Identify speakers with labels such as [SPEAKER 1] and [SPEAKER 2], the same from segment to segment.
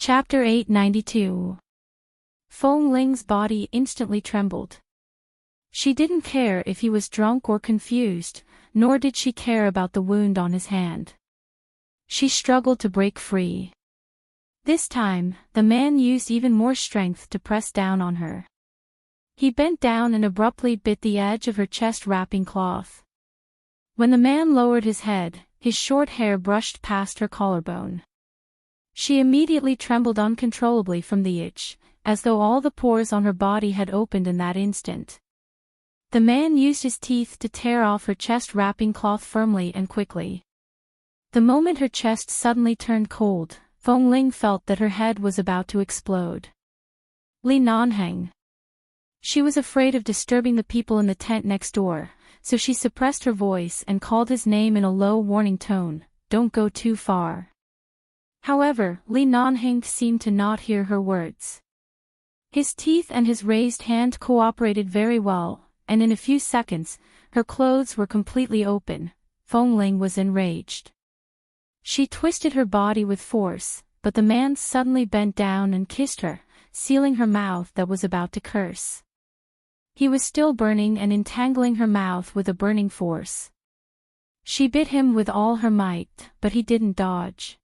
[SPEAKER 1] Chapter 892. Feng Ling's body instantly trembled. She didn't care if he was drunk or confused, nor did she care about the wound on his hand. She struggled to break free. This time, the man used even more strength to press down on her. He bent down and abruptly bit the edge of her chest-wrapping cloth. When the man lowered his head, his short hair brushed past her collarbone. She immediately trembled uncontrollably from the itch, as though all the pores on her body had opened in that instant. The man used his teeth to tear off her chest-wrapping cloth firmly and quickly. The moment her chest suddenly turned cold, Feng Ling felt that her head was about to explode. Li Nanheng. She was afraid of disturbing the people in the tent next door, so she suppressed her voice and called his name in a low warning tone, "Don't go too far." However, Li Nanheng seemed to not hear her words. His teeth and his raised hand cooperated very well, and in a few seconds, her clothes were completely open. Feng Ling was enraged. She twisted her body with force, but the man suddenly bent down and kissed her, sealing her mouth that was about to curse. He was still burning and entangling her mouth with a burning force. She bit him with all her might, but he didn't dodge.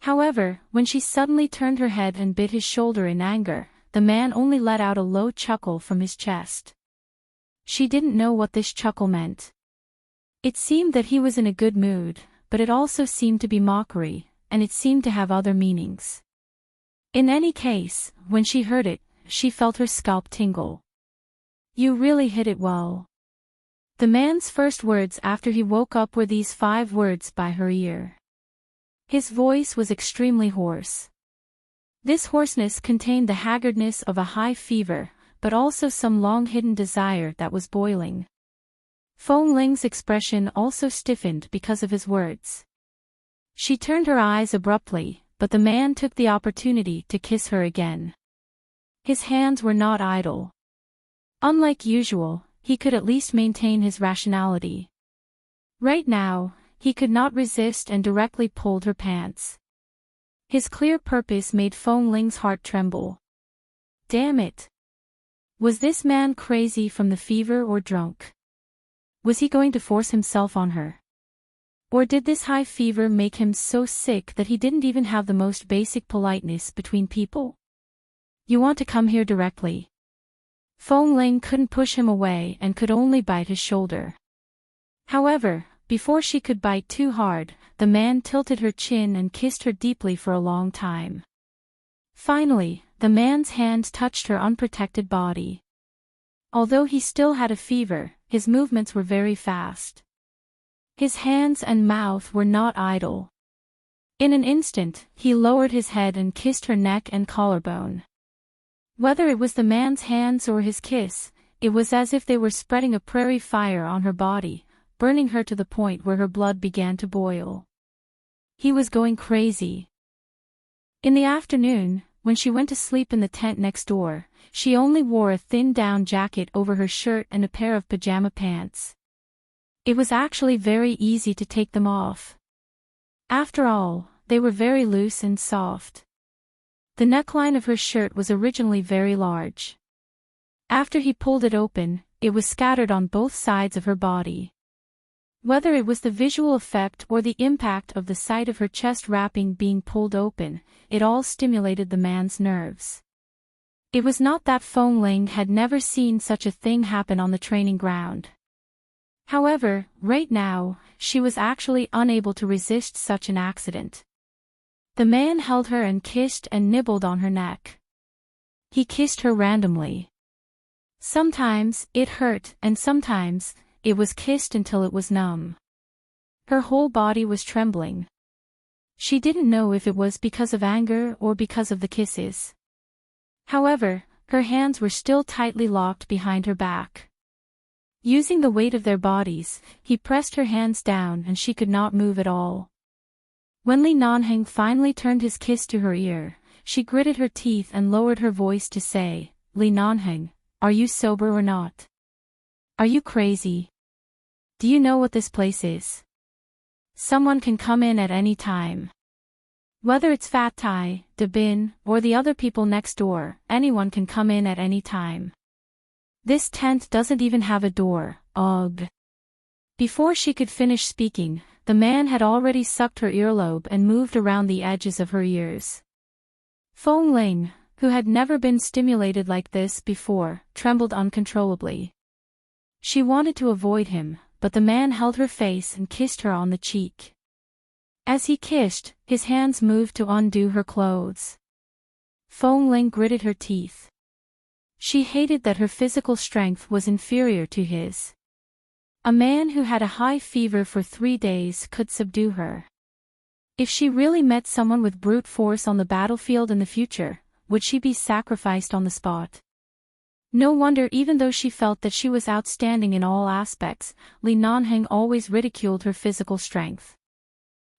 [SPEAKER 1] However, when she suddenly turned her head and bit his shoulder in anger, the man only let out a low chuckle from his chest. She didn't know what this chuckle meant. It seemed that he was in a good mood, but it also seemed to be mockery, and it seemed to have other meanings. In any case, when she heard it, she felt her scalp tingle. "You really hit it well." The man's first words after he woke up were these 5 words by her ear. His voice was extremely hoarse. This hoarseness contained the haggardness of a high fever, but also some long-hidden desire that was boiling. Feng Ling's expression also stiffened because of his words. She turned her eyes abruptly, but the man took the opportunity to kiss her again. His hands were not idle. Unlike usual, he could at least maintain his rationality. Right now, he could not resist and directly pulled her pants. His clear purpose made Feng Ling's heart tremble. Damn it! Was this man crazy from the fever or drunk? Was he going to force himself on her? Or did this high fever make him so sick that he didn't even have the most basic politeness between people? "You want to come here directly." Feng Ling couldn't push him away and could only bite his shoulder. However, before she could bite too hard, the man tilted her chin and kissed her deeply for a long time. Finally, the man's hand touched her unprotected body. Although he still had a fever, his movements were very fast. His hands and mouth were not idle. In an instant, he lowered his head and kissed her neck and collarbone. Whether it was the man's hands or his kiss, it was as if they were spreading a prairie fire on her body, burning her to the point where her blood began to boil. He was going crazy. In the afternoon, when she went to sleep in the tent next door, she only wore a thin down jacket over her shirt and a pair of pajama pants. It was actually very easy to take them off. After all, they were very loose and soft. The neckline of her shirt was originally very large. After he pulled it open, it was scattered on both sides of her body. Whether it was the visual effect or the impact of the sight of her chest wrapping being pulled open, it all stimulated the man's nerves. It was not that Feng Ling had never seen such a thing happen on the training ground. However, right now, she was actually unable to resist such an accident. The man held her and kissed and nibbled on her neck. He kissed her randomly. Sometimes, it hurt, and sometimes, it was kissed until it was numb. Her whole body was trembling. She didn't know if it was because of anger or because of the kisses. However, her hands were still tightly locked behind her back. Using the weight of their bodies, he pressed her hands down and she could not move at all. When Li Nanheng finally turned his kiss to her ear, she gritted her teeth and lowered her voice to say, "Li Nanheng, are you sober or not? Are you crazy? Do you know what this place is? Someone can come in at any time." Whether it's Fat Tai, Dabin, or the other people next door, anyone can come in at any time. This tent doesn't even have a door, ugh. Before she could finish speaking, the man had already sucked her earlobe and moved around the edges of her ears. Fong Ling, who had never been stimulated like this before, trembled uncontrollably. She wanted to avoid him, but the man held her face and kissed her on the cheek. As he kissed, his hands moved to undo her clothes. Fong Ling gritted her teeth. She hated that her physical strength was inferior to his. A man who had a high fever for 3 days could subdue her. If she really met someone with brute force on the battlefield in the future, would she be sacrificed on the spot? No wonder, even though she felt that she was outstanding in all aspects, Li Nanheng always ridiculed her physical strength.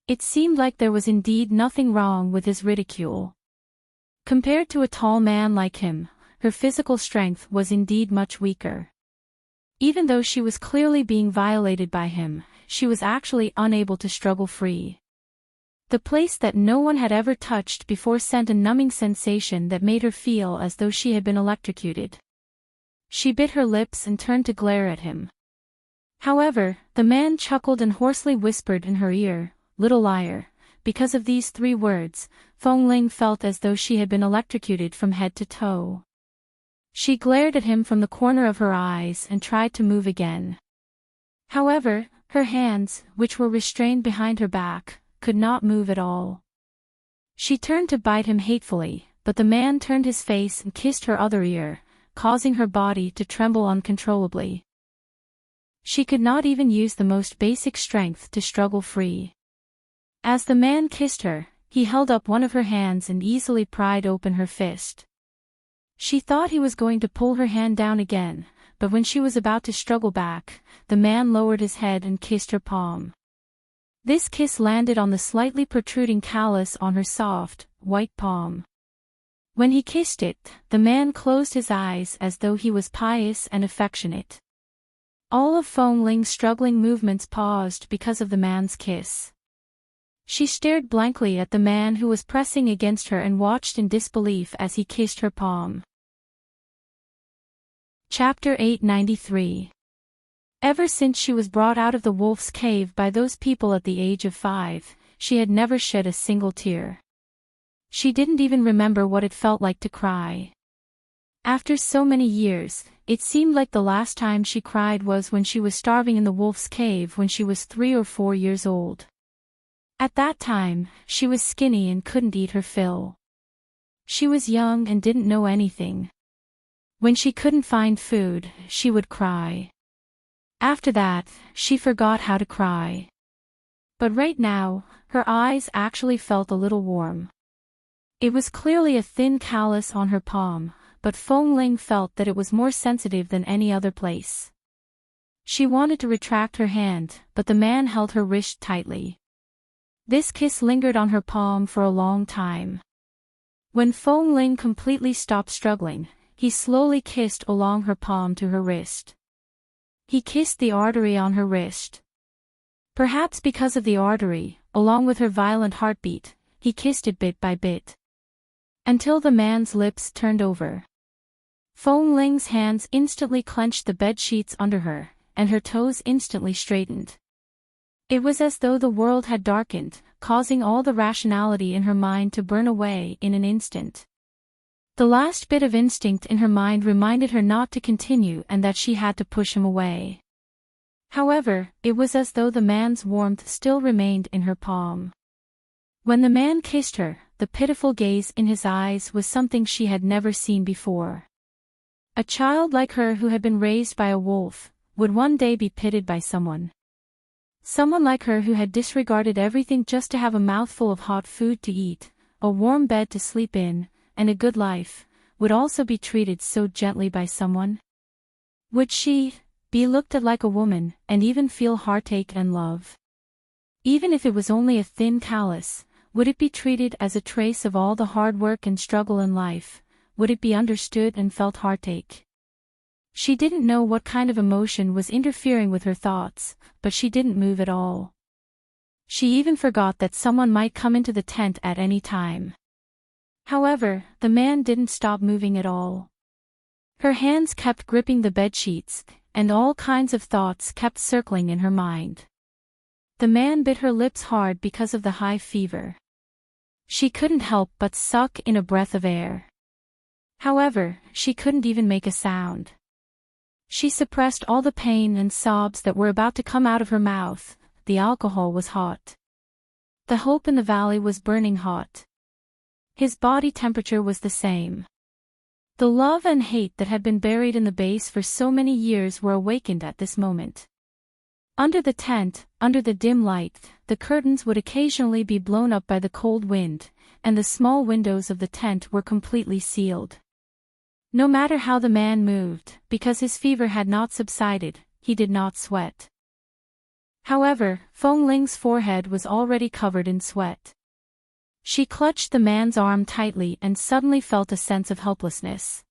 [SPEAKER 1] It seemed like there was indeed nothing wrong with his ridicule. Compared to a tall man like him, her physical strength was indeed much weaker. Even though she was clearly being violated by him, she was actually unable to struggle free. The place that no one had ever touched before sent a numbing sensation that made her feel as though she had been electrocuted. She bit her lips and turned to glare at him. However, the man chuckled and hoarsely whispered in her ear, "Little liar." Because of these 3 words, Fong Ling felt as though she had been electrocuted from head to toe. She glared at him from the corner of her eyes and tried to move again. However, her hands, which were restrained behind her back, could not move at all. She turned to bite him hatefully, but the man turned his face and kissed her other ear, causing her body to tremble uncontrollably. She could not even use the most basic strength to struggle free. As the man kissed her, he held up one of her hands and easily pried open her fist. She thought he was going to pull her hand down again, but when she was about to struggle back, the man lowered his head and kissed her palm. This kiss landed on the slightly protruding callus on her soft, white palm. When he kissed it, the man closed his eyes as though he was pious and affectionate. All of Fong Ling's struggling movements paused because of the man's kiss. She stared blankly at the man who was pressing against her and watched in disbelief as he kissed her palm. Chapter 893. Ever since she was brought out of the wolf's cave by those people at the age of 5, she had never shed a single tear. She didn't even remember what it felt like to cry. After so many years, it seemed like the last time she cried was when she was starving in the wolf's cave when she was 3 or 4 years old. At that time, she was skinny and couldn't eat her fill. She was young and didn't know anything. When she couldn't find food, she would cry. After that, she forgot how to cry. But right now, her eyes actually felt a little warm. It was clearly a thin callus on her palm, but Fong Ling felt that it was more sensitive than any other place. She wanted to retract her hand, but the man held her wrist tightly. This kiss lingered on her palm for a long time. When Fong Ling completely stopped struggling, he slowly kissed along her palm to her wrist. He kissed the artery on her wrist. Perhaps because of the artery, along with her violent heartbeat, he kissed it bit by bit. Until the man's lips turned over. Fong Ling's hands instantly clenched the bed sheets under her, and her toes instantly straightened. It was as though the world had darkened, causing all the rationality in her mind to burn away in an instant. The last bit of instinct in her mind reminded her not to continue and that she had to push him away. However, it was as though the man's warmth still remained in her palm. When the man kissed her, the pitiful gaze in his eyes was something she had never seen before. A child like her who had been raised by a wolf, would one day be pitied by someone. Someone like her who had disregarded everything just to have a mouthful of hot food to eat, a warm bed to sleep in, and a good life, would also be treated so gently by someone? Would she be looked at like a woman, and even feel heartache and love? Even if it was only a thin callus, would it be treated as a trace of all the hard work and struggle in life? Would it be understood and felt heartache? She didn't know what kind of emotion was interfering with her thoughts, but she didn't move at all. She even forgot that someone might come into the tent at any time. However, the man didn't stop moving at all. Her hands kept gripping the bedsheets, and all kinds of thoughts kept circling in her mind. The man bit her lips hard because of the high fever. She couldn't help but suck in a breath of air. However, she couldn't even make a sound. She suppressed all the pain and sobs that were about to come out of her mouth. The alcohol was hot. The hope in the valley was burning hot. His body temperature was the same. The love and hate that had been buried in the base for so many years were awakened at this moment. Under the tent, under the dim light, the curtains would occasionally be blown up by the cold wind, and the small windows of the tent were completely sealed. No matter how the man moved, because his fever had not subsided, he did not sweat. However, Feng Ling's forehead was already covered in sweat. She clutched the man's arm tightly and suddenly felt a sense of helplessness.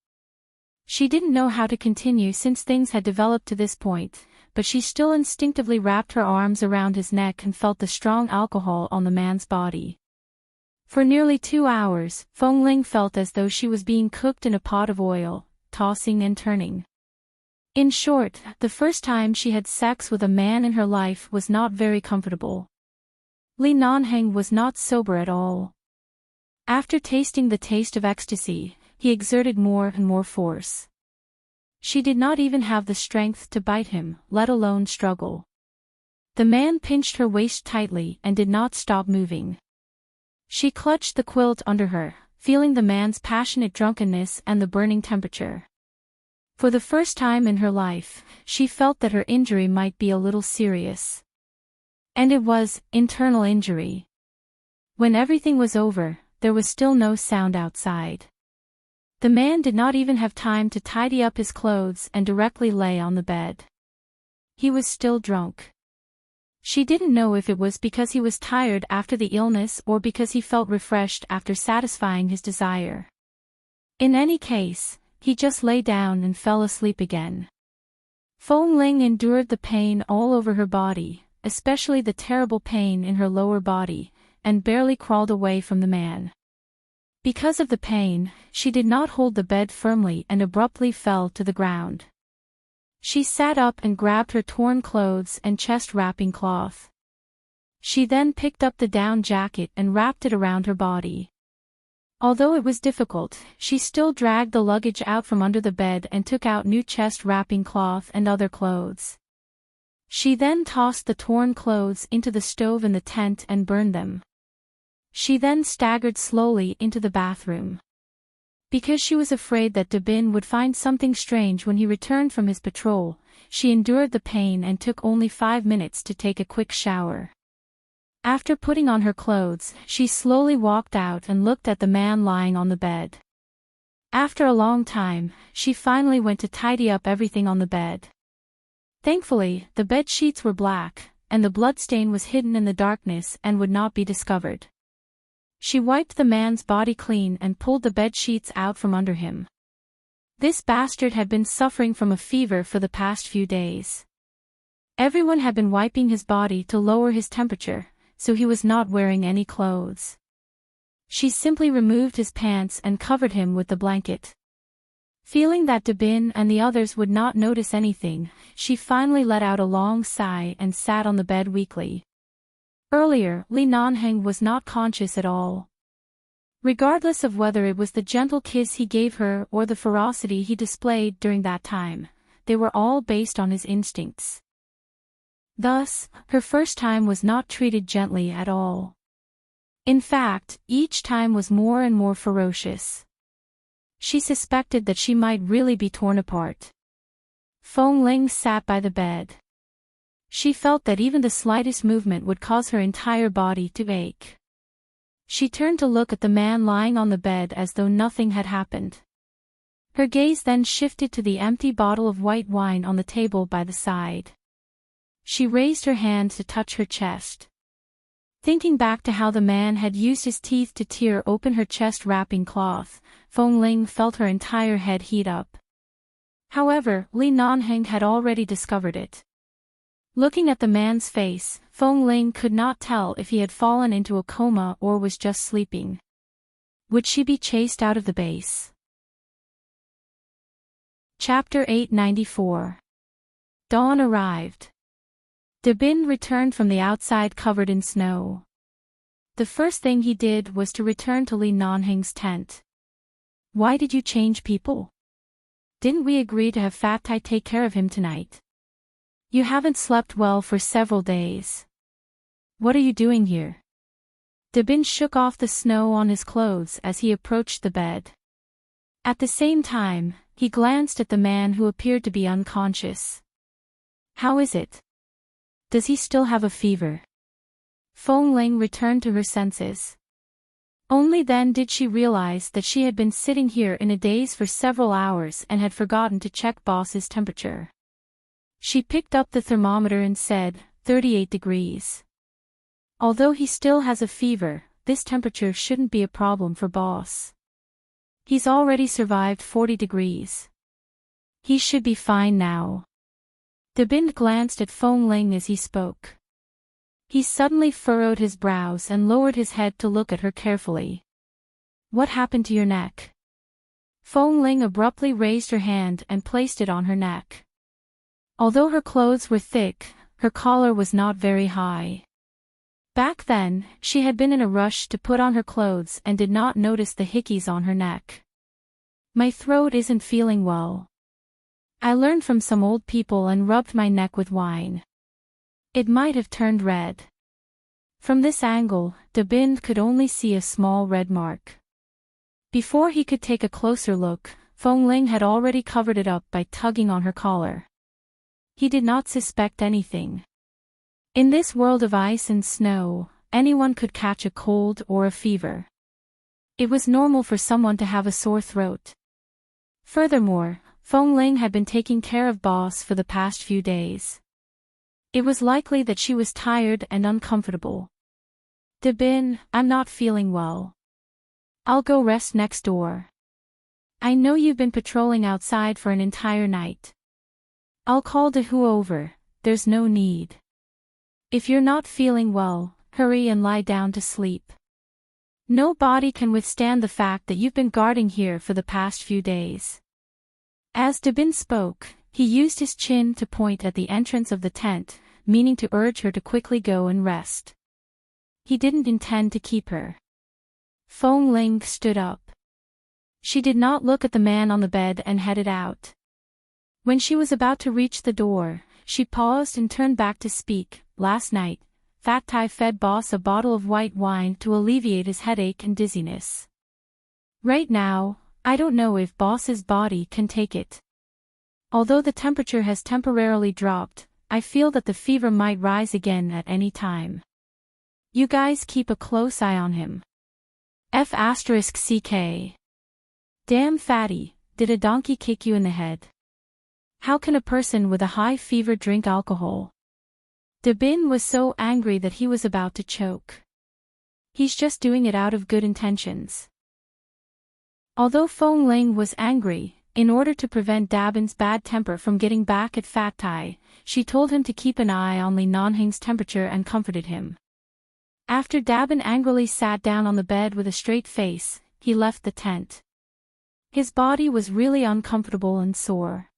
[SPEAKER 1] She didn't know how to continue since things had developed to this point, but she still instinctively wrapped her arms around his neck and felt the strong alcohol on the man's body. For nearly 2 hours, Feng Ling felt as though she was being cooked in a pot of oil, tossing and turning. In short, the first time she had sex with a man in her life was not very comfortable. Li Nanheng was not sober at all. After tasting the taste of ecstasy, he exerted more and more force. She did not even have the strength to bite him, let alone struggle. The man pinched her waist tightly and did not stop moving. She clutched the quilt under her, feeling the man's passionate drunkenness and the burning temperature. For the first time in her life, she felt that her injury might be a little serious. And it was internal injury. When everything was over, there was still no sound outside. The man did not even have time to tidy up his clothes and directly lay on the bed. He was still drunk. She didn't know if it was because he was tired after the illness or because he felt refreshed after satisfying his desire. In any case, he just lay down and fell asleep again. Feng Ling endured the pain all over her body, especially the terrible pain in her lower body, and barely crawled away from the man. Because of the pain, she did not hold the bed firmly and abruptly fell to the ground. She sat up and grabbed her torn clothes and chest wrapping cloth. She then picked up the down jacket and wrapped it around her body. Although it was difficult, she still dragged the luggage out from under the bed and took out new chest wrapping cloth and other clothes. She then tossed the torn clothes into the stove in the tent and burned them. She then staggered slowly into the bathroom. Because she was afraid that Dabin would find something strange when he returned from his patrol, she endured the pain and took only 5 minutes to take a quick shower. After putting on her clothes, she slowly walked out and looked at the man lying on the bed. After a long time, she finally went to tidy up everything on the bed. Thankfully, the bed sheets were black, and the bloodstain was hidden in the darkness and would not be discovered. She wiped the man's body clean and pulled the bed sheets out from under him. This bastard had been suffering from a fever for the past few days. Everyone had been wiping his body to lower his temperature, so he was not wearing any clothes. She simply removed his pants and covered him with the blanket. Feeling that Dabin and the others would not notice anything, she finally let out a long sigh and sat on the bed weakly. Earlier, Li Nanheng was not conscious at all. Regardless of whether it was the gentle kiss he gave her or the ferocity he displayed during that time, they were all based on his instincts. Thus, her first time was not treated gently at all. In fact, each time was more and more ferocious. She suspected that she might really be torn apart. Feng Ling sat by the bed. She felt that even the slightest movement would cause her entire body to ache. She turned to look at the man lying on the bed as though nothing had happened. Her gaze then shifted to the empty bottle of white wine on the table by the side. She raised her hand to touch her chest. Thinking back to how the man had used his teeth to tear open her chest wrapping cloth, Feng Ling felt her entire head heat up. However, Li Nanheng had already discovered it. Looking at the man's face, Feng Ling could not tell if he had fallen into a coma or was just sleeping. Would she be chased out of the base? Chapter 894. Dawn arrived. Dabin returned from the outside covered in snow. The first thing he did was to return to Li Nanhing's tent. Why did you change people? Didn't we agree to have Fat Tai take care of him tonight? You haven't slept well for several days. What are you doing here? Dabin shook off the snow on his clothes as he approached the bed. At the same time, he glanced at the man who appeared to be unconscious. How is it? Does he still have a fever? Feng Ling returned to her senses. Only then did she realize that she had been sitting here in a daze for several hours and had forgotten to check boss's temperature. She picked up the thermometer and said, 38 degrees. Although he still has a fever, this temperature shouldn't be a problem for boss. He's already survived 40 degrees. He should be fine now. Dabin glanced at Feng Ling as he spoke. He suddenly furrowed his brows and lowered his head to look at her carefully. What happened to your neck? Feng Ling abruptly raised her hand and placed it on her neck. Although her clothes were thick, her collar was not very high. Back then, she had been in a rush to put on her clothes and did not notice the hickeys on her neck. My throat isn't feeling well. I learned from some old people and rubbed my neck with wine. It might have turned red. From this angle, Dabin could only see a small red mark. Before he could take a closer look, Feng Ling had already covered it up by tugging on her collar. He did not suspect anything. In this world of ice and snow, anyone could catch a cold or a fever. It was normal for someone to have a sore throat. Furthermore, Feng Ling had been taking care of boss for the past few days. It was likely that she was tired and uncomfortable. Dabin, I'm not feeling well. I'll go rest next door. I know you've been patrolling outside for an entire night. I'll call Dahu over, there's no need. If you're not feeling well, hurry and lie down to sleep. No body can withstand the fact that you've been guarding here for the past few days. As Dabin spoke, he used his chin to point at the entrance of the tent, meaning to urge her to quickly go and rest. He didn't intend to keep her. Feng Ling stood up. She did not look at the man on the bed and headed out. When she was about to reach the door, she paused and turned back to speak. Last night, Fat Tai fed boss a bottle of white wine to alleviate his headache and dizziness. Right now, I don't know if boss's body can take it. Although the temperature has temporarily dropped, I feel that the fever might rise again at any time. You guys keep a close eye on him. F***CK. Damn fatty, did a donkey kick you in the head? How can a person with a high fever drink alcohol? Dabin was so angry that he was about to choke. He's just doing it out of good intentions. Although Feng Ling was angry, in order to prevent Dabin's bad temper from getting back at Fat Tai, she told him to keep an eye on Li Nanhing's temperature and comforted him. After Dabin angrily sat down on the bed with a straight face, he left the tent. His body was really uncomfortable and sore.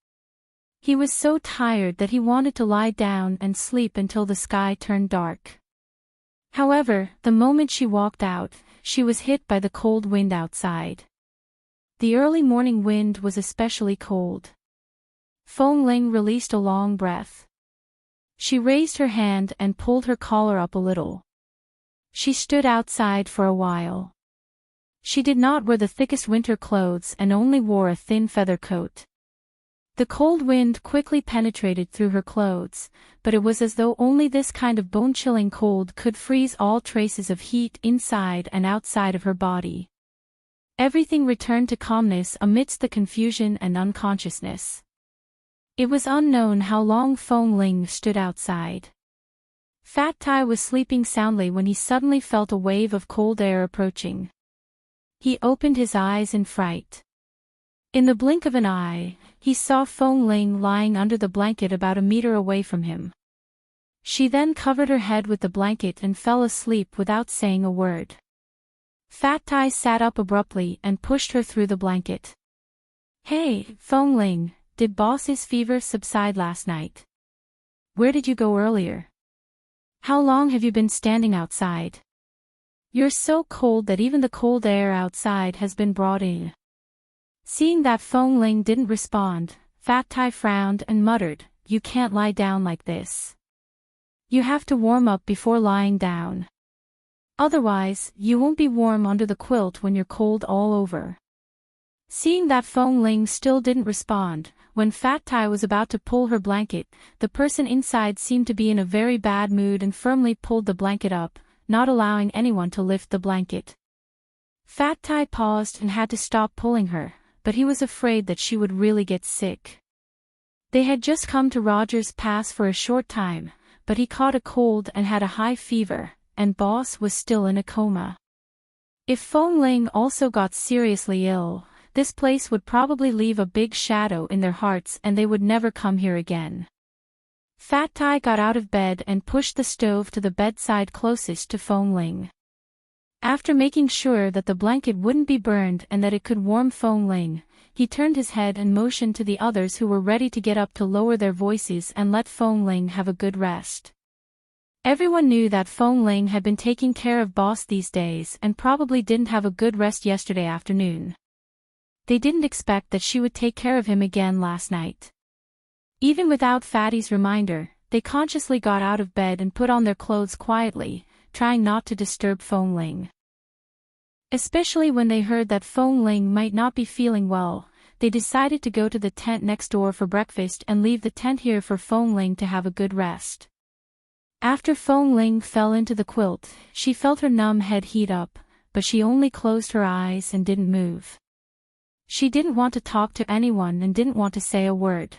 [SPEAKER 1] He was so tired that he wanted to lie down and sleep until the sky turned dark. However, the moment she walked out, she was hit by the cold wind outside. The early morning wind was especially cold. Feng Ling released a long breath. She raised her hand and pulled her collar up a little. She stood outside for a while. She did not wear the thickest winter clothes and only wore a thin feather coat. The cold wind quickly penetrated through her clothes, but it was as though only this kind of bone-chilling cold could freeze all traces of heat inside and outside of her body. Everything returned to calmness amidst the confusion and unconsciousness. It was unknown how long Feng Ling stood outside. Fat Tai was sleeping soundly when he suddenly felt a wave of cold air approaching. He opened his eyes in fright. In the blink of an eye, he saw Feng Ling lying under the blanket about a meter away from him. She then covered her head with the blanket and fell asleep without saying a word. Fat Tai sat up abruptly and pushed her through the blanket. Hey, Fong Ling, did boss's fever subside last night? Where did you go earlier? How long have you been standing outside? You're so cold that even the cold air outside has been brought in. Seeing that Fong Ling didn't respond, Fat Tai frowned and muttered, You can't lie down like this. You have to warm up before lying down. Otherwise, you won't be warm under the quilt when you're cold all over. Seeing that Fong Ling still didn't respond, when Fat Tai was about to pull her blanket, the person inside seemed to be in a very bad mood and firmly pulled the blanket up, not allowing anyone to lift the blanket. Fat Tai paused and had to stop pulling her, but he was afraid that she would really get sick. They had just come to Roger's Pass for a short time, but he caught a cold and had a high fever, and boss was still in a coma. If Fong Ling also got seriously ill, this place would probably leave a big shadow in their hearts and they would never come here again. Fat Tai got out of bed and pushed the stove to the bedside closest to Fong Ling. After making sure that the blanket wouldn't be burned and that it could warm Fong Ling, he turned his head and motioned to the others who were ready to get up to lower their voices and let Fong Ling have a good rest. Everyone knew that Fong Ling had been taking care of boss these days and probably didn't have a good rest yesterday afternoon. They didn't expect that she would take care of him again last night. Even without Fatty's reminder, they consciously got out of bed and put on their clothes quietly, trying not to disturb Fong Ling. Especially when they heard that Fong Ling might not be feeling well, they decided to go to the tent next door for breakfast and leave the tent here for Fong Ling to have a good rest. After Fong Ling fell into the quilt, she felt her numb head heat up, but she only closed her eyes and didn't move. She didn't want to talk to anyone and didn't want to say a word.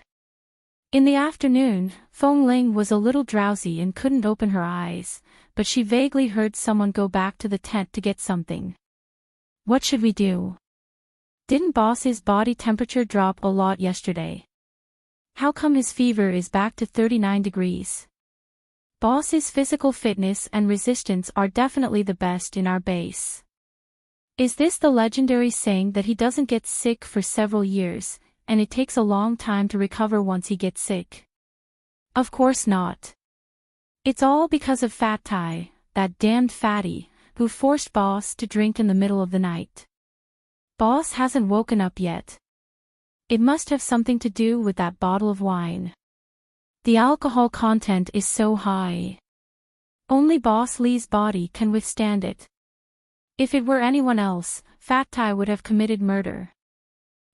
[SPEAKER 1] In the afternoon, Fong Ling was a little drowsy and couldn't open her eyes, but she vaguely heard someone go back to the tent to get something. What should we do? Didn't boss's body temperature drop a lot yesterday? How come his fever is back to 39 degrees? Boss's physical fitness and resistance are definitely the best in our base. Is this the legendary saying that he doesn't get sick for several years, and it takes a long time to recover once he gets sick? Of course not. It's all because of Fat Tai, that damned fatty, who forced Boss to drink in the middle of the night. Boss hasn't woken up yet. It must have something to do with that bottle of wine. The alcohol content is so high. Only Boss Lee's body can withstand it. If it were anyone else, Fat Tai would have committed murder.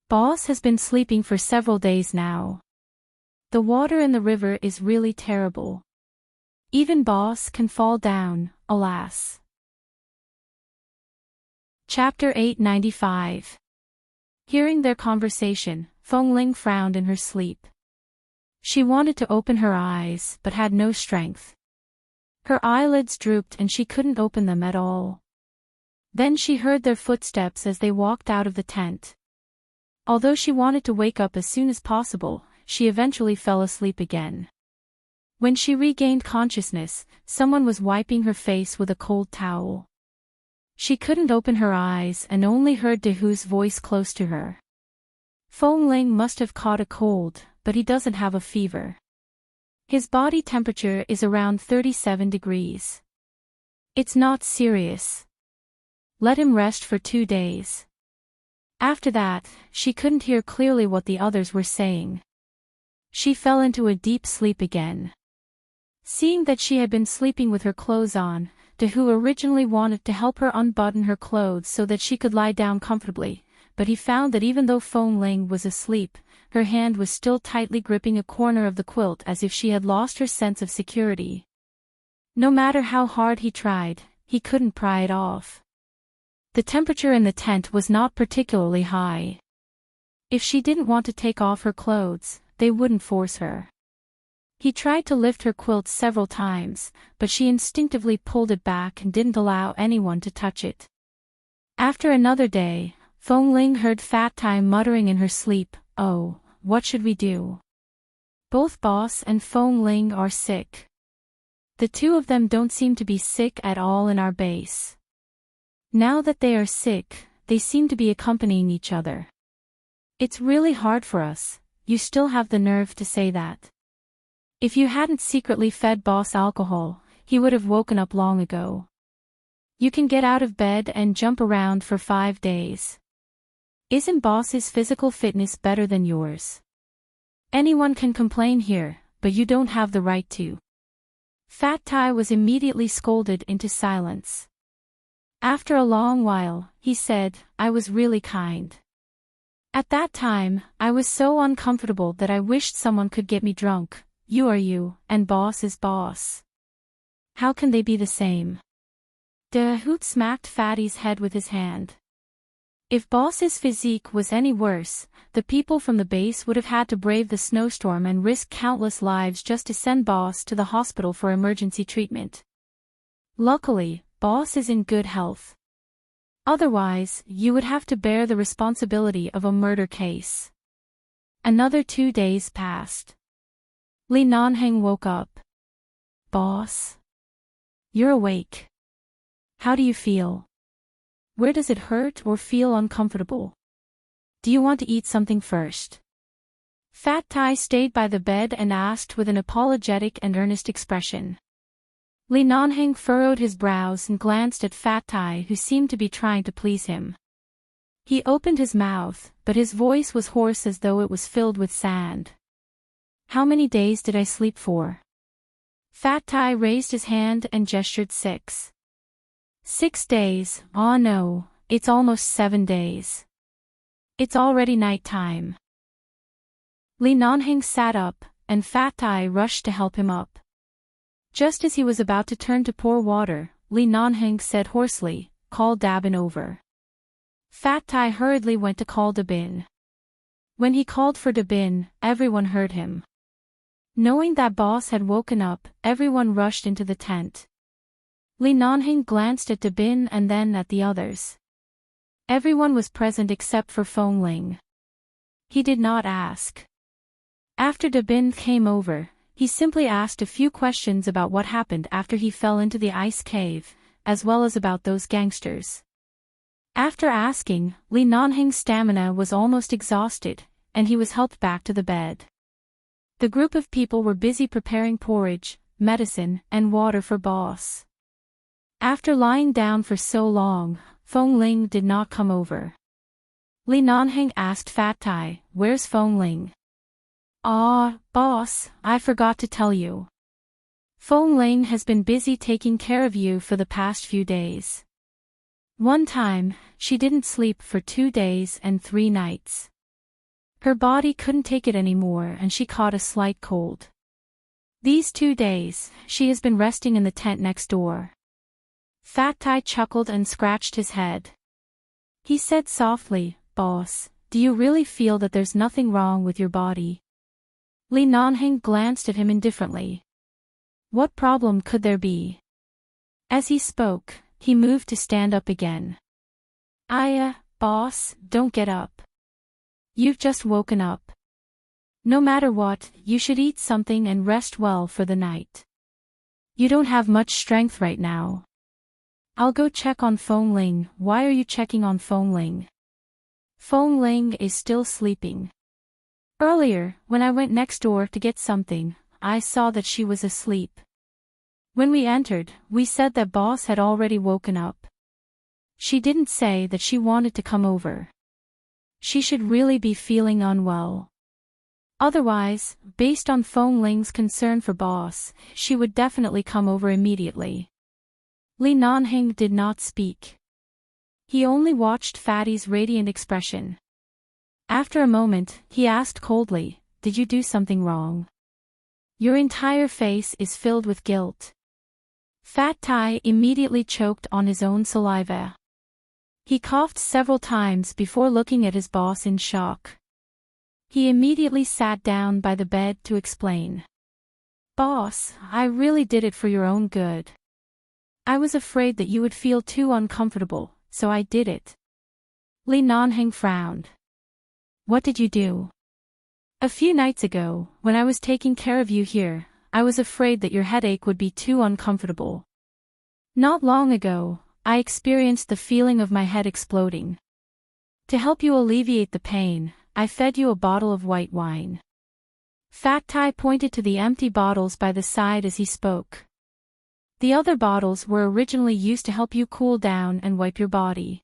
[SPEAKER 1] Boss has been sleeping for several days now. The water in the river is really terrible. Even Boss can fall down, alas. Chapter 895. Hearing their conversation, Fong Ling frowned in her sleep. She wanted to open her eyes but had no strength. Her eyelids drooped and she couldn't open them at all. Then she heard their footsteps as they walked out of the tent. Although she wanted to wake up as soon as possible, she eventually fell asleep again. When she regained consciousness, someone was wiping her face with a cold towel. She couldn't open her eyes and only heard Dehu's voice close to her. Fong Ling must have caught a cold, but he doesn't have a fever. His body temperature is around 37 degrees. It's not serious. Let him rest for 2 days. After that, she couldn't hear clearly what the others were saying. She fell into a deep sleep again. Seeing that she had been sleeping with her clothes on, Dehu originally wanted to help her unbutton her clothes so that she could lie down comfortably, but he found that even though Fong Ling was asleep, her hand was still tightly gripping a corner of the quilt as if she had lost her sense of security. No matter how hard he tried, he couldn't pry it off. The temperature in the tent was not particularly high. If she didn't want to take off her clothes, they wouldn't force her. He tried to lift her quilt several times, but she instinctively pulled it back and didn't allow anyone to touch it. After another day, Fong Ling heard Fat Tai muttering in her sleep, "Oh, what should we do? Both Boss and Fong Ling are sick. The two of them don't seem to be sick at all in our base. Now that they are sick, they seem to be accompanying each other. It's really hard for us. You still have the nerve to say that. If you hadn't secretly fed Boss alcohol, he would have woken up long ago. You can get out of bed and jump around for 5 days. Isn't Boss's physical fitness better than yours? Anyone can complain here, but you don't have the right to. Fat Ty was immediately scolded into silence. After a long while, he said, I was really kind. At that time, I was so uncomfortable that I wished someone could get me drunk. You are you, and Boss is Boss. How can they be the same? De Hoot smacked Fatty's head with his hand. If Boss's physique was any worse, the people from the base would have had to brave the snowstorm and risk countless lives just to send Boss to the hospital for emergency treatment. Luckily, Boss is in good health. Otherwise, you would have to bear the responsibility of a murder case. Another 2 days passed. Li Nanheng woke up. Boss? You're awake. How do you feel? Where does it hurt or feel uncomfortable? Do you want to eat something first? Fat Ty stayed by the bed and asked with an apologetic and earnest expression. Li Nanheng furrowed his brows and glanced at Fat Ty, who seemed to be trying to please him. He opened his mouth, but his voice was hoarse as though it was filled with sand. How many days did I sleep for? Fat Ty raised his hand and gestured 6. 6 days, oh no, it's almost 7 days. It's already night time. Li Nanheng sat up, and Fat Ty rushed to help him up. Just as he was about to turn to pour water, Li Nanheng said hoarsely, call Dabin over. Fat Ty hurriedly went to call Dabin. When he called for Dabin, everyone heard him. Knowing that Boss had woken up, everyone rushed into the tent. Li Nanheng glanced at Dabin and then at the others. Everyone was present except for Fong Ling. He did not ask. After Dabin came over, he simply asked a few questions about what happened after he fell into the ice cave, as well as about those gangsters. After asking, Li Nanheng's stamina was almost exhausted, and he was helped back to the bed. The group of people were busy preparing porridge, medicine, and water for Boss. After lying down for so long, Fong Ling did not come over. Li Nanheng asked Fat Ty, where's Fong Ling? Boss, I forgot to tell you. Fong Ling has been busy taking care of you for the past few days. One time, she didn't sleep for 2 days and 3 nights. Her body couldn't take it anymore and she caught a slight cold. These 2 days, she has been resting in the tent next door. Fat Ty chuckled and scratched his head. He said softly, Boss, do you really feel that there's nothing wrong with your body? Li Nanheng glanced at him indifferently. What problem could there be? As he spoke, he moved to stand up again. Boss, don't get up. You've just woken up. No matter what, you should eat something and rest well for the night. You don't have much strength right now. I'll go check on Fong Ling. Why are you checking on Fong Ling? Fong Ling is still sleeping. Earlier, when I went next door to get something, I saw that she was asleep. When we entered, we said that Boss had already woken up. She didn't say that she wanted to come over. She should really be feeling unwell. Otherwise, based on Fong Ling's concern for Boss, she would definitely come over immediately. Li Nanheng did not speak. He only watched Fatty's radiant expression. After a moment, he asked coldly, did you do something wrong? Your entire face is filled with guilt. Fat Ty immediately choked on his own saliva. He coughed several times before looking at his boss in shock. He immediately sat down by the bed to explain. Boss, I really did it for your own good. I was afraid that you would feel too uncomfortable, so I did it. Li Nanheng frowned. What did you do? A few nights ago, when I was taking care of you here, I was afraid that your headache would be too uncomfortable. Not long ago, I experienced the feeling of my head exploding. To help you alleviate the pain, I fed you a bottle of white wine. Fat Tai pointed to the empty bottles by the side as he spoke. The other bottles were originally used to help you cool down and wipe your body.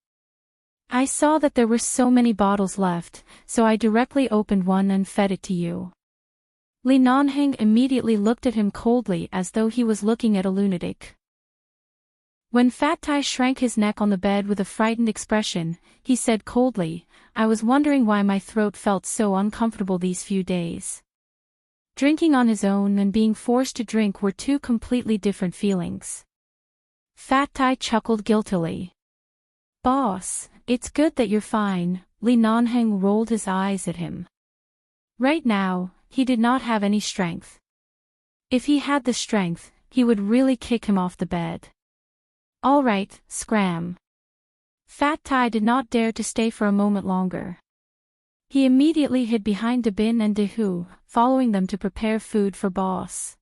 [SPEAKER 1] I saw that there were so many bottles left, so I directly opened one and fed it to you. Li Nanheng immediately looked at him coldly as though he was looking at a lunatic. When Fat Tai shrank his neck on the bed with a frightened expression, he said coldly, I was wondering why my throat felt so uncomfortable these few days. Drinking on his own and being forced to drink were two completely different feelings. Fat Tai chuckled guiltily. Boss, it's good that you're fine, Li Nanheng rolled his eyes at him. Right now, he did not have any strength. If he had the strength, he would really kick him off the bed. All right, scram. Fat Tai did not dare to stay for a moment longer. He immediately hid behind De Bin and De Hu, following them to prepare food for Boss.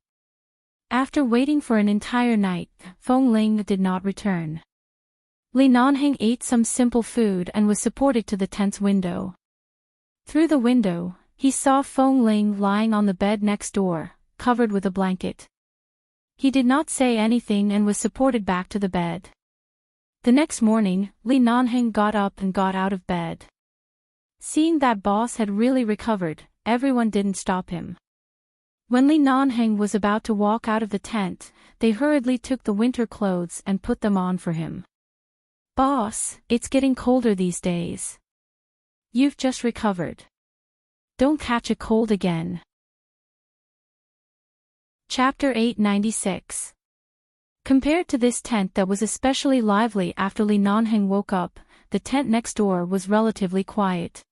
[SPEAKER 1] After waiting for an entire night, Feng Ling did not return. Li Nanheng ate some simple food and was supported to the tent's window. Through the window, he saw Feng Ling lying on the bed next door, covered with a blanket. He did not say anything and was supported back to the bed. The next morning, Li Nanheng got up and got out of bed. Seeing that Boss had really recovered, everyone didn't stop him. When Li Nanheng was about to walk out of the tent, they hurriedly took the winter clothes and put them on for him. Boss, it's getting colder these days. You've just recovered. Don't catch a cold again. Chapter 896. Compared to this tent that was especially lively after Li Nanheng woke up, the tent next door was relatively quiet.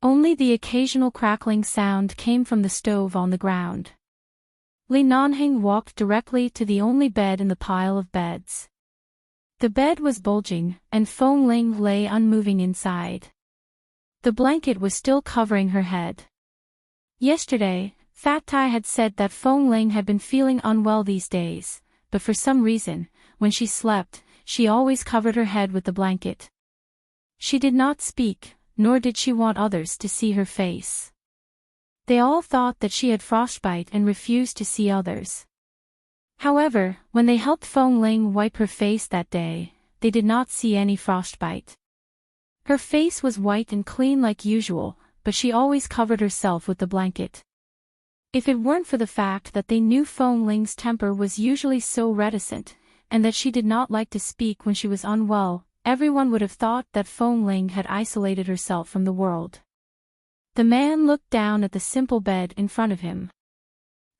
[SPEAKER 1] Only the occasional crackling sound came from the stove on the ground. Li Nanheng walked directly to the only bed in the pile of beds. The bed was bulging, and Feng Ling lay unmoving inside. The blanket was still covering her head. Yesterday, Fat Tai had said that Feng Ling had been feeling unwell these days, but for some reason, when she slept, she always covered her head with the blanket. She did not speak, nor did she want others to see her face. They all thought that she had frostbite and refused to see others. However, when they helped Feng Ling wipe her face that day, they did not see any frostbite. Her face was white and clean like usual, but she always covered herself with the blanket. If it weren't for the fact that they knew Feng Ling's temper was usually so reticent, and that she did not like to speak when she was unwell, everyone would have thought that Feng Ling had isolated herself from the world. The man looked down at the simple bed in front of him.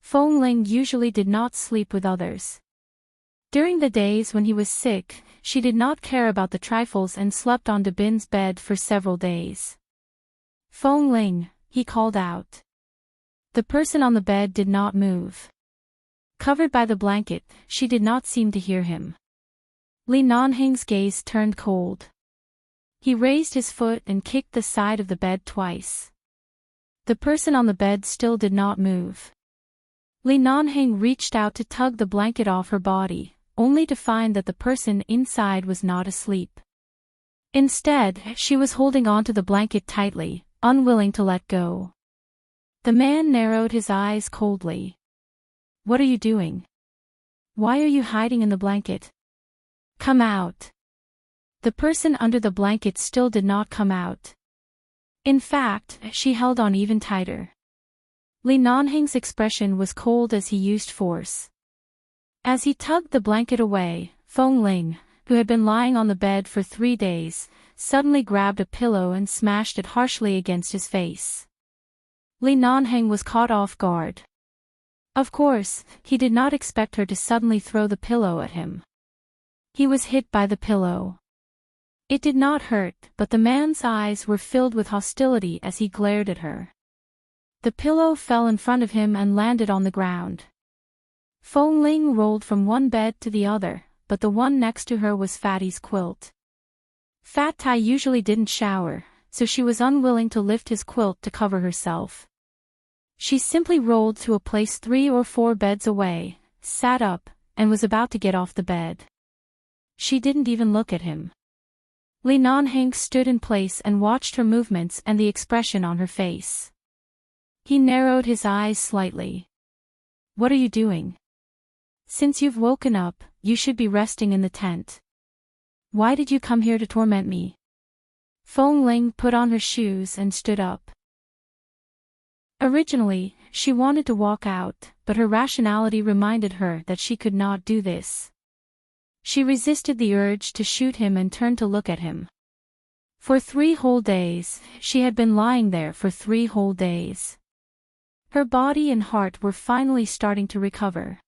[SPEAKER 1] Feng Ling usually did not sleep with others. During the days when he was sick, she did not care about the trifles and slept on De Bin's bed for several days. Feng Ling, he called out. The person on the bed did not move. Covered by the blanket, she did not seem to hear him. Li Nanheng's gaze turned cold. He raised his foot and kicked the side of the bed twice. The person on the bed still did not move. Li Nanheng reached out to tug the blanket off her body, only to find that the person inside was not asleep. Instead, she was holding onto the blanket tightly, unwilling to let go. The man narrowed his eyes coldly. What are you doing? Why are you hiding in the blanket? Come out. The person under the blanket still did not come out. In fact, she held on even tighter. Li Nanheng's expression was cold as he used force. As he tugged the blanket away, Feng Ling, who had been lying on the bed for 3 days, suddenly grabbed a pillow and smashed it harshly against his face. Li Nanheng was caught off guard. Of course, he did not expect her to suddenly throw the pillow at him. He was hit by the pillow. It did not hurt, but the man's eyes were filled with hostility as he glared at her. The pillow fell in front of him and landed on the ground. Feng Ling rolled from one bed to the other, but the one next to her was Fatty's quilt. Fat Tai usually didn't shower, so she was unwilling to lift his quilt to cover herself. She simply rolled to a place 3 or 4 beds away, sat up, and was about to get off the bed. She didn't even look at him. Li Nanheng stood in place and watched her movements and the expression on her face. He narrowed his eyes slightly. "What are you doing? Since you've woken up, you should be resting in the tent. Why did you come here to torment me?" Feng Ling put on her shoes and stood up. Originally, she wanted to walk out, but her rationality reminded her that she could not do this. She resisted the urge to shoot him and turned to look at him. For 3 whole days, she had been lying there for 3 whole days. Her body and heart were finally starting to recover.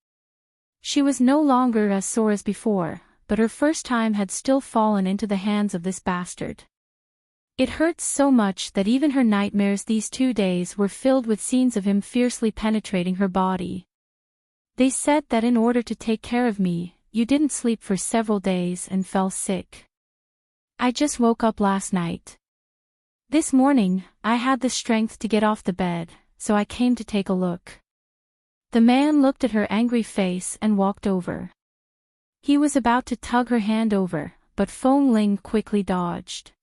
[SPEAKER 1] She was no longer as sore as before, but her first time had still fallen into the hands of this bastard. It hurt so much that even her nightmares these 2 days were filled with scenes of him fiercely penetrating her body. "They said that in order to take care of me, you didn't sleep for several days and fell sick. I just woke up last night. This morning, I had the strength to get off the bed, so I came to take a look." The man looked at her angry face and walked over. He was about to tug her hand over, but Feng Ling quickly dodged.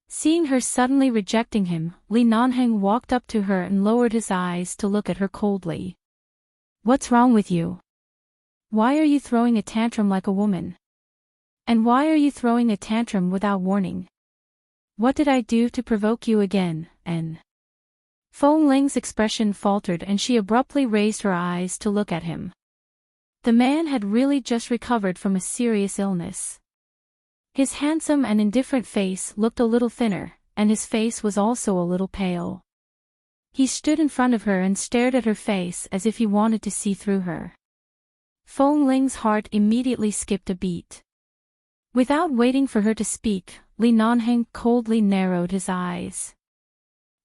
[SPEAKER 1] Seeing her suddenly rejecting him, Li Nanheng walked up to her and lowered his eyes to look at her coldly. "What's wrong with you? Why are you throwing a tantrum like a woman? And why are you throwing a tantrum without warning? What did I do to provoke you again, En?" Feng Ling's expression faltered and she abruptly raised her eyes to look at him. The man had really just recovered from a serious illness. His handsome and indifferent face looked a little thinner, and his face was also a little pale. He stood in front of her and stared at her face as if he wanted to see through her. Feng Ling's heart immediately skipped a beat. Without waiting for her to speak, Li Nanheng coldly narrowed his eyes.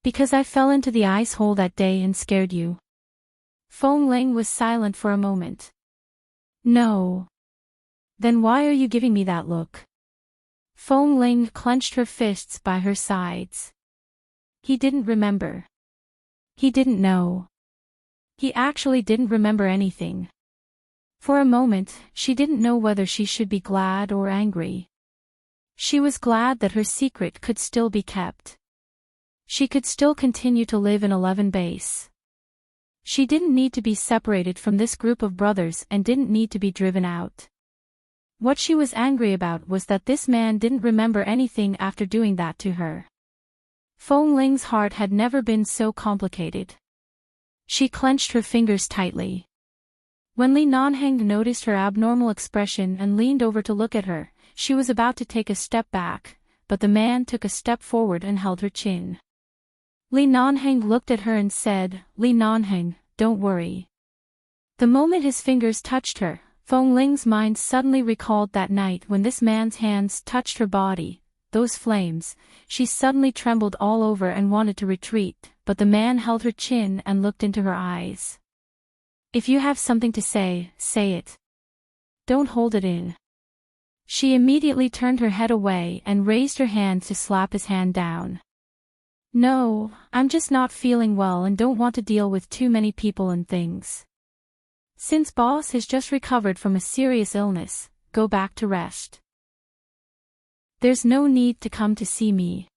[SPEAKER 1] "Because I fell into the ice hole that day and scared you." Feng Ling was silent for a moment. "No. Then why are you giving me that look?" Feng Ling clenched her fists by her sides. He didn't remember. He didn't know. He actually didn't remember anything. For a moment, she didn't know whether she should be glad or angry. She was glad that her secret could still be kept. She could still continue to live in 11 Base. She didn't need to be separated from this group of brothers and didn't need to be driven out. What she was angry about was that this man didn't remember anything after doing that to her. Feng Ling's heart had never been so complicated. She clenched her fingers tightly. When Li Nanheng noticed her abnormal expression and leaned over to look at her, she was about to take a step back, but the man took a step forward and held her chin. Li Nanheng looked at her and said, "Li Nanheng, don't worry." The moment his fingers touched her, Feng Ling's mind suddenly recalled that night when this man's hands touched her body, those flames. She suddenly trembled all over and wanted to retreat, but the man held her chin and looked into her eyes. "If you have something to say, say it. Don't hold it in." She immediately turned her head away and raised her hand to slap his hand down. "No, I'm just not feeling well and don't want to deal with too many people and things. Since boss has just recovered from a serious illness, go back to rest. There's no need to come to see me.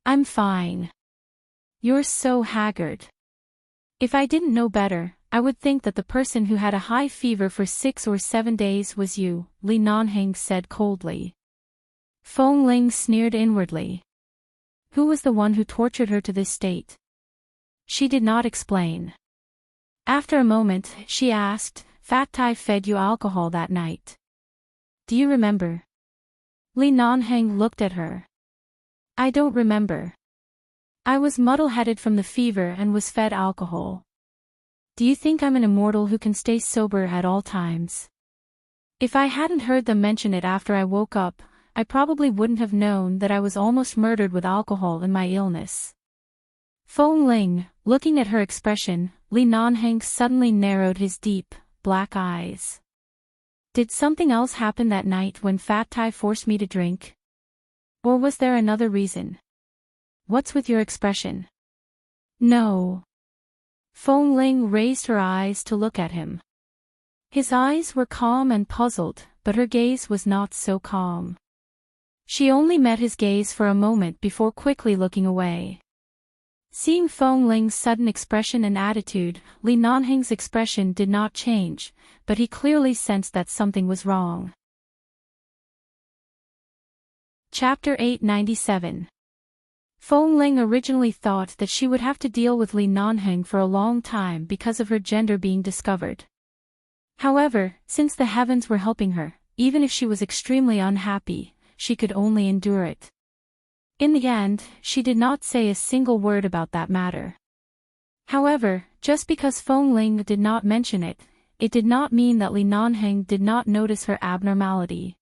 [SPEAKER 1] I'm fine. You're so haggard. If I didn't know better, I would think that the person who had a high fever for 6 or 7 days was you," Li Nanheng said coldly. Feng Ling sneered inwardly. Who was the one who tortured her to this state? She did not explain. After a moment, she asked, "Fat Tai fed you alcohol that night. Do you remember?" Li Nanheng looked at her. "I don't remember. I was muddle-headed from the fever and was fed alcohol. Do you think I'm an immortal who can stay sober at all times? If I hadn't heard them mention it after I woke up, I probably wouldn't have known that I was almost murdered with alcohol in my illness." Feng Ling, looking at her expression, Li Nanheng suddenly narrowed his deep, black eyes. "Did something else happen that night when Fat Tai forced me to drink? Or was there another reason? What's with your expression?" "No. Fong Ling raised her eyes to look at him. His eyes were calm and puzzled, but her gaze was not so calm. She only met his gaze for a moment before quickly looking away. Seeing Fong Ling's sudden expression and attitude, Li Nanheng's expression did not change, but he clearly sensed that something was wrong. Chapter 897. Fong Ling originally thought that she would have to deal with Li Nanheng for a long time because of her gender being discovered. However, since the heavens were helping her, even if she was extremely unhappy, she could only endure it. In the end, she did not say a single word about that matter. However, just because Fong Ling did not mention it, it did not mean that Li Nanheng did not notice her abnormality.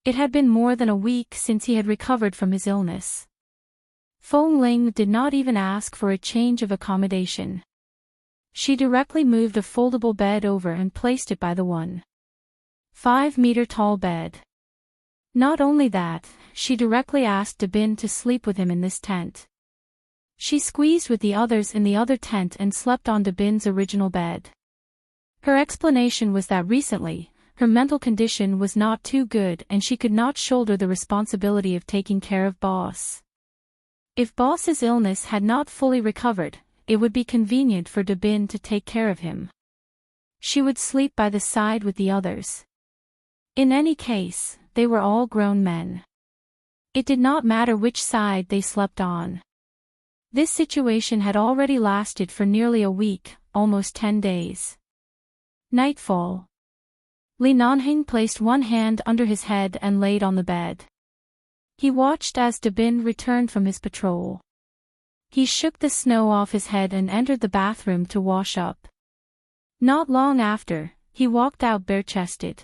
[SPEAKER 1] It had been more than a week since he had recovered from his illness. Fong Ling did not even ask for a change of accommodation. She directly moved a foldable bed over and placed it by the 1.5-meter tall bed. Not only that, she directly asked Dabin to sleep with him in this tent. She squeezed with the others in the other tent and slept on Dabin's original bed. Her explanation was that recently, her mental condition was not too good and she could not shoulder the responsibility of taking care of Boss. If Boss's illness had not fully recovered, it would be convenient for Dabin to take care of him. She would sleep by the side with the others. In any case, they were all grown men. It did not matter which side they slept on. This situation had already lasted for nearly a week, almost 10 days. Nightfall. Li Nanheng placed one hand under his head and laid on the bed. He watched as Dabin returned from his patrol. He shook the snow off his head and entered the bathroom to wash up. Not long after, he walked out bare-chested.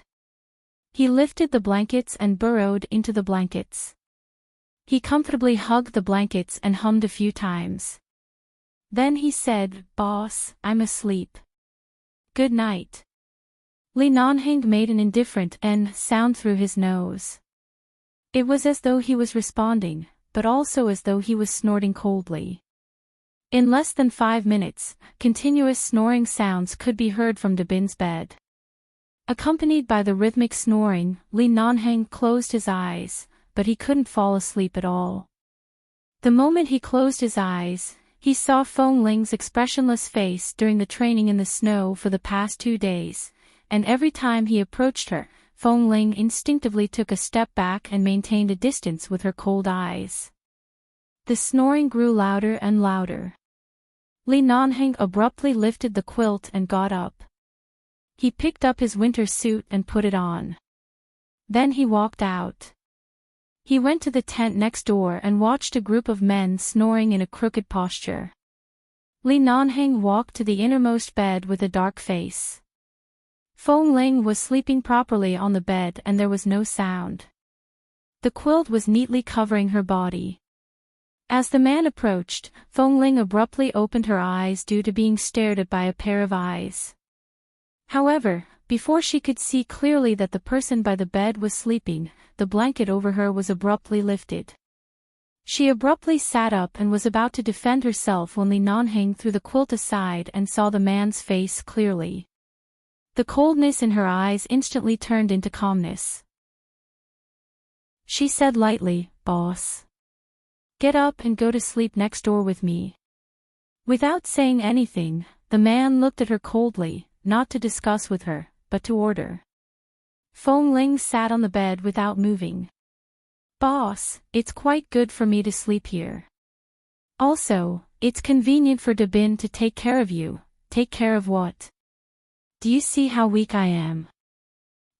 [SPEAKER 1] He lifted the blankets and burrowed into the blankets. He comfortably hugged the blankets and hummed a few times. Then he said, "Boss, I'm asleep. Good night." Li Nanheng made an indifferent sound through his nose. It was as though he was responding, but also as though he was snorting coldly. In less than 5 minutes, continuous snoring sounds could be heard from Dabin's bed. Accompanied by the rhythmic snoring, Li Nanheng closed his eyes, but he couldn't fall asleep at all. The moment he closed his eyes, he saw Fong Ling's expressionless face during the training in the snow for the past 2 days, and every time he approached her, Fong Ling instinctively took a step back and maintained a distance with her cold eyes. The snoring grew louder and louder. Li Nanheng abruptly lifted the quilt and got up. He picked up his winter suit and put it on. Then he walked out. He went to the tent next door and watched a group of men snoring in a crooked posture. Li Nanheng walked to the innermost bed with a dark face. Fong Ling was sleeping properly on the bed and there was no sound. The quilt was neatly covering her body. As the man approached, Fong Ling abruptly opened her eyes due to being stared at by a pair of eyes. However, before she could see clearly that the person by the bed was sleeping, the blanket over her was abruptly lifted. She abruptly sat up and was about to defend herself when Li Nanheng threw the quilt aside and saw the man's face clearly. The coldness in her eyes instantly turned into calmness. She said lightly, "Boss. Get up and go to sleep next door with me." Without saying anything, the man looked at her coldly, not to discuss with her, but to order. Fong Ling sat on the bed without moving. "Boss, it's quite good for me to sleep here. Also, it's convenient for Dabin to take care of you." "Take care of what? Do you see how weak I am?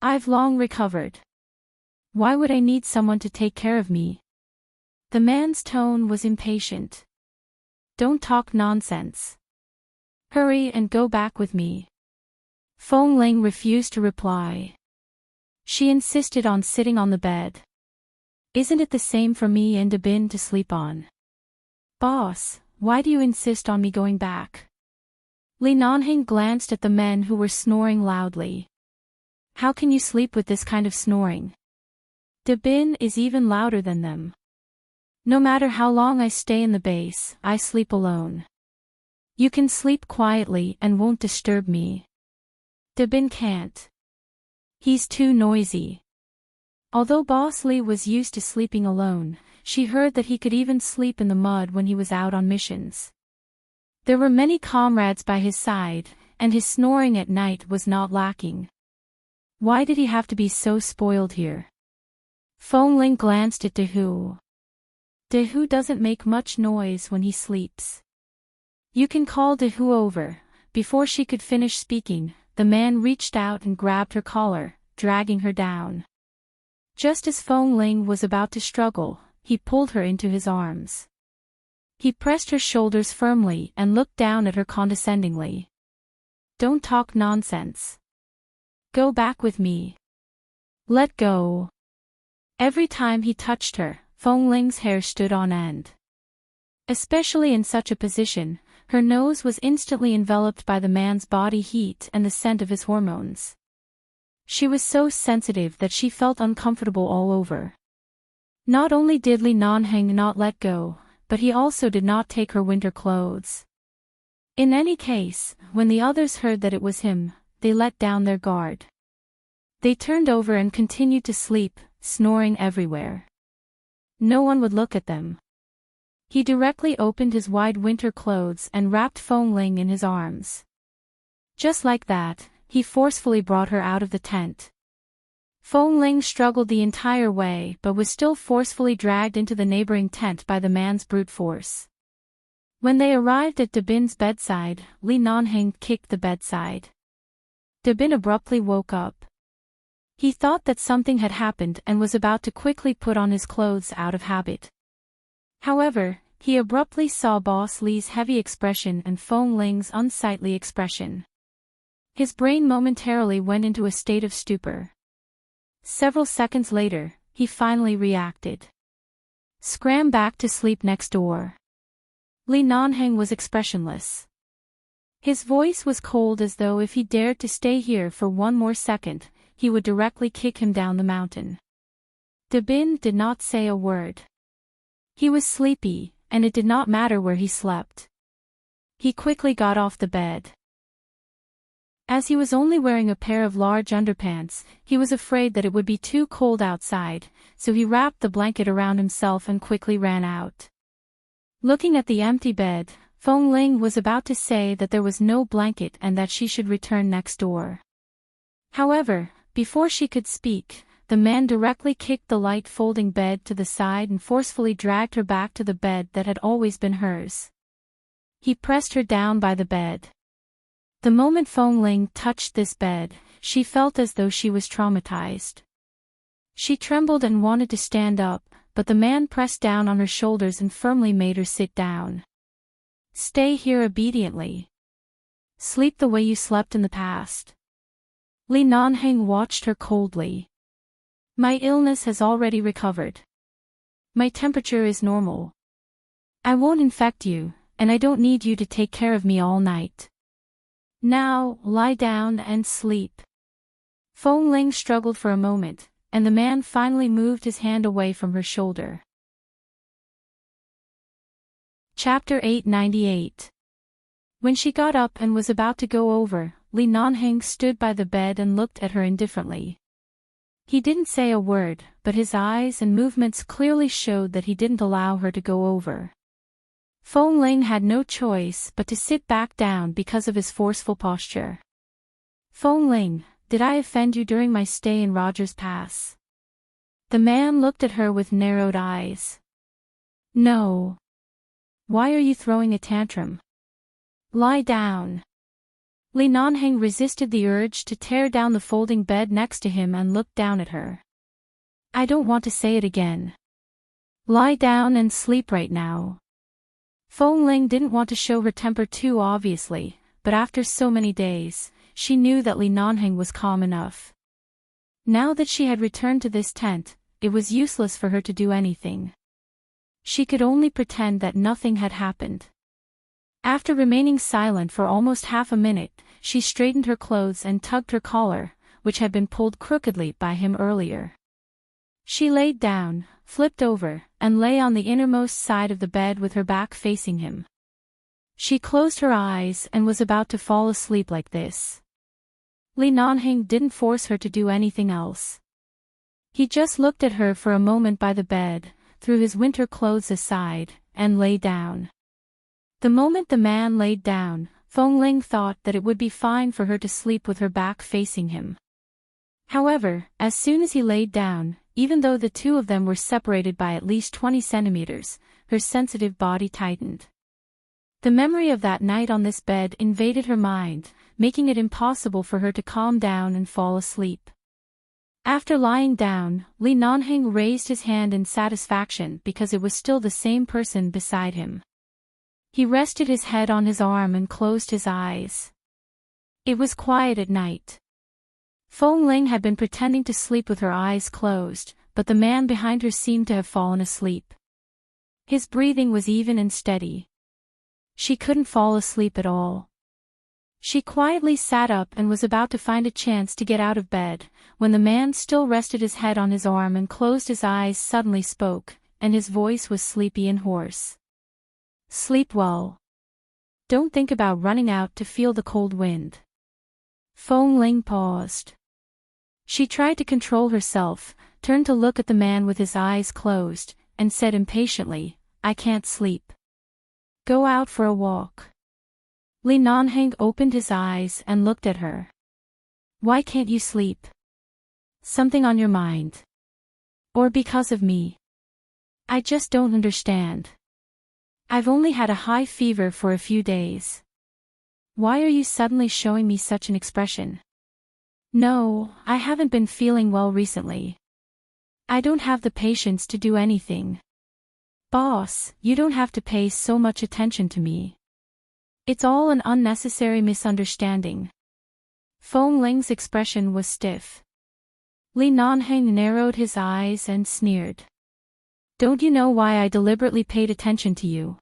[SPEAKER 1] I've long recovered. Why would I need someone to take care of me?" The man's tone was impatient. "Don't talk nonsense. Hurry and go back with me." Fong Ling refused to reply. She insisted on sitting on the bed. "Isn't it the same for me and Dabin to sleep on?" "Boss, why do you insist on me going back?" Li Nanheng glanced at the men who were snoring loudly. "How can you sleep with this kind of snoring? Dabin is even louder than them. No matter how long I stay in the base, I sleep alone. You can sleep quietly and won't disturb me. Dabin can't. He's too noisy. Although Boss Lee was used to sleeping alone, she heard that he could even sleep in the mud when he was out on missions. There were many comrades by his side, and his snoring at night was not lacking. Why did he have to be so spoiled here? Fong Ling glanced at Dehu. Dehu doesn't make much noise when he sleeps. You can call Dehu over. Before she could finish speaking, the man reached out and grabbed her collar, dragging her down. Just as Fong Ling was about to struggle, he pulled her into his arms. He pressed her shoulders firmly and looked down at her condescendingly. Don't talk nonsense. Go back with me. Let go. Every time he touched her, Fong Ling's hair stood on end. Especially in such a position, her nose was instantly enveloped by the man's body heat and the scent of his hormones. She was so sensitive that she felt uncomfortable all over. Not only did Li Nanheng not let go, but he also did not take her winter clothes. In any case, when the others heard that it was him, they let down their guard. They turned over and continued to sleep, snoring everywhere. No one would look at them. He directly opened his wide winter clothes and wrapped Fong Ling in his arms. Just like that, he forcefully brought her out of the tent. Fong Ling struggled the entire way but was still forcefully dragged into the neighboring tent by the man's brute force. When they arrived at Dabin's bedside, Li Nanheng kicked the bedside. Dabin abruptly woke up. He thought that something had happened and was about to quickly put on his clothes out of habit. However, he abruptly saw Boss Lee's heavy expression and Fong Ling's unsightly expression. His brain momentarily went into a state of stupor. Several seconds later, he finally reacted. Scram back to sleep next door. Li Nanheng was expressionless. His voice was cold as though if he dared to stay here for one more second, he would directly kick him down the mountain. Dabin did not say a word. He was sleepy, and it did not matter where he slept. He quickly got off the bed. As he was only wearing a pair of large underpants, he was afraid that it would be too cold outside, so he wrapped the blanket around himself and quickly ran out. Looking at the empty bed, Fong Ling was about to say that there was no blanket and that she should return next door. However, before she could speak, the man directly kicked the light folding bed to the side and forcefully dragged her back to the bed that had always been hers. He pressed her down by the bed. The moment Fong Ling touched this bed, she felt as though she was traumatized. She trembled and wanted to stand up, but the man pressed down on her shoulders and firmly made her sit down. Stay here obediently. Sleep the way you slept in the past. Li Nanheng watched her coldly. My illness has already recovered. My temperature is normal. I won't infect you, and I don't need you to take care of me all night. Now, lie down and sleep. Fong Ling struggled for a moment, and the man finally moved his hand away from her shoulder. Chapter 898. When she got up and was about to go over, Li Nanheng stood by the bed and looked at her indifferently. He didn't say a word, but his eyes and movements clearly showed that he didn't allow her to go over. Fong Ling had no choice but to sit back down because of his forceful posture. Fong Ling, did I offend you during my stay in Rogers Pass? The man looked at her with narrowed eyes. No. Why are you throwing a tantrum? Lie down. Li Nanheng resisted the urge to tear down the folding bed next to him and looked down at her. I don't want to say it again. Lie down and sleep right now. Fong Ling didn't want to show her temper too obviously, but after so many days, she knew that Li Nanheng was calm enough. Now that she had returned to this tent, it was useless for her to do anything. She could only pretend that nothing had happened. After remaining silent for almost half a minute, she straightened her clothes and tugged her collar, which had been pulled crookedly by him earlier. She laid down, flipped over, and lay on the innermost side of the bed with her back facing him. She closed her eyes and was about to fall asleep like this. Li Nanheng didn't force her to do anything else. He just looked at her for a moment by the bed, threw his winter clothes aside, and lay down. The moment the man laid down, Fengling thought that it would be fine for her to sleep with her back facing him. However, as soon as he laid down, even though the two of them were separated by at least 20 centimeters, her sensitive body tightened. The memory of that night on this bed invaded her mind, making it impossible for her to calm down and fall asleep. After lying down, Li Nanheng raised his hand in satisfaction because it was still the same person beside him. He rested his head on his arm and closed his eyes. It was quiet at night. Fengling had been pretending to sleep with her eyes closed, but the man behind her seemed to have fallen asleep. His breathing was even and steady. She couldn't fall asleep at all. She quietly sat up and was about to find a chance to get out of bed, when the man still rested his head on his arm and closed his eyes suddenly spoke, and his voice was sleepy and hoarse. Sleep well. Don't think about running out to feel the cold wind. Fengling paused. She tried to control herself, turned to look at the man with his eyes closed, and said impatiently, I can't sleep. Go out for a walk. Li Nanheng opened his eyes and looked at her. Why can't you sleep? Something on your mind? Or because of me? I just don't understand. I've only had a high fever for a few days. Why are you suddenly showing me such an expression? No, I haven't been feeling well recently. I don't have the patience to do anything. Boss, you don't have to pay so much attention to me. It's all an unnecessary misunderstanding. Fengling's expression was stiff. Li Nanheng narrowed his eyes and sneered. Don't you know why I deliberately paid attention to you?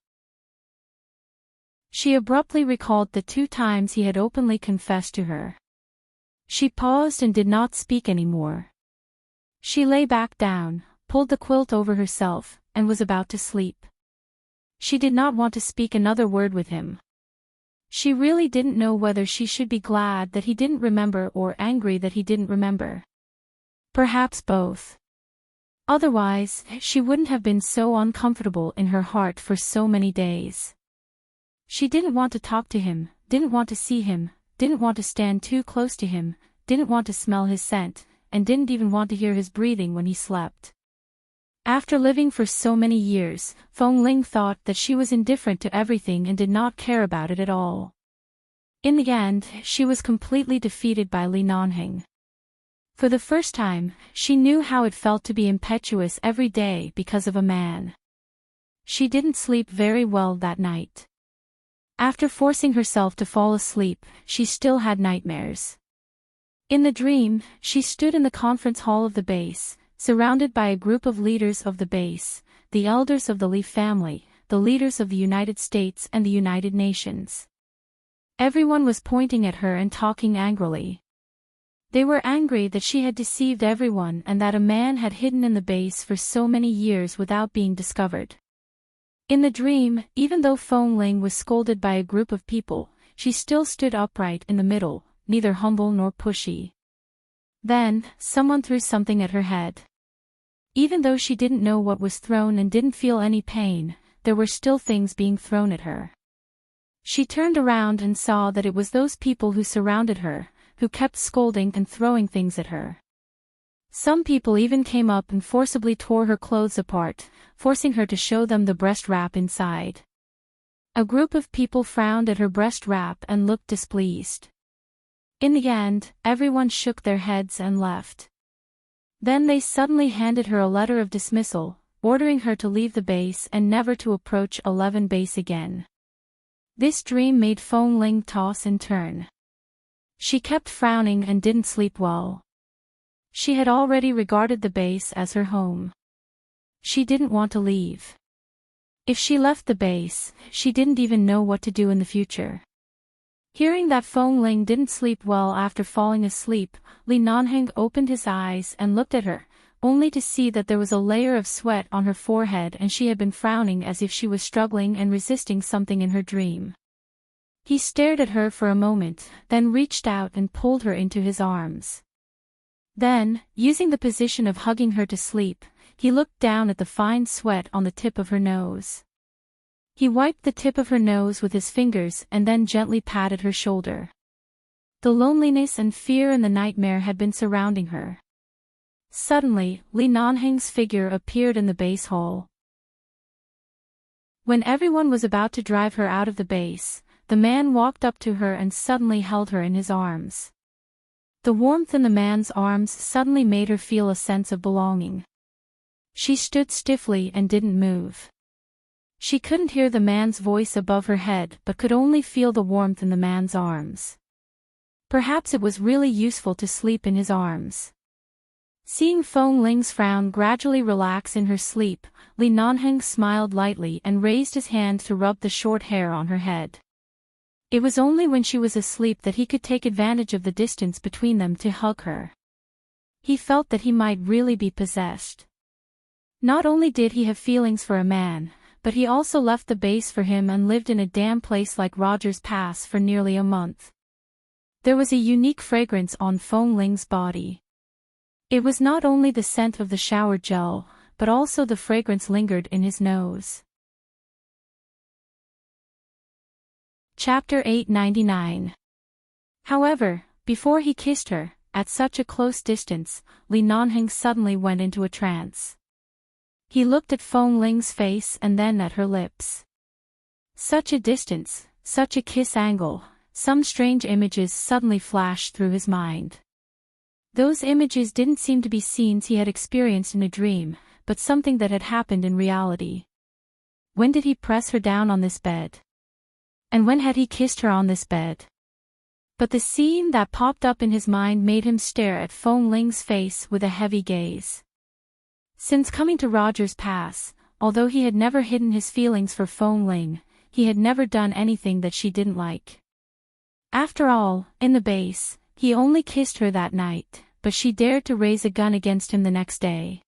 [SPEAKER 1] She abruptly recalled the 2 times he had openly confessed to her. She paused and did not speak anymore. She lay back down, pulled the quilt over herself, and was about to sleep. She did not want to speak another word with him. She really didn't know whether she should be glad that he didn't remember or angry that he didn't remember. Perhaps both. Otherwise, she wouldn't have been so uncomfortable in her heart for so many days. She didn't want to talk to him, didn't want to see him, didn't want to stand too close to him, didn't want to smell his scent, and didn't even want to hear his breathing when he slept. After living for so many years, Fengling thought that she was indifferent to everything and did not care about it at all. In the end, she was completely defeated by Li Nanheng. For the first time, she knew how it felt to be impetuous every day because of a man. She didn't sleep very well that night. After forcing herself to fall asleep, she still had nightmares. In the dream, she stood in the conference hall of the base, surrounded by a group of leaders of the base, the elders of the Li family, the leaders of the United States and the United Nations. Everyone was pointing at her and talking angrily. They were angry that she had deceived everyone and that a man had hidden in the base for so many years without being discovered. In the dream, even though Fengling was scolded by a group of people, she still stood upright in the middle, neither humble nor pushy. Then, someone threw something at her head. Even though she didn't know what was thrown and didn't feel any pain, there were still things being thrown at her. She turned around and saw that it was those people who surrounded her, who kept scolding and throwing things at her. Some people even came up and forcibly tore her clothes apart, forcing her to show them the breast wrap inside. A group of people frowned at her breast wrap and looked displeased. In the end, everyone shook their heads and left. Then they suddenly handed her a letter of dismissal, ordering her to leave the base and never to approach 11 base again. This dream made Fengling toss and turn. She kept frowning and didn't sleep well. She had already regarded the base as her home. She didn't want to leave. If she left the base, she didn't even know what to do in the future. Hearing that Fengling didn't sleep well after falling asleep, Li Nanheng opened his eyes and looked at her, only to see that there was a layer of sweat on her forehead and she had been frowning as if she was struggling and resisting something in her dream. He stared at her for a moment, then reached out and pulled her into his arms. Then, using the position of hugging her to sleep, he looked down at the fine sweat on the tip of her nose. He wiped the tip of her nose with his fingers and then gently patted her shoulder. The loneliness and fear and the nightmare had been surrounding her. Suddenly, Li Nanheng's figure appeared in the base hall. When everyone was about to drive her out of the base, the man walked up to her and suddenly held her in his arms. The warmth in the man's arms suddenly made her feel a sense of belonging. She stood stiffly and didn't move. She couldn't hear the man's voice above her head but could only feel the warmth in the man's arms. Perhaps it was really useful to sleep in his arms. Seeing Feng Ling's frown gradually relax in her sleep, Li Nanheng smiled lightly and raised his hand to rub the short hair on her head. It was only when she was asleep that he could take advantage of the distance between them to hug her. He felt that he might really be possessed. Not only did he have feelings for a man, but he also left the base for him and lived in a damn place like Rogers Pass for nearly a month. There was a unique fragrance on Feng Ling's body. It was not only the scent of the shower gel, but also the fragrance lingered in his nose. Chapter 899. However, before he kissed her, at such a close distance, Li Nanheng suddenly went into a trance. He looked at Feng Ling's face and then at her lips. Such a distance, such a kiss angle, some strange images suddenly flashed through his mind. Those images didn't seem to be scenes he had experienced in a dream, but something that had happened in reality. When did he press her down on this bed? And when had he kissed her on this bed? But the scene that popped up in his mind made him stare at Feng Ling's face with a heavy gaze. Since coming to Rogers Pass, although he had never hidden his feelings for Feng Ling, he had never done anything that she didn't like. After all, in the base, he only kissed her that night, but she dared to raise a gun against him the next day.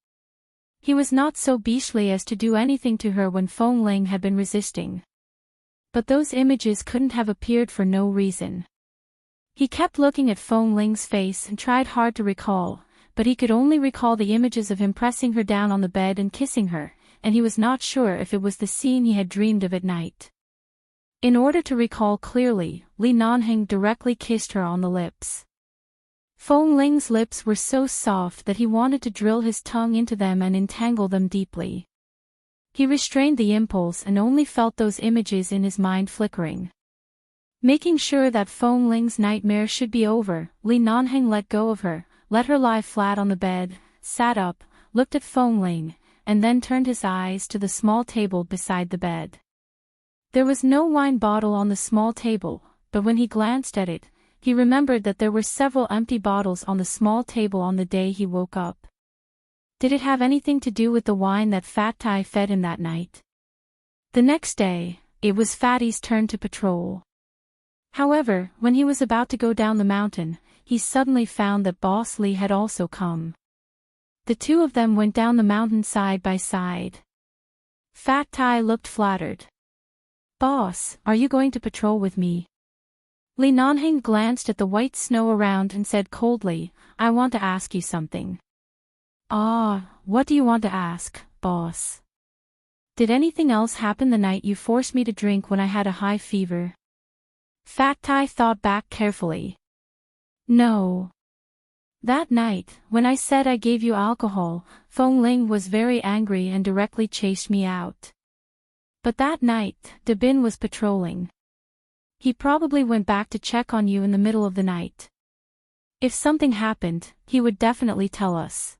[SPEAKER 1] He was not so beastly as to do anything to her when Feng Ling had been resisting. But those images couldn't have appeared for no reason. He kept looking at Feng Ling's face and tried hard to recall, but he could only recall the images of him pressing her down on the bed and kissing her, and he was not sure if it was the scene he had dreamed of at night. In order to recall clearly, Li Nanheng directly kissed her on the lips. Feng Ling's lips were so soft that he wanted to drill his tongue into them and entangle them deeply. He restrained the impulse and only felt those images in his mind flickering. Making sure that Feng Ling's nightmare should be over, Li Nanheng let go of her, let her lie flat on the bed, sat up, looked at Feng Ling, and then turned his eyes to the small table beside the bed. There was no wine bottle on the small table, but when he glanced at it, he remembered that there were several empty bottles on the small table on the day he woke up. Did it have anything to do with the wine that Fat Tai fed him that night? The next day, it was Fatty's turn to patrol. However, when he was about to go down the mountain, he suddenly found that Boss Lee had also come. The two of them went down the mountain side by side. Fat Tai looked flattered. "Boss, are you going to patrol with me?" Li Nanheng glanced at the white snow around and said coldly, "I want to ask you something." "Ah, what do you want to ask, boss?" "Did anything else happen the night you forced me to drink when I had a high fever?" Fat Tai thought back carefully. "No. That night, when I said I gave you alcohol, Feng Ling was very angry and directly chased me out. But that night, De Bin was patrolling. He probably went back to check on you in the middle of the night. If something happened, he would definitely tell us.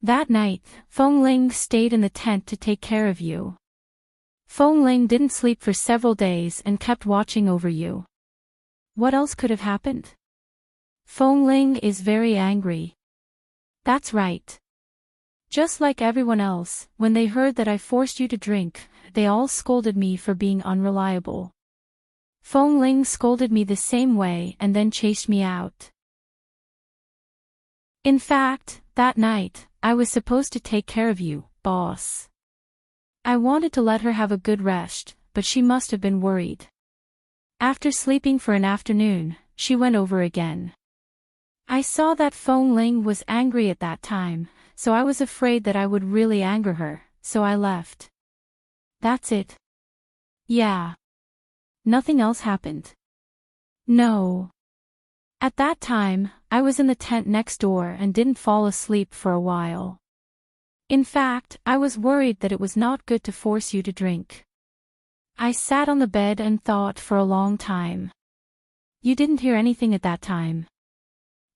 [SPEAKER 1] That night, Feng Ling stayed in the tent to take care of you. Feng Ling didn't sleep for several days and kept watching over you. What else could have happened? Feng Ling is very angry." "That's right. Just like everyone else, when they heard that I forced you to drink, they all scolded me for being unreliable. Feng Ling scolded me the same way and then chased me out. In fact, that night, I was supposed to take care of you, boss. I wanted to let her have a good rest, but she must have been worried. After sleeping for an afternoon, she went over again. I saw that Feng Ling was angry at that time, so I was afraid that I would really anger her, so I left. That's it. Yeah. Nothing else happened. No. At that time, I was in the tent next door and didn't fall asleep for a while. In fact, I was worried that it was not good to force you to drink. I sat on the bed and thought for a long time. You didn't hear anything at that time?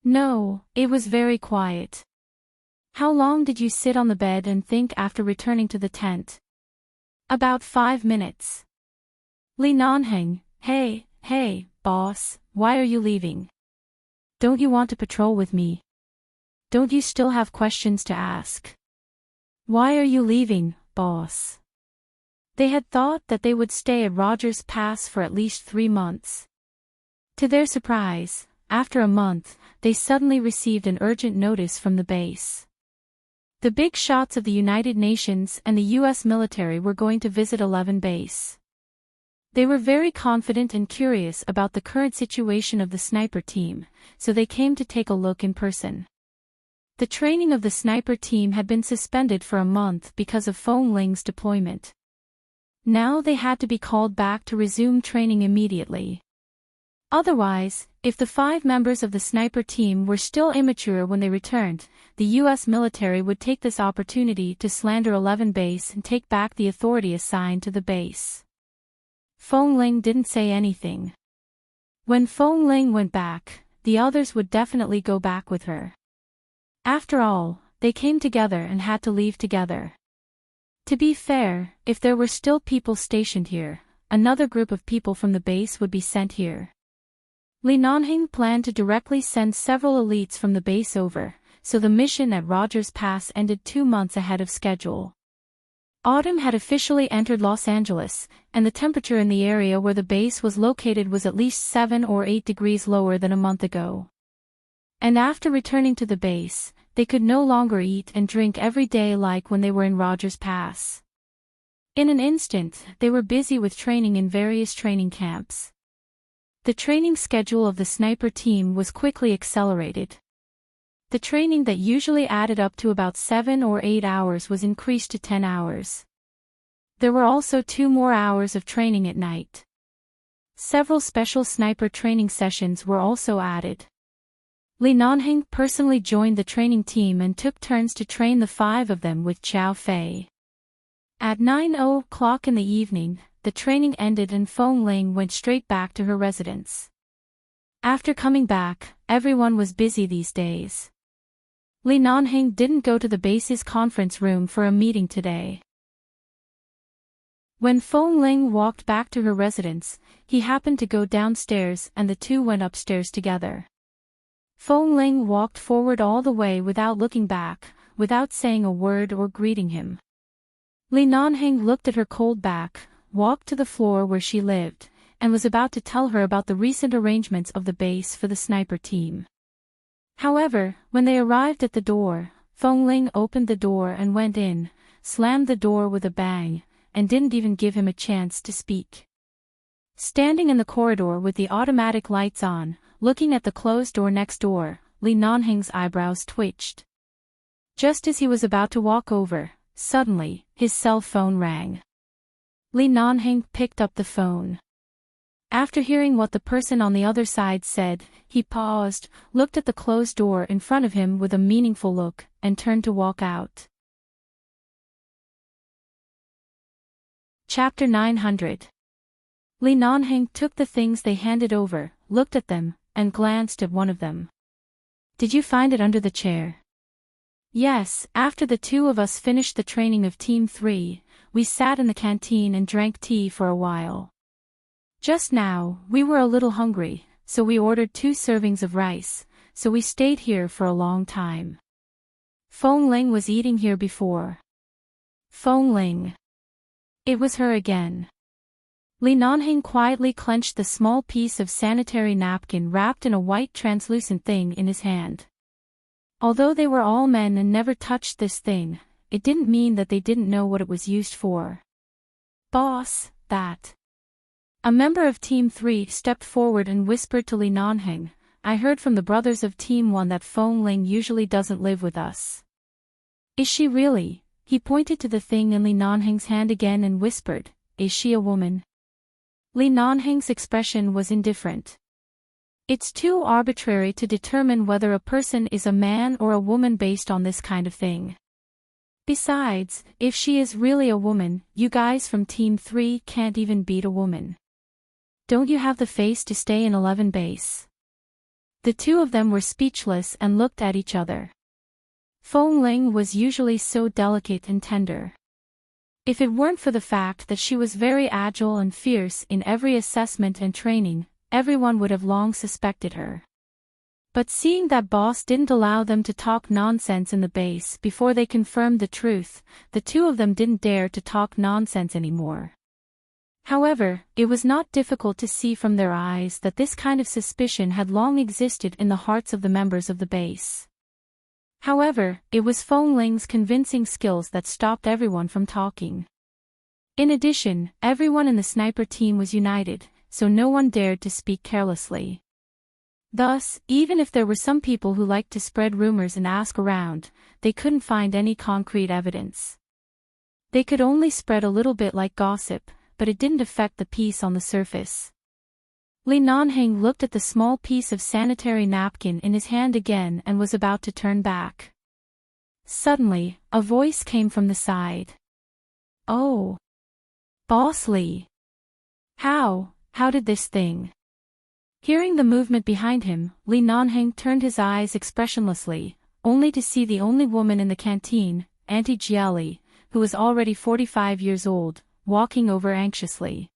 [SPEAKER 1] No, it was very quiet. How long did you sit on the bed and think after returning to the tent? About 5 minutes. Li Nanheng, hey, boss, why are you leaving? Don't you want to patrol with me? Don't you still have questions to ask? Why are you leaving, boss? They had thought that they would stay at Rogers Pass for at least 3 months. To their surprise, after a month, they suddenly received an urgent notice from the base. The big shots of the United Nations and the US military were going to visit 11 base. They were very confident and curious about the current situation of the sniper team, so they came to take a look in person. The training of the sniper team had been suspended for a month because of Feng Ling's deployment. Now they had to be called back to resume training immediately. Otherwise, if the 5 members of the sniper team were still immature when they returned, the US military would take this opportunity to slander 11 base and take back the authority assigned to the base. Feng Ling didn't say anything. When Feng Ling went back, the others would definitely go back with her. After all, they came together and had to leave together. To be fair, if there were still people stationed here, another group of people from the base would be sent here. Li Nanheng planned to directly send several elites from the base over, so the mission at Rogers Pass ended 2 months ahead of schedule. Autumn had officially entered Los Angeles, and the temperature in the area where the base was located was at least 7 or 8 degrees lower than a month ago. And after returning to the base, they could no longer eat and drink every day like when they were in Rogers Pass. In an instant, they were busy with training in various training camps. The training schedule of the sniper team was quickly accelerated. The training that usually added up to about 7 or 8 hours was increased to 10 hours. There were also 2 more hours of training at night. Several special sniper training sessions were also added. Li Nanheng personally joined the training team and took turns to train the 5 of them with Xiao Fei. At 9:00 in the evening, the training ended and Feng Ling went straight back to her residence. After coming back, everyone was busy these days. Li Nanheng didn't go to the base's conference room for a meeting today. When Feng Ling walked back to her residence, he happened to go downstairs and the two went upstairs together. Feng Ling walked forward all the way without looking back, without saying a word or greeting him. Li Nanheng looked at her cold back, walked to the floor where she lived, and was about to tell her about the recent arrangements of the base for the sniper team. However, when they arrived at the door, Feng Ling opened the door and went in, slammed the door with a bang, and didn't even give him a chance to speak. Standing in the corridor with the automatic lights on, looking at the closed door next door, Li Nanheng's eyebrows twitched. Just as he was about to walk over, suddenly, his cell phone rang. Li Nanheng picked up the phone. After hearing what the person on the other side said, he paused, looked at the closed door in front of him with a meaningful look, and turned to walk out. Chapter 900. Li Nanheng took the things they handed over, looked at them, and glanced at one of them. Did you find it under the chair? Yes, after the 2 of us finished the training of Team 3, we sat in the canteen and drank tea for a while. Just now, we were a little hungry, so we ordered 2 servings of rice, so we stayed here for a long time. Feng Ling was eating here before. Feng Ling. It was her again. Li Nanheng quietly clenched the small piece of sanitary napkin wrapped in a white translucent thing in his hand. Although they were all men and never touched this thing, it didn't mean that they didn't know what it was used for. Boss, that. A member of Team 3 stepped forward and whispered to Li Nanheng, I heard from the brothers of Team 1 that Feng Ling usually doesn't live with us. Is she really? He pointed to the thing in Li Nanheng's hand again and whispered, is she a woman? Li Nanheng's expression was indifferent. It's too arbitrary to determine whether a person is a man or a woman based on this kind of thing. Besides, if she is really a woman, you guys from Team 3 can't even beat a woman. Don't you have the face to stay in 11 base? The two of them were speechless and looked at each other. Feng Ling was usually so delicate and tender. If it weren't for the fact that she was very agile and fierce in every assessment and training, everyone would have long suspected her. But seeing that boss didn't allow them to talk nonsense in the base before they confirmed the truth, the two of them didn't dare to talk nonsense anymore. However, it was not difficult to see from their eyes that this kind of suspicion had long existed in the hearts of the members of the base. However, it was Feng Ling's convincing skills that stopped everyone from talking. In addition, everyone in the sniper team was united, so no one dared to speak carelessly. Thus, even if there were some people who liked to spread rumors and ask around, they couldn't find any concrete evidence. They could only spread a little bit like gossip, but it didn't affect the peace on the surface. Li Nanheng looked at the small piece of sanitary napkin in his hand again and was about to turn back. Suddenly, a voice came from the side. Oh! Boss Li! How did this thing? Hearing the movement behind him, Li Nanheng turned his eyes expressionlessly, only to see the only woman in the canteen, Auntie Jiali, who was already 45 years old, walking over anxiously.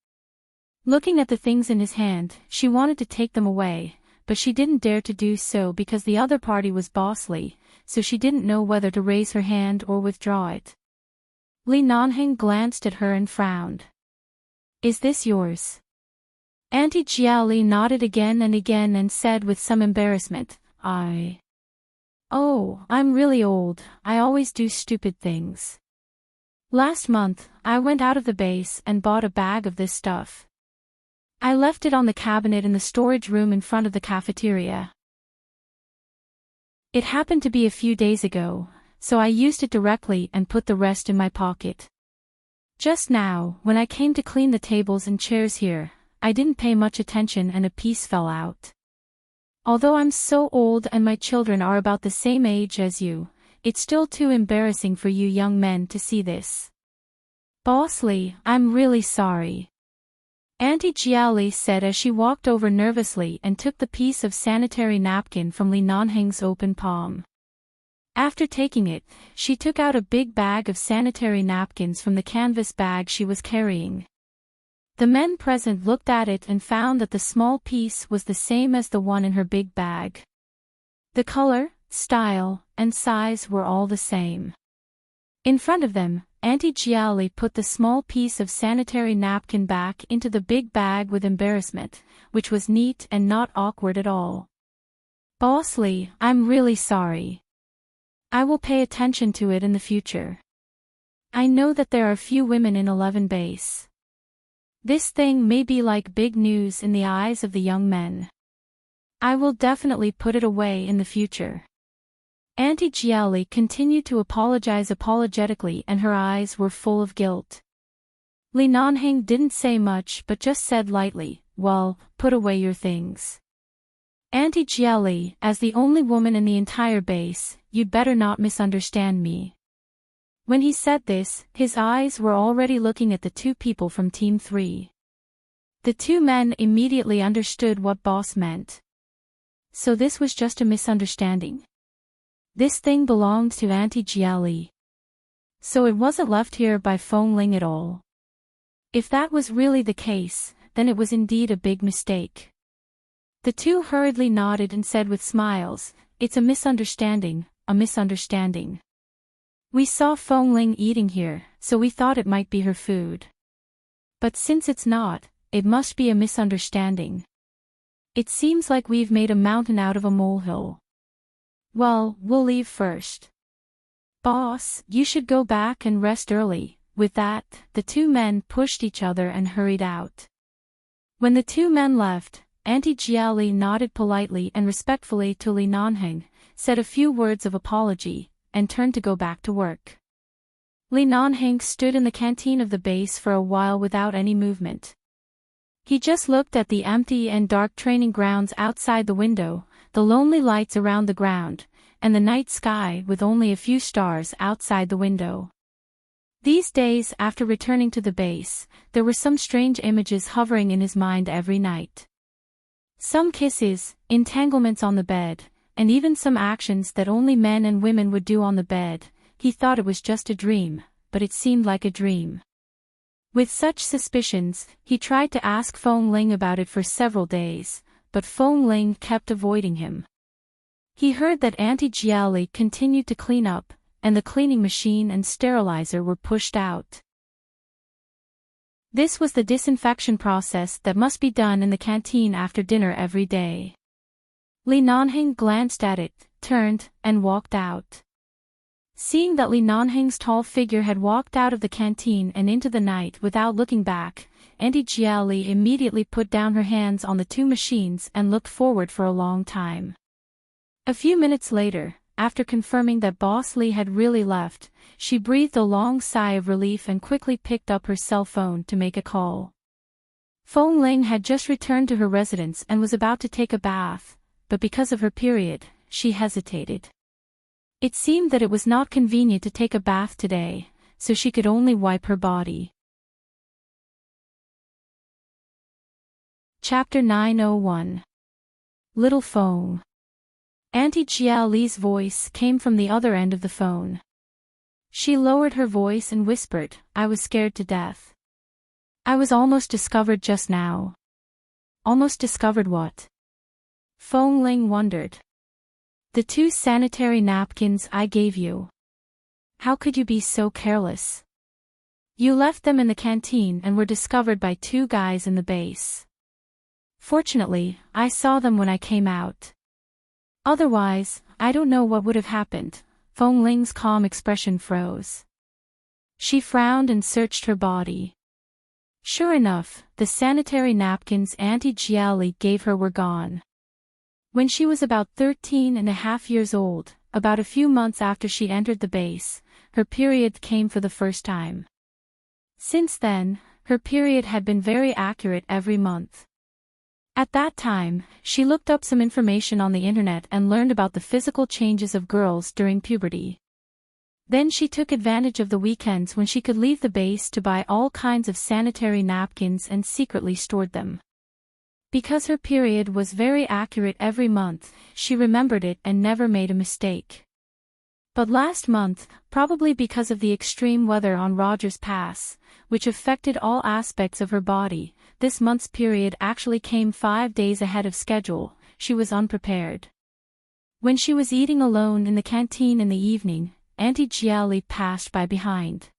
[SPEAKER 1] Looking at the things in his hand, she wanted to take them away, but she didn't dare to do so because the other party was Boss Li, so she didn't know whether to raise her hand or withdraw it. Li Nanheng glanced at her and frowned. Is this yours? Auntie Jiali nodded again and said with some embarrassment, Oh, I'm really old, I always do stupid things. Last month, I went out of the base and bought a bag of this stuff. I left it on the cabinet in the storage room in front of the cafeteria. It happened to be a few days ago, so I used it directly and put the rest in my pocket. Just now, when I came to clean the tables and chairs here, I didn't pay much attention and a piece fell out. Although I'm so old and my children are about the same age as you, it's still too embarrassing for you young men to see this. Boss Li, I'm really sorry. Auntie Jiali said as she walked over nervously and took the piece of sanitary napkin from Li Nanheng's open palm. After taking it, she took out a big bag of sanitary napkins from the canvas bag she was carrying. The men present looked at it and found that the small piece was the same as the one in her big bag. The color, style, and size were all the same. In front of them, Auntie Jiali put the small piece of sanitary napkin back into the big bag with embarrassment, which was neat and not awkward at all. Boss Li, I'm really sorry. I will pay attention to it in the future. I know that there are few women in 11 base. This thing may be like big news in the eyes of the young men. I will definitely put it away in the future. Auntie Jiali continued to apologize apologetically and her eyes were full of guilt. Li Nanheng didn't say much but just said lightly, well, put away your things. Auntie Jiali, as the only woman in the entire base, you'd better not misunderstand me. When he said this, his eyes were already looking at the two people from Team 3. The two men immediately understood what boss meant. So this was just a misunderstanding. This thing belonged to Auntie Jiali. So it wasn't left here by Feng Ling at all. If that was really the case, then it was indeed a big mistake. The two hurriedly nodded and said with smiles, it's a misunderstanding, a misunderstanding. We saw Feng Ling eating here, so we thought it might be her food. But since it's not, it must be a misunderstanding. It seems like we've made a mountain out of a molehill. Well, we'll leave first. Boss, you should go back and rest early. With that, the two men pushed each other and hurried out. When the two men left, Auntie Jiali nodded politely and respectfully to Li Nanheng, said a few words of apology, and turned to go back to work. Li Nanheng stood in the canteen of the base for a while without any movement. He just looked at the empty and dark training grounds outside the window, the lonely lights around the ground, and the night sky with only a few stars outside the window. These days after returning to the base, there were some strange images hovering in his mind every night. Some kisses, entanglements on the bed, and even some actions that only men and women would do on the bed. He thought it was just a dream, but it seemed like a dream. With such suspicions, he tried to ask Feng Ling about it for several days, but Feng Ling kept avoiding him. He heard that Auntie Jiali continued to clean up, and the cleaning machine and sterilizer were pushed out. This was the disinfection process that must be done in the canteen after dinner every day. Li Nanheng glanced at it, turned, and walked out. Seeing that Li Nanheng's tall figure had walked out of the canteen and into the night without looking back, Auntie Jiali immediately put down her hands on the two machines and looked forward for a long time. A few minutes later, after confirming that Boss Li had really left, she breathed a long sigh of relief and quickly picked up her cell phone to make a call. Feng Ling had just returned to her residence and was about to take a bath, but because of her period, she hesitated. It seemed that it was not convenient to take a bath today, so she could only wipe her body. Chapter 901. Little Feng. Auntie Jiali's voice came from the other end of the phone. She lowered her voice and whispered, "I was scared to death. I was almost discovered just now." Almost discovered what? Feng Ling wondered. "The 2 sanitary napkins I gave you. How could you be so careless? You left them in the canteen and were discovered by 2 guys in the base. Fortunately, I saw them when I came out. Otherwise, I don't know what would have happened." Feng Ling's calm expression froze. She frowned and searched her body. Sure enough, the sanitary napkins Auntie Jiali gave her were gone. When she was about 13.5 years old, about a few months after she entered the base, her period came for the first time. Since then, her period had been very accurate every month. At that time, she looked up some information on the internet and learned about the physical changes of girls during puberty. Then she took advantage of the weekends when she could leave the base to buy all kinds of sanitary napkins and secretly stored them. Because her period was very accurate every month, she remembered it and never made a mistake. But last month, probably because of the extreme weather on Rogers Pass, which affected all aspects of her body, this month's period actually came 5 days ahead of schedule. She was unprepared. When she was eating alone in the canteen in the evening, Auntie Jiali passed by behind.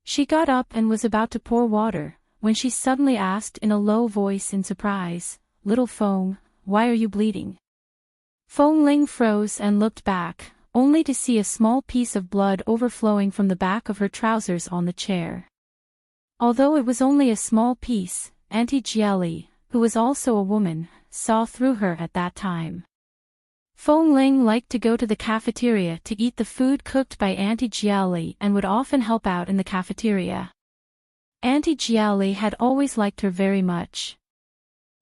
[SPEAKER 1] She got up and was about to pour water, when she suddenly asked in a low voice in surprise, "Little Feng, why are you bleeding?" Feng Ling froze and looked back, only to see a small piece of blood overflowing from the back of her trousers on the chair. Although it was only a small piece, Auntie Jiali, who was also a woman, saw through her at that time. Feng Ling liked to go to the cafeteria to eat the food cooked by Auntie Jiali and would often help out in the cafeteria. Auntie Jiali had always liked her very much.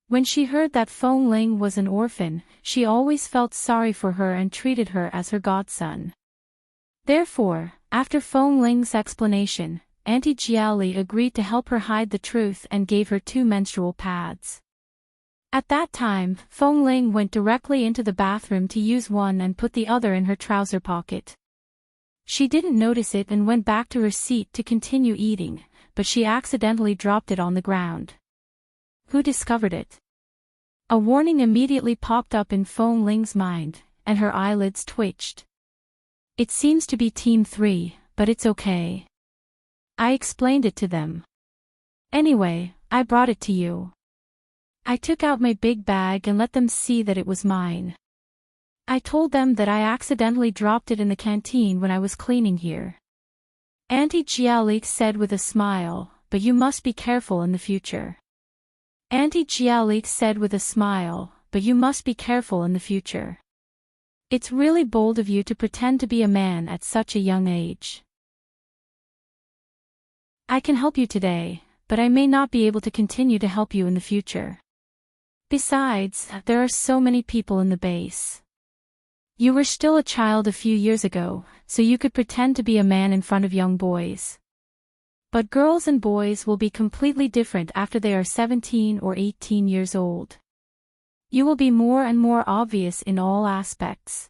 [SPEAKER 1] When she heard that Feng Ling was an orphan, she always felt sorry for her and treated her as her godson. Therefore, after Feng Ling's explanation, Auntie Jiali agreed to help her hide the truth and gave her 2 menstrual pads. At that time, Feng Ling went directly into the bathroom to use one and put the other in her trouser pocket. She didn't notice it and went back to her seat to continue eating, but she accidentally dropped it on the ground. Who discovered it? A warning immediately popped up in Feng Ling's mind, and her eyelids twitched. "It seems to be Team 3, but it's okay. I explained it to them. Anyway, I brought it to you. I took out my big bag and let them see that it was mine. I told them that I accidentally dropped it in the canteen when I was cleaning here." Auntie Jiali said with a smile, "But you must be careful in the future. Auntie Jiali said with a smile, but you must be careful in the future. It's really bold of you to pretend to be a man at such a young age. I can help you today, but I may not be able to continue to help you in the future. Besides, there are so many people in the base. You were still a child a few years ago, so you could pretend to be a man in front of young boys. But girls and boys will be completely different after they are 17 or 18 years old. You will be more and more obvious in all aspects.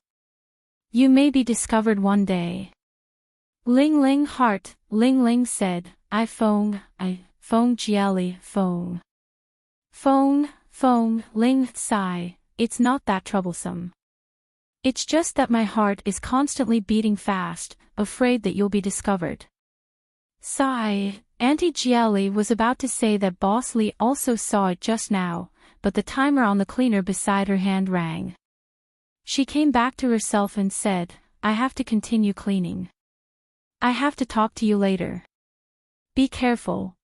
[SPEAKER 1] You may be discovered one day. Ling Ling Heart, Ling Ling said, I phone Jiali, phone. Phone, Ling sigh, it's not that troublesome. It's just that my heart is constantly beating fast, afraid that you'll be discovered. Sigh, Auntie Jiali was about to say that Boss Lee also saw it just now, but the timer on the cleaner beside her hand rang. She came back to herself and said, I have to continue cleaning. I have to talk to you later. Be careful.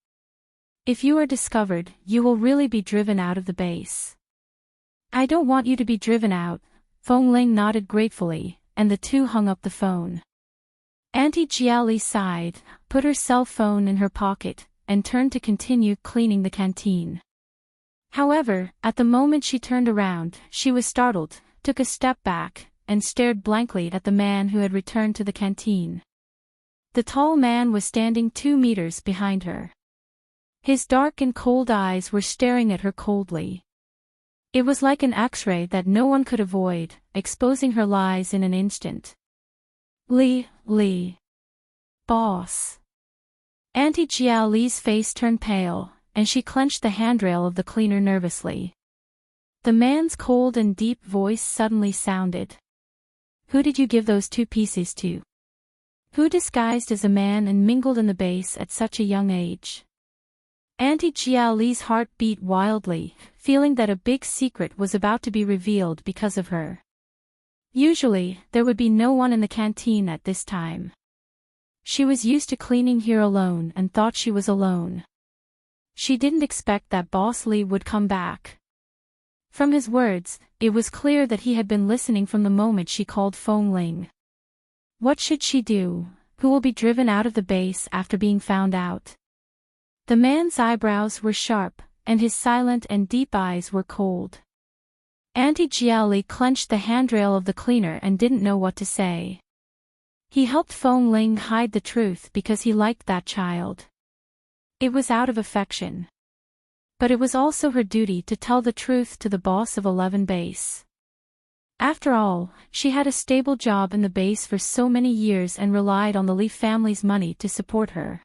[SPEAKER 1] If you are discovered, you will really be driven out of the base. I don't want you to be driven out. Feng Ling nodded gratefully, and the two hung up the phone. Auntie Jiali sighed, put her cell phone in her pocket, and turned to continue cleaning the canteen. However, at the moment she turned around, she was startled, took a step back, and stared blankly at the man who had returned to the canteen. The tall man was standing 2 meters behind her. His dark and cold eyes were staring at her coldly. It was like an X-ray that no one could avoid, exposing her lies in an instant. Lee. Boss. Auntie Jiali's face turned pale, and she clenched the handrail of the cleaner nervously. The man's cold and deep voice suddenly sounded. Who did you give those 2 pieces to? Who disguised as a man and mingled in the base at such a young age? Auntie Jiali's heart beat wildly, feeling that a big secret was about to be revealed because of her. Usually, there would be no one in the canteen at this time. She was used to cleaning here alone and thought she was alone. She didn't expect that Boss Lee would come back. From his words, it was clear that he had been listening from the moment she called Feng Ling. What should she do? Who will be driven out of the base after being found out? The man's eyebrows were sharp, and his silent and deep eyes were cold. Auntie Jiali clenched the handrail of the cleaner and didn't know what to say. He helped Feng Ling hide the truth because he liked that child. It was out of affection. But it was also her duty to tell the truth to the boss of 11 base. After all, she had a stable job in the base for so many years and relied on the Li family's money to support her.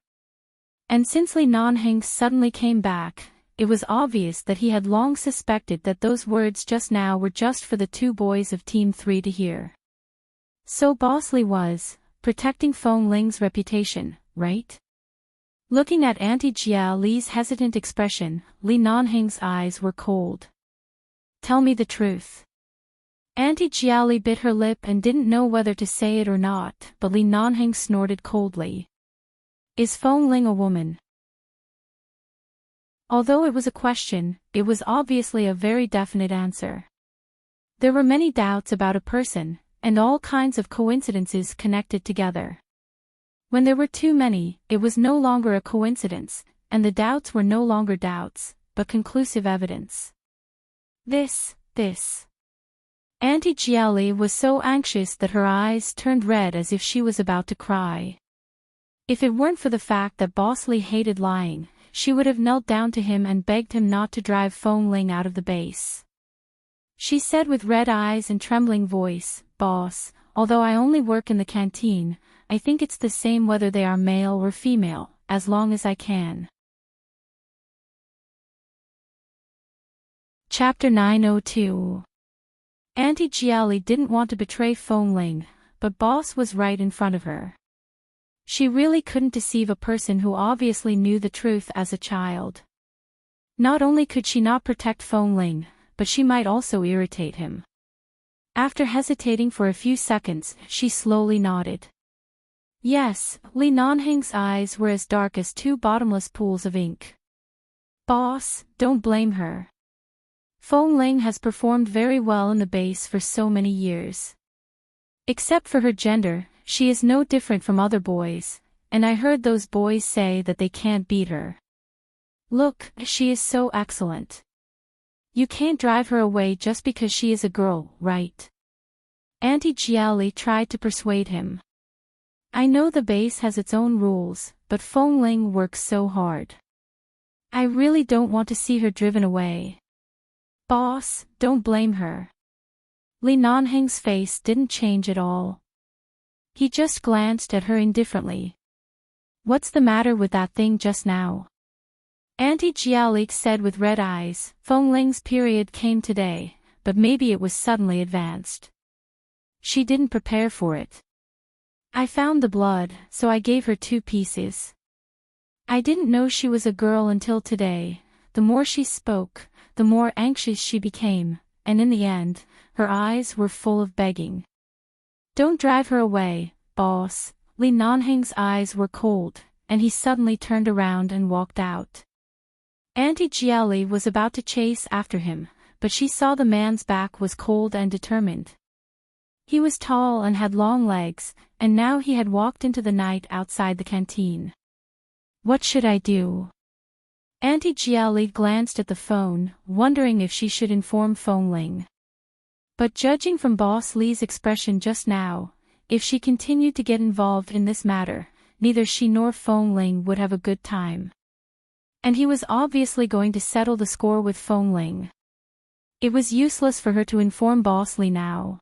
[SPEAKER 1] And since Li Nanheng suddenly came back, it was obvious that he had long suspected that those words just now were just for the 2 boys of Team 3 to hear. So Boss Lee was protecting Feng Ling's reputation, right? Looking at Auntie Jia Li's hesitant expression, Li Nanheng's eyes were cold. Tell me the truth. Auntie Jia Li bit her lip and didn't know whether to say it or not, but Li Nanheng snorted coldly. Is Feng Ling a woman? Although it was a question, it was obviously a very definite answer. There were many doubts about a person, and all kinds of coincidences connected together. When there were too many, it was no longer a coincidence, and the doubts were no longer doubts, but conclusive evidence. This. Auntie Jiali was so anxious that her eyes turned red as if she was about to cry. If it weren't for the fact that Boss Lee hated lying, she would have knelt down to him and begged him not to drive Feng Ling out of the base. She said with red eyes and trembling voice, Boss, although I only work in the canteen, I think it's the same whether they are male or female, as long as I can. Chapter 902. Auntie Jiali didn't want to betray Feng Ling, but Boss was right in front of her. She really couldn't deceive a person who obviously knew the truth as a child. Not only could she not protect Feng Ling, but she might also irritate him. After hesitating for a few seconds, she slowly nodded. Yes, Li Nanheng's eyes were as dark as 2 bottomless pools of ink. Boss, don't blame her. Feng Ling has performed very well in the base for so many years. Except for her gender, she is no different from other boys, and I heard those boys say that they can't beat her. Look, she is so excellent. You can't drive her away just because she is a girl, right? Auntie Jiaoli tried to persuade him. I know the base has its own rules, but Feng Ling works so hard. I really don't want to see her driven away. Boss, don't blame her. Li Nanheng's face didn't change at all. He just glanced at her indifferently. What's the matter with that thing just now? Auntie Jiaoli said with red eyes. Feng Ling's period came today, but maybe it was suddenly advanced. She didn't prepare for it. I found the blood, so I gave her 2 pieces. I didn't know she was a girl until today. The more she spoke, the more anxious she became, and in the end, her eyes were full of begging. Don't drive her away, boss. Li Nanheng's eyes were cold, and he suddenly turned around and walked out. Auntie Jiaoli was about to chase after him, but she saw the man's back was cold and determined. He was tall and had long legs, and now he had walked into the night outside the canteen. What should I do? Auntie Jiaoli glanced at the phone, wondering if she should inform Feng Ling. But judging from Boss Li's expression just now, if she continued to get involved in this matter, neither she nor Feng Ling would have a good time. And he was obviously going to settle the score with Feng Ling. It was useless for her to inform Boss Li now.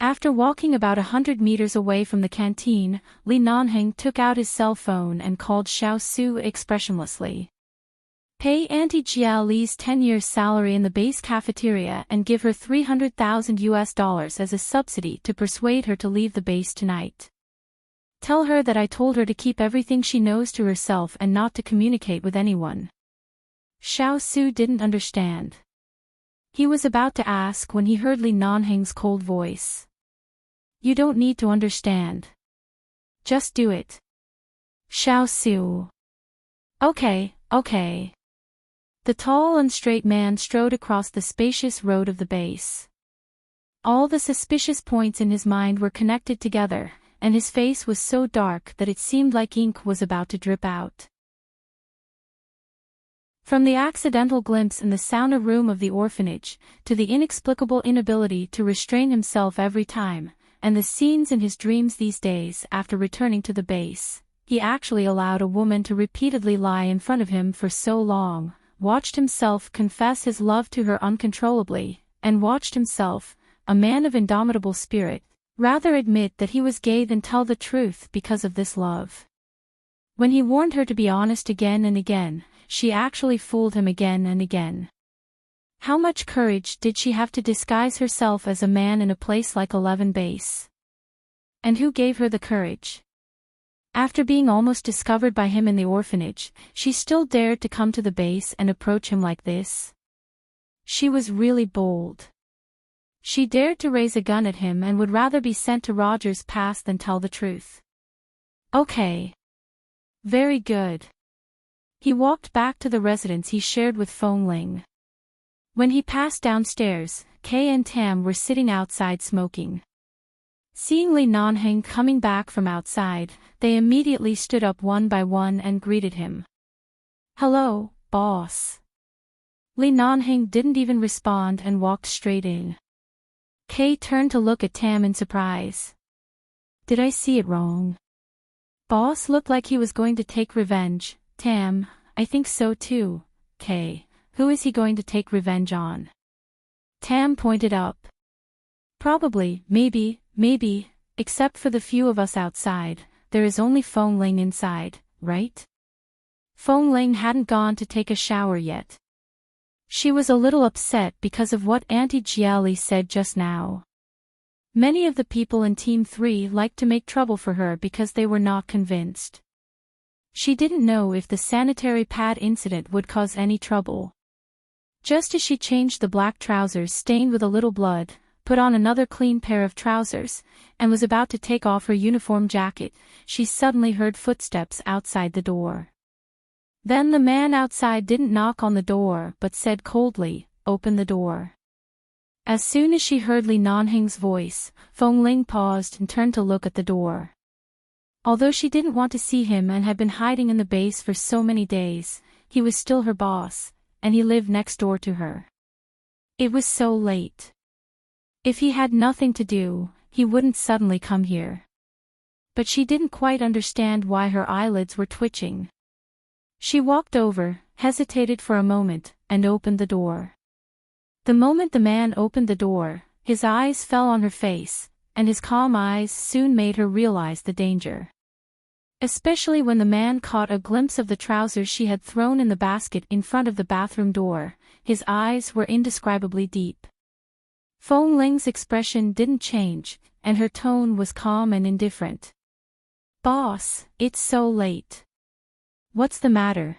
[SPEAKER 1] After walking about 100 meters away from the canteen, Li Nanheng took out his cell phone and called Xiao Su expressionlessly. Pay Auntie Jiaoli's 10 years' salary in the base cafeteria and give her $300,000 as a subsidy to persuade her to leave the base tonight. Tell her that I told her to keep everything she knows to herself and not to communicate with anyone. Xiao Su didn't understand. He was about to ask when he heard Li Nanheng's cold voice. You don't need to understand. Just do it. Xiao Su. Okay. The tall and straight man strode across the spacious road of the base. All the suspicious points in his mind were connected together, and his face was so dark that it seemed like ink was about to drip out. From the accidental glimpse in the sauna room of the orphanage, to the inexplicable inability to restrain himself every time, and the scenes in his dreams these days after returning to the base, he actually allowed a woman to repeatedly lie in front of him for so long, watched himself confess his love to her uncontrollably, and watched himself, a man of indomitable spirit, rather admit that he was gay than tell the truth because of this love. When he warned her to be honest again and again, she actually fooled him again and again. How much courage did she have to disguise herself as a man in a place like 11 Base? And who gave her the courage? After being almost discovered by him in the orphanage, she still dared to come to the base and approach him like this. She was really bold. She dared to raise a gun at him and would rather be sent to Rogers Pass than tell the truth. Okay. Very good. He walked back to the residence he shared with Feng Ling. When he passed downstairs, Kay and Tam were sitting outside smoking. Seeing Li Nanheng coming back from outside, they immediately stood up one by one and greeted him. Hello, boss. Li Nanheng didn't even respond and walked straight in. Kay turned to look at Tam in surprise. Did I see it wrong? Boss looked like he was going to take revenge. Tam, I think so too. Kay, who is he going to take revenge on? Tam pointed up. Probably, maybe, except for the few of us outside, there is only Feng Ling inside, right? Feng Ling hadn't gone to take a shower yet. She was a little upset because of what Auntie Jiaoli said just now. Many of the people in Team 3 liked to make trouble for her because they were not convinced. She didn't know if the sanitary pad incident would cause any trouble. Just as she changed the black trousers stained with a little blood, put on another clean pair of trousers, and was about to take off her uniform jacket, she suddenly heard footsteps outside the door. Then the man outside didn't knock on the door but said coldly, "Open the door." As soon as she heard Li Nanheng's voice, Feng Ling paused and turned to look at the door. Although she didn't want to see him and had been hiding in the base for so many days, he was still her boss, and he lived next door to her. It was so late. If he had nothing to do, he wouldn't suddenly come here. But she didn't quite understand why her eyelids were twitching. She walked over, hesitated for a moment, and opened the door. The moment the man opened the door, his eyes fell on her face, and his calm eyes soon made her realize the danger. Especially when the man caught a glimpse of the trousers she had thrown in the basket in front of the bathroom door, his eyes were indescribably deep. Feng Ling's expression didn't change, and her tone was calm and indifferent. "Boss, it's so late. What's the matter?"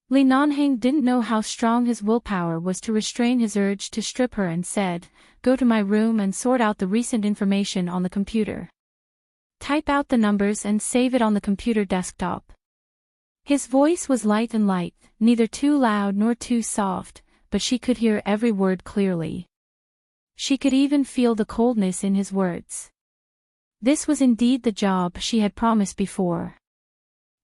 [SPEAKER 1] Li Nanheng didn't know how strong his willpower was to restrain his urge to strip her and said, "Go to my room and sort out the recent information on the computer. Type out the numbers and save it on the computer desktop." His voice was light and light, neither too loud nor too soft, but she could hear every word clearly. She could even feel the coldness in his words. This was indeed the job she had promised before.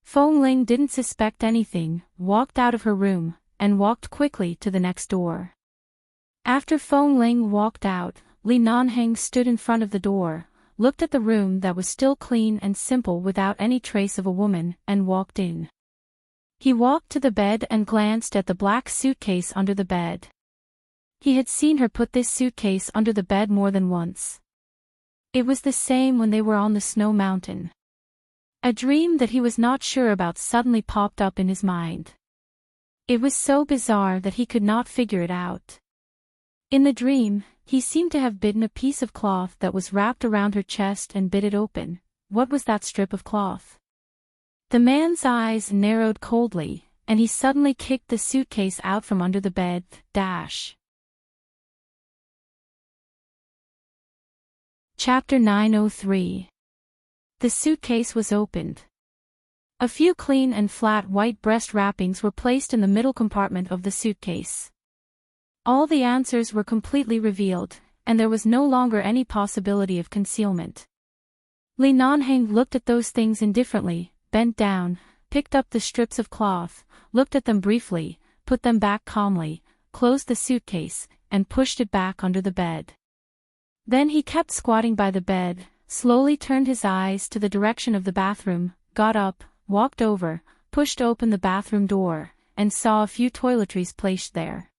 [SPEAKER 1] Feng Ling didn't suspect anything, walked out of her room, and walked quickly to the next door. After Feng Ling walked out, Li Nanheng stood in front of the door, looked at the room that was still clean and simple without any trace of a woman, and walked in. He walked to the bed and glanced at the black suitcase under the bed. He had seen her put this suitcase under the bed more than once. It was the same when they were on the snow mountain. A dream that he was not sure about suddenly popped up in his mind. It was so bizarre that he could not figure it out. In the dream, he seemed to have bitten a piece of cloth that was wrapped around her chest and bit it open. What was that strip of cloth? The man's eyes narrowed coldly, and he suddenly kicked the suitcase out from under the bed. Chapter 903. The suitcase was opened. A few clean and flat white breast wrappings were placed in the middle compartment of the suitcase. All the answers were completely revealed, and there was no longer any possibility of concealment. Li Nanheng looked at those things indifferently, bent down, picked up the strips of cloth, looked at them briefly, put them back calmly, closed the suitcase, and pushed it back under the bed. Then he kept squatting by the bed, slowly turned his eyes to the direction of the bathroom, got up, walked over, pushed open the bathroom door, and saw a few toiletries placed there.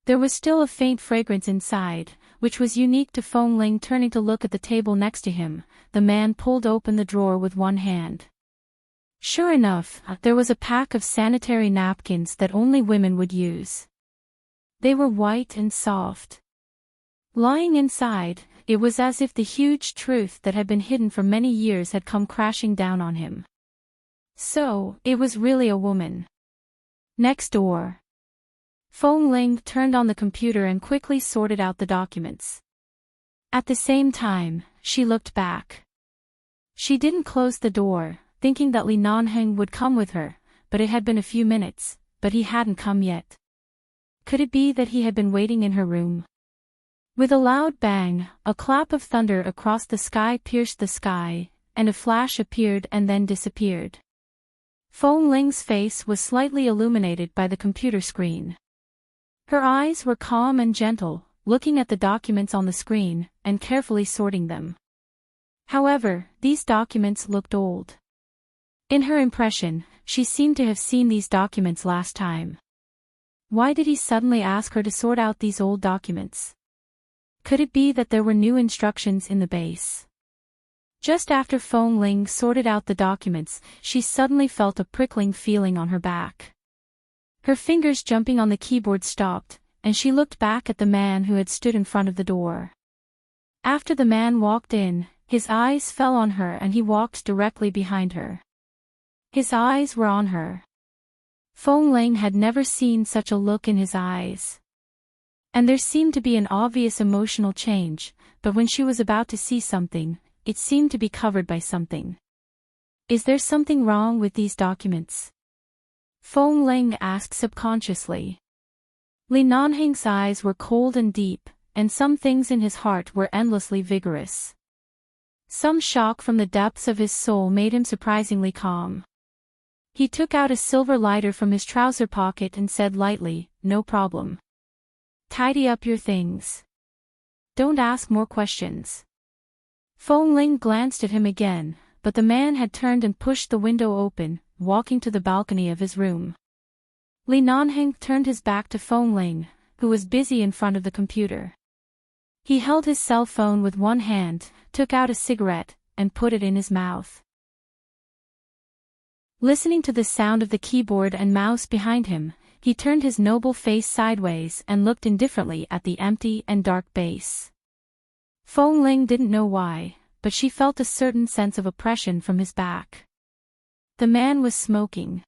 [SPEAKER 1] There was still a faint fragrance inside, which was unique to Feng Ling. Turning to look at the table next to him, the man pulled open the drawer with one hand. Sure enough, there was a pack of sanitary napkins that only women would use. They were white and soft. Lying inside, it was as if the huge truth that had been hidden for many years had come crashing down on him. So, it was really a woman. Next door. Feng Ling turned on the computer and quickly sorted out the documents. At the same time, she looked back. She didn't close the door, thinking that Li Nanheng would come with her, but it had been a few minutes, but he hadn't come yet. Could it be that he had been waiting in her room? With a loud bang, a clap of thunder across the sky pierced the sky, and a flash appeared and then disappeared. Feng Ling's face was slightly illuminated by the computer screen. Her eyes were calm and gentle, looking at the documents on the screen, and carefully sorting them. However, these documents looked old. In her impression, she seemed to have seen these documents last time. Why did he suddenly ask her to sort out these old documents? Could it be that there were new instructions in the base? Just after Feng Ling sorted out the documents, she suddenly felt a prickling feeling on her back. Her fingers jumping on the keyboard stopped, and she looked back at the man who had stood in front of the door. After the man walked in, his eyes fell on her and he walked directly behind her. His eyes were on her. Feng Ling had never seen such a look in his eyes. And there seemed to be an obvious emotional change, but when she was about to see something, it seemed to be covered by something. Is there something wrong with these documents? Feng Ling asked subconsciously. Li Nanheng's eyes were cold and deep, and some things in his heart were endlessly vigorous. Some shock from the depths of his soul made him surprisingly calm. He took out a silver lighter from his trouser pocket and said lightly, "No problem. Tidy up your things. Don't ask more questions." Feng Ling glanced at him again, but the man had turned and pushed the window open, walking to the balcony of his room. Li Nanheng turned his back to Feng Ling, who was busy in front of the computer. He held his cell phone with one hand, took out a cigarette, and put it in his mouth. Listening to the sound of the keyboard and mouse behind him, he turned his noble face sideways and looked indifferently at the empty and dark base. Feng Ling didn't know why, but she felt a certain sense of oppression from his back. The man was smoking.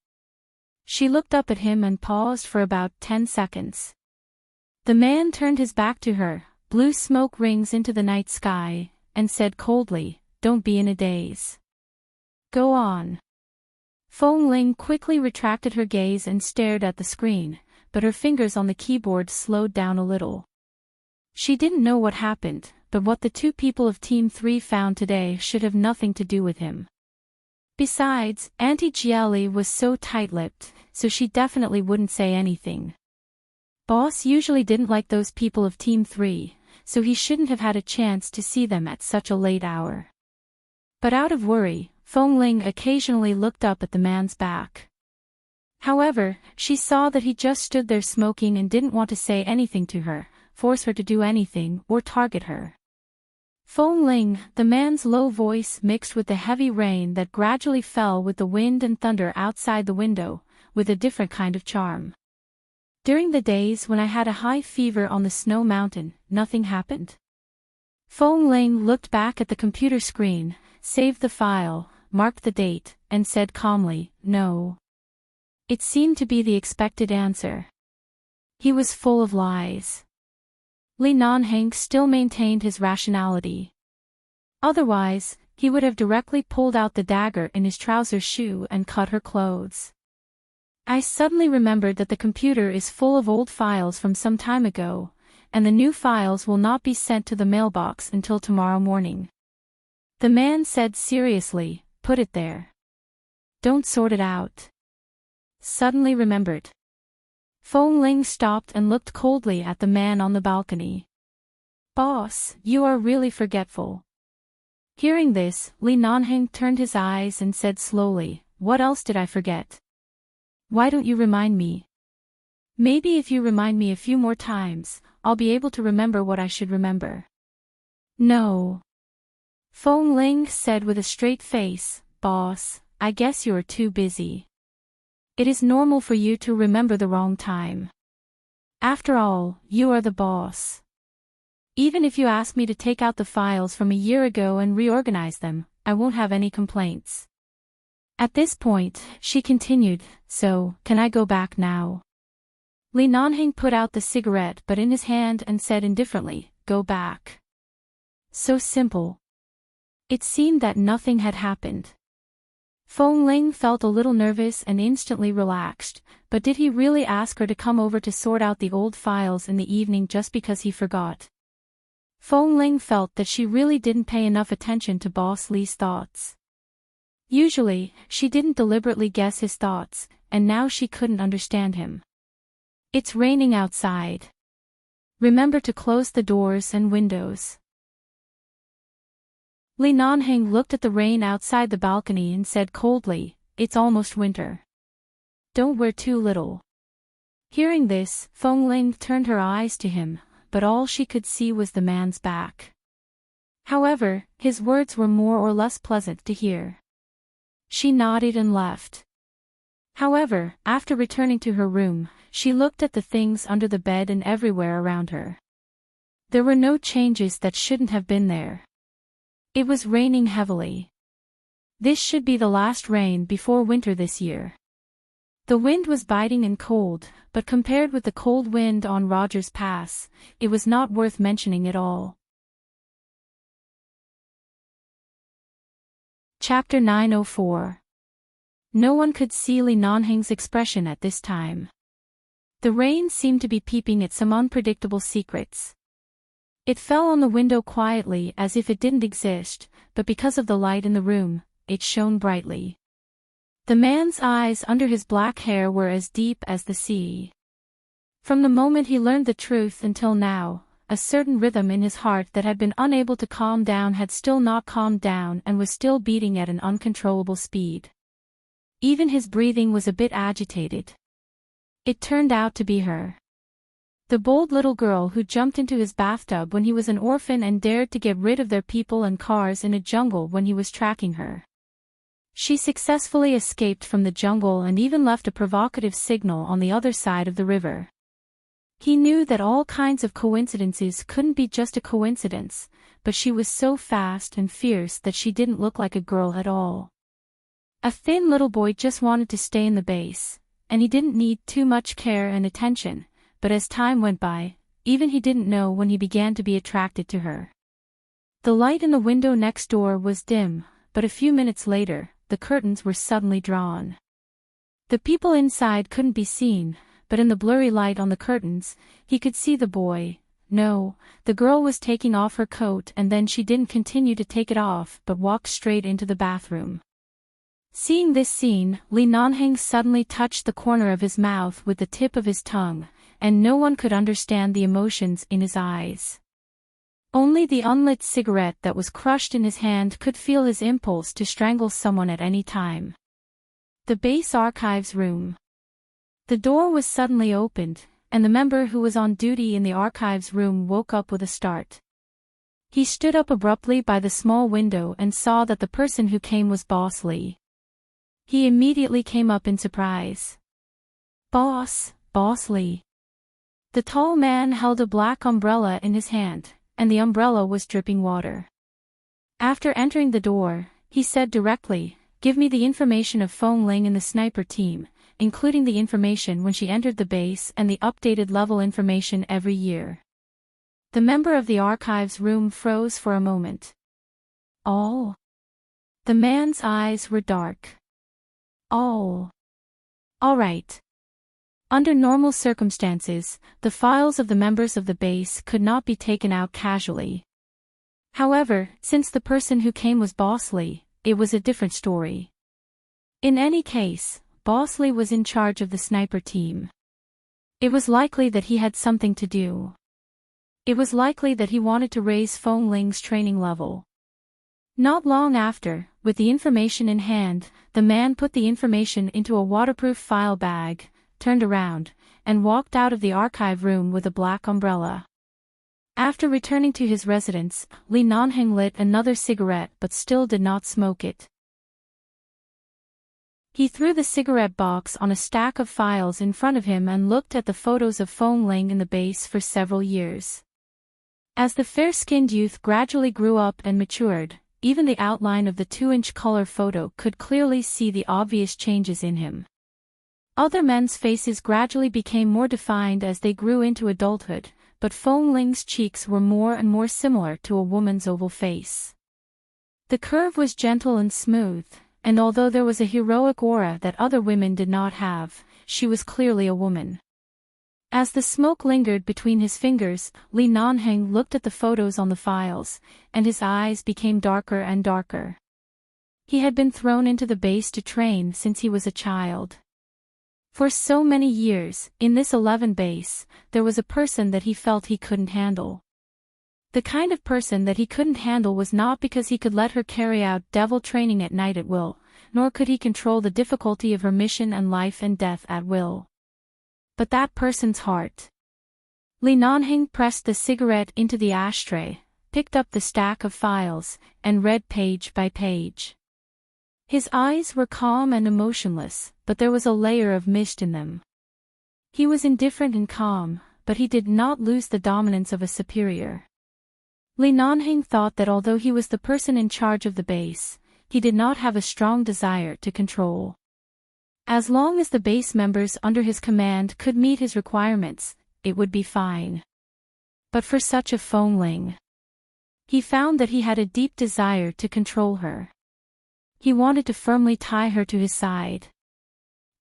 [SPEAKER 1] She looked up at him and paused for about 10 seconds. The man turned his back to her, blew smoke rings into the night sky, and said coldly, "Don't be in a daze. Go on." Feng Ling quickly retracted her gaze and stared at the screen, but her fingers on the keyboard slowed down a little. She didn't know what happened, but what the two people of Team 3 found today should have nothing to do with him. Besides, Auntie Jieli was so tight-lipped, so she definitely wouldn't say anything. Boss usually didn't like those people of Team 3, so he shouldn't have had a chance to see them at such a late hour. But out of worry, Feng Ling occasionally looked up at the man's back. However, she saw that he just stood there smoking and didn't want to say anything to her, force her to do anything, or target her. Feng Ling, the man's low voice mixed with the heavy rain that gradually fell with the wind and thunder outside the window, with a different kind of charm. During the days when I had a high fever on the snow mountain, nothing happened? Feng Ling looked back at the computer screen, saved the file, marked the date, and said calmly, "No." It seemed to be the expected answer. He was full of lies. Li Nanheng still maintained his rationality. Otherwise, he would have directly pulled out the dagger in his trouser shoe and cut her clothes. I suddenly remembered that the computer is full of old files from some time ago, and the new files will not be sent to the mailbox until tomorrow morning. The man said seriously, "Put it there. Don't sort it out." Suddenly remembered. Feng Ling stopped and looked coldly at the man on the balcony. "Boss, you are really forgetful." Hearing this, Li Nanheng turned his eyes and said slowly, "What else did I forget? Why don't you remind me? Maybe if you remind me a few more times, I'll be able to remember what I should remember." "No." Feng Ling said with a straight face, "Boss, I guess you are too busy. It is normal for you to remember the wrong time. After all, you are the boss. Even if you ask me to take out the files from a year ago and reorganize them, I won't have any complaints." At this point, she continued, "So, can I go back now?" Li Nanheng put out the cigarette but in his hand and said indifferently, "Go back." So simple. It seemed that nothing had happened. Feng Ling felt a little nervous and instantly relaxed, but did he really ask her to come over to sort out the old files in the evening just because he forgot? Feng Ling felt that she really didn't pay enough attention to Boss Li's thoughts. Usually, she didn't deliberately guess his thoughts, and now she couldn't understand him. "It's raining outside. Remember to close the doors and windows." Li Nanheng looked at the rain outside the balcony and said coldly, "It's almost winter. Don't wear too little." Hearing this, Feng Ling turned her eyes to him, but all she could see was the man's back. However, his words were more or less pleasant to hear. She nodded and left. However, after returning to her room, she looked at the things under the bed and everywhere around her. There were no changes that shouldn't have been there. It was raining heavily. This should be the last rain before winter this year. The wind was biting and cold, but compared with the cold wind on Rogers Pass, it was not worth mentioning at all. Chapter 904. No one could see Li Nanheng's expression at this time. The rain seemed to be peeping at some unpredictable secrets. It fell on the window quietly as if it didn't exist, but because of the light in the room, it shone brightly. The man's eyes under his black hair were as deep as the sea. From the moment he learned the truth until now, a certain rhythm in his heart that had been unable to calm down had still not calmed down and was still beating at an uncontrollable speed. Even his breathing was a bit agitated. It turned out to be her. The bold little girl who jumped into his bathtub when he was an orphan and dared to get rid of their people and cars in a jungle when he was tracking her. She successfully escaped from the jungle and even left a provocative signal on the other side of the river. He knew that all kinds of coincidences couldn't be just a coincidence, but she was so fast and fierce that she didn't look like a girl at all. A thin little boy just wanted to stay in the base, and he didn't need too much care and attention, but as time went by, even he didn't know when he began to be attracted to her. The light in the window next door was dim, but a few minutes later, the curtains were suddenly drawn. The people inside couldn't be seen, but in the blurry light on the curtains, he could see the boy. No, the girl was taking off her coat and then she didn't continue to take it off but walked straight into the bathroom. Seeing this scene, Li Nanheng suddenly touched the corner of his mouth with the tip of his tongue, and no one could understand the emotions in his eyes. Only the unlit cigarette that was crushed in his hand could feel his impulse to strangle someone at any time. The base archives room. The door was suddenly opened, and the member who was on duty in the archives room woke up with a start. He stood up abruptly by the small window and saw that the person who came was Boss Li. He immediately came up in surprise. Boss Li." The tall man held a black umbrella in his hand, and the umbrella was dripping water. After entering the door, he said directly, "Give me the information of Feng Ling and the sniper team, including the information when she entered the base and the updated level information every year." The member of the archives room froze for a moment. All? The man's eyes were dark. All right. Under normal circumstances, the files of the members of the base could not be taken out casually. However, since the person who came was Boss Li, it was a different story. In any case, Boss Li was in charge of the sniper team. It was likely that he had something to do. It was likely that he wanted to raise Feng Ling's training level. Not long after, with the information in hand, the man put the information into a waterproof file bag, turned around, and walked out of the archive room with a black umbrella. After returning to his residence, Li Nanheng lit another cigarette but still did not smoke it. He threw the cigarette box on a stack of files in front of him and looked at the photos of Feng Ling in the base for several years. As the fair-skinned youth gradually grew up and matured, even the outline of the 2-inch color photo could clearly see the obvious changes in him. Other men's faces gradually became more defined as they grew into adulthood, but Feng Ling's cheeks were more and more similar to a woman's oval face. The curve was gentle and smooth, and although there was a heroic aura that other women did not have, she was clearly a woman. As the smoke lingered between his fingers, Li Nanheng looked at the photos on the files, and his eyes became darker and darker. He had been thrown into the base to train since he was a child. For so many years, in this 11 base, there was a person that he felt he couldn't handle. The kind of person that he couldn't handle was not because he could let her carry out devil training at night at will, nor could he control the difficulty of her mission and life and death at will. But that person's heart. Li Nanheng pressed the cigarette into the ashtray, picked up the stack of files, and read page by page. His eyes were calm and emotionless, but there was a layer of mist in them. He was indifferent and calm, but he did not lose the dominance of a superior. Li Nanheng thought that although he was the person in charge of the base, he did not have a strong desire to control. As long as the base members under his command could meet his requirements, it would be fine. But for such a Feng Ling, he found that he had a deep desire to control her. He wanted to firmly tie her to his side.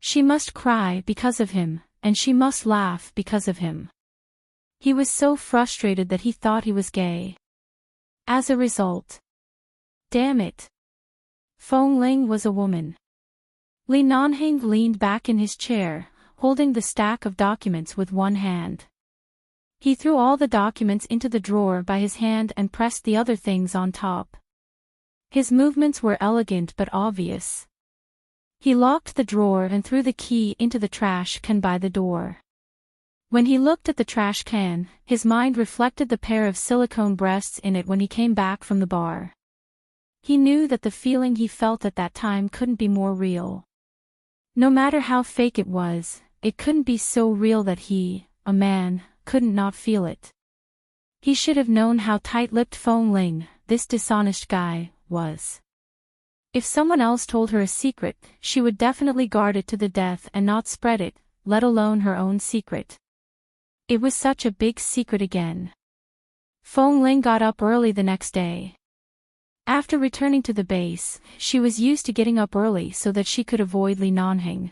[SPEAKER 1] She must cry because of him, and she must laugh because of him. He was so frustrated that he thought he was gay. As a result. Damn it. Fong Ling was a woman. Li Nanheng leaned back in his chair, holding the stack of documents with one hand. He threw all the documents into the drawer by his hand and pressed the other things on top. His movements were elegant but obvious. He locked the drawer and threw the key into the trash can by the door. When he looked at the trash can, his mind reflected the pair of silicone breasts in it when he came back from the bar. He knew that the feeling he felt at that time couldn't be more real. No matter how fake it was, it couldn't be so real that he, a man, couldn't not feel it. He should have known how tight-lipped Fong Ling, this dishonest guy, was. If someone else told her a secret, she would definitely guard it to the death and not spread it, let alone her own secret. It was such a big secret again. Fong Ling got up early the next day. After returning to the base, she was used to getting up early so that she could avoid Li Nanheng.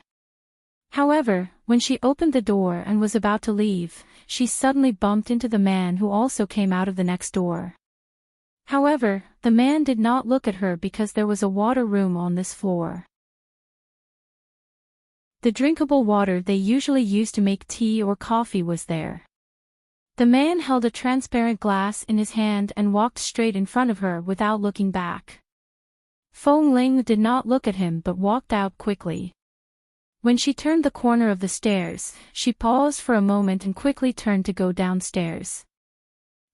[SPEAKER 1] However, when she opened the door and was about to leave, she suddenly bumped into the man who also came out of the next door. However, the man did not look at her because there was a water room on this floor. The drinkable water they usually use to make tea or coffee was there. The man held a transparent glass in his hand and walked straight in front of her without looking back. Fong Ling did not look at him but walked out quickly. When she turned the corner of the stairs, she paused for a moment and quickly turned to go downstairs.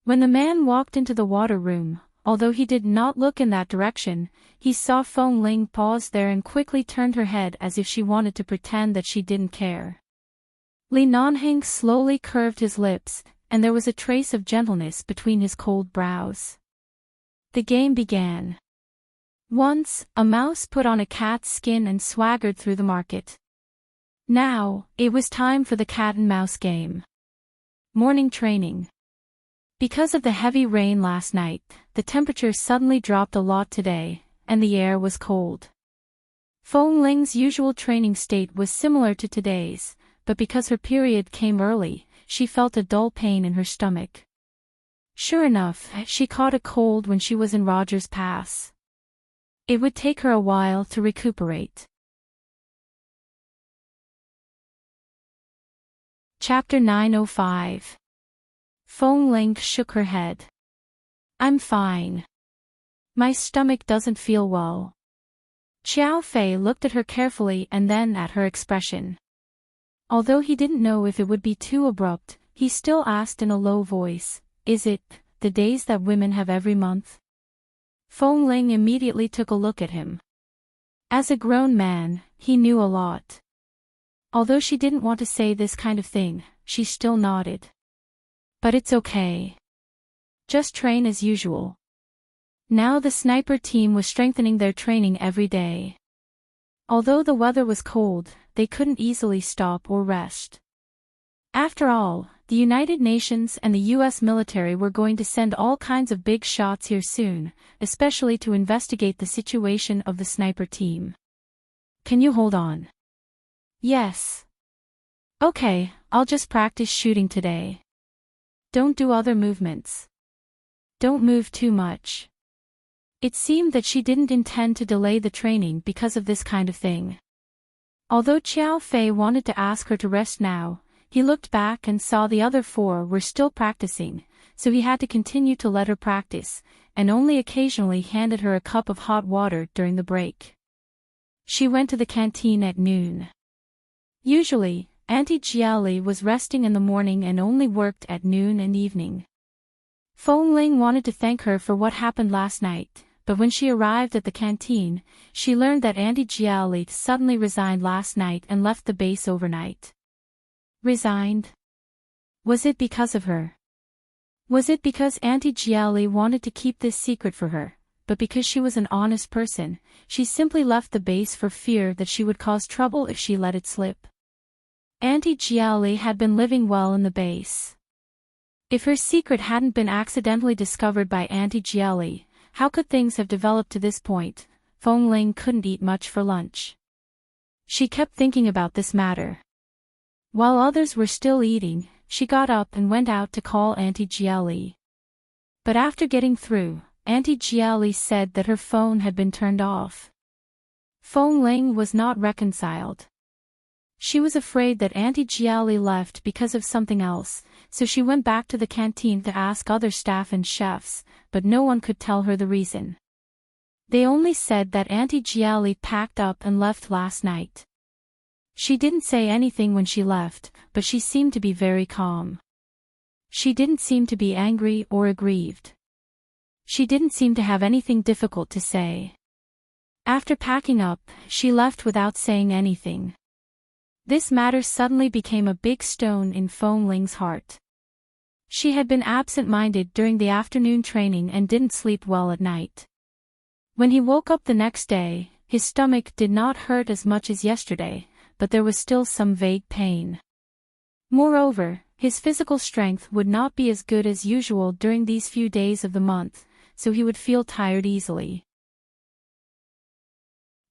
[SPEAKER 1] When the man walked into the water room, although he did not look in that direction, he saw Fong Ling pause there and quickly turned her head as if she wanted to pretend that she didn't care. Li Nanheng slowly curved his lips, and there was a trace of gentleness between his cold brows. The game began. Once, a mouse put on a cat's skin and swaggered through the market. Now, it was time for the cat and mouse game. Morning training. Because of the heavy rain last night, the temperature suddenly dropped a lot today, and the air was cold. Fong Ling's usual training state was similar to today's, but because her period came early, she felt a dull pain in her stomach. Sure enough, she caught a cold when she was in Rogers Pass. It would take her a while to recuperate. Chapter 905. Fong Ling shook her head. I'm fine. My stomach doesn't feel well. Xiao Fei looked at her carefully and then at her expression. Although he didn't know if it would be too abrupt, he still asked in a low voice, is it the days that women have every month? Fong Ling immediately took a look at him. As a grown man, he knew a lot. Although she didn't want to say this kind of thing, she still nodded. But it's okay. Just train as usual. Now the sniper team was strengthening their training every day. Although the weather was cold, they couldn't easily stop or rest. After all, the United Nations and the US military were going to send all kinds of big shots here soon, especially to investigate the situation of the sniper team. Can you hold on? Yes. Okay, I'll just practice shooting today. Don't do other movements. Don't move too much. It seemed that she didn't intend to delay the training because of this kind of thing. Although Xiao Fei wanted to ask her to rest now, he looked back and saw the other four were still practicing, so he had to continue to let her practice, and only occasionally handed her a cup of hot water during the break. She went to the canteen at noon. Usually, Auntie Jiali was resting in the morning and only worked at noon and evening. Fong Ling wanted to thank her for what happened last night, but when she arrived at the canteen, she learned that Auntie Jiali suddenly resigned last night and left the base overnight. Resigned? Was it because of her? Was it because Auntie Jiali wanted to keep this secret for her, but because she was an honest person, she simply left the base for fear that she would cause trouble if she let it slip? Auntie Jiali had been living well in the base. If her secret hadn't been accidentally discovered by Auntie Jiali, how could things have developed to this point? Feng Ling couldn't eat much for lunch. She kept thinking about this matter. While others were still eating, she got up and went out to call Auntie Jieli. But after getting through, Auntie Jieli said that her phone had been turned off. Feng Ling was not reconciled. She was afraid that Auntie Jieli left because of something else, so she went back to the canteen to ask other staff and chefs, but no one could tell her the reason. They only said that Auntie Jieli packed up and left last night. She didn't say anything when she left, but she seemed to be very calm. She didn't seem to be angry or aggrieved. She didn't seem to have anything difficult to say. After packing up, she left without saying anything. This matter suddenly became a big stone in Feng Ling's heart. She had been absent-minded during the afternoon training and didn't sleep well at night. When he woke up the next day, his stomach did not hurt as much as yesterday, but there was still some vague pain. Moreover, his physical strength would not be as good as usual during these few days of the month, so he would feel tired easily.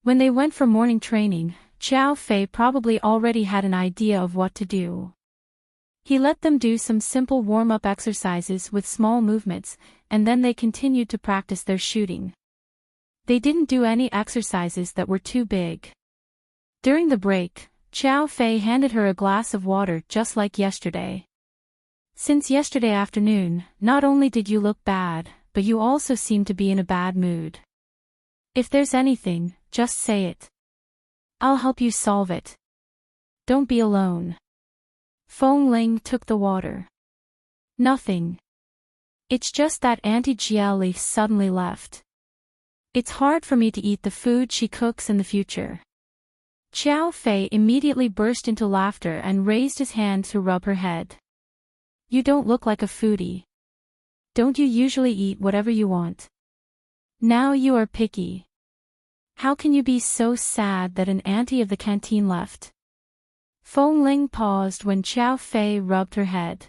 [SPEAKER 1] When they went for morning training, Xiao Fei probably already had an idea of what to do. He let them do some simple warm-up exercises with small movements, and then they continued to practice their shooting. They didn't do any exercises that were too big. During the break, Xiao Fei handed her a glass of water just like yesterday. Since yesterday afternoon, not only did you look bad, but you also seem to be in a bad mood. If there's anything, just say it. I'll help you solve it. Don't be alone. Feng Ling took the water. Nothing. It's just that Auntie Jieli suddenly left. It's hard for me to eat the food she cooks in the future. Xiao Fei immediately burst into laughter and raised his hand to rub her head. You don't look like a foodie. Don't you usually eat whatever you want? Now you are picky. How can you be so sad that an auntie of the canteen left? Feng Ling paused when Xiao Fei rubbed her head.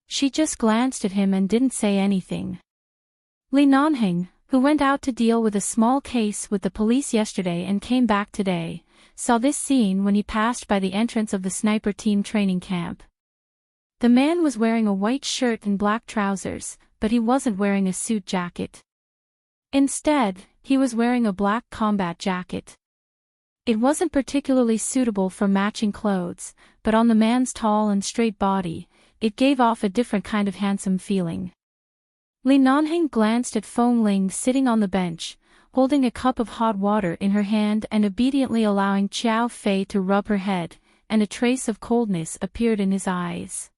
[SPEAKER 1] She just glanced at him and didn't say anything. Li Nanheng, who went out to deal with a small case with the police yesterday and came back today, saw this scene when he passed by the entrance of the sniper team training camp. The man was wearing a white shirt and black trousers, but he wasn't wearing a suit jacket. Instead, he was wearing a black combat jacket. It wasn't particularly suitable for matching clothes, but on the man's tall and straight body, it gave off a different kind of handsome feeling. Li Nanheng glanced at Feng Ling sitting on the bench, holding a cup of hot water in her hand and obediently allowing Xiao Fei to rub her head, and a trace of coldness appeared in his eyes.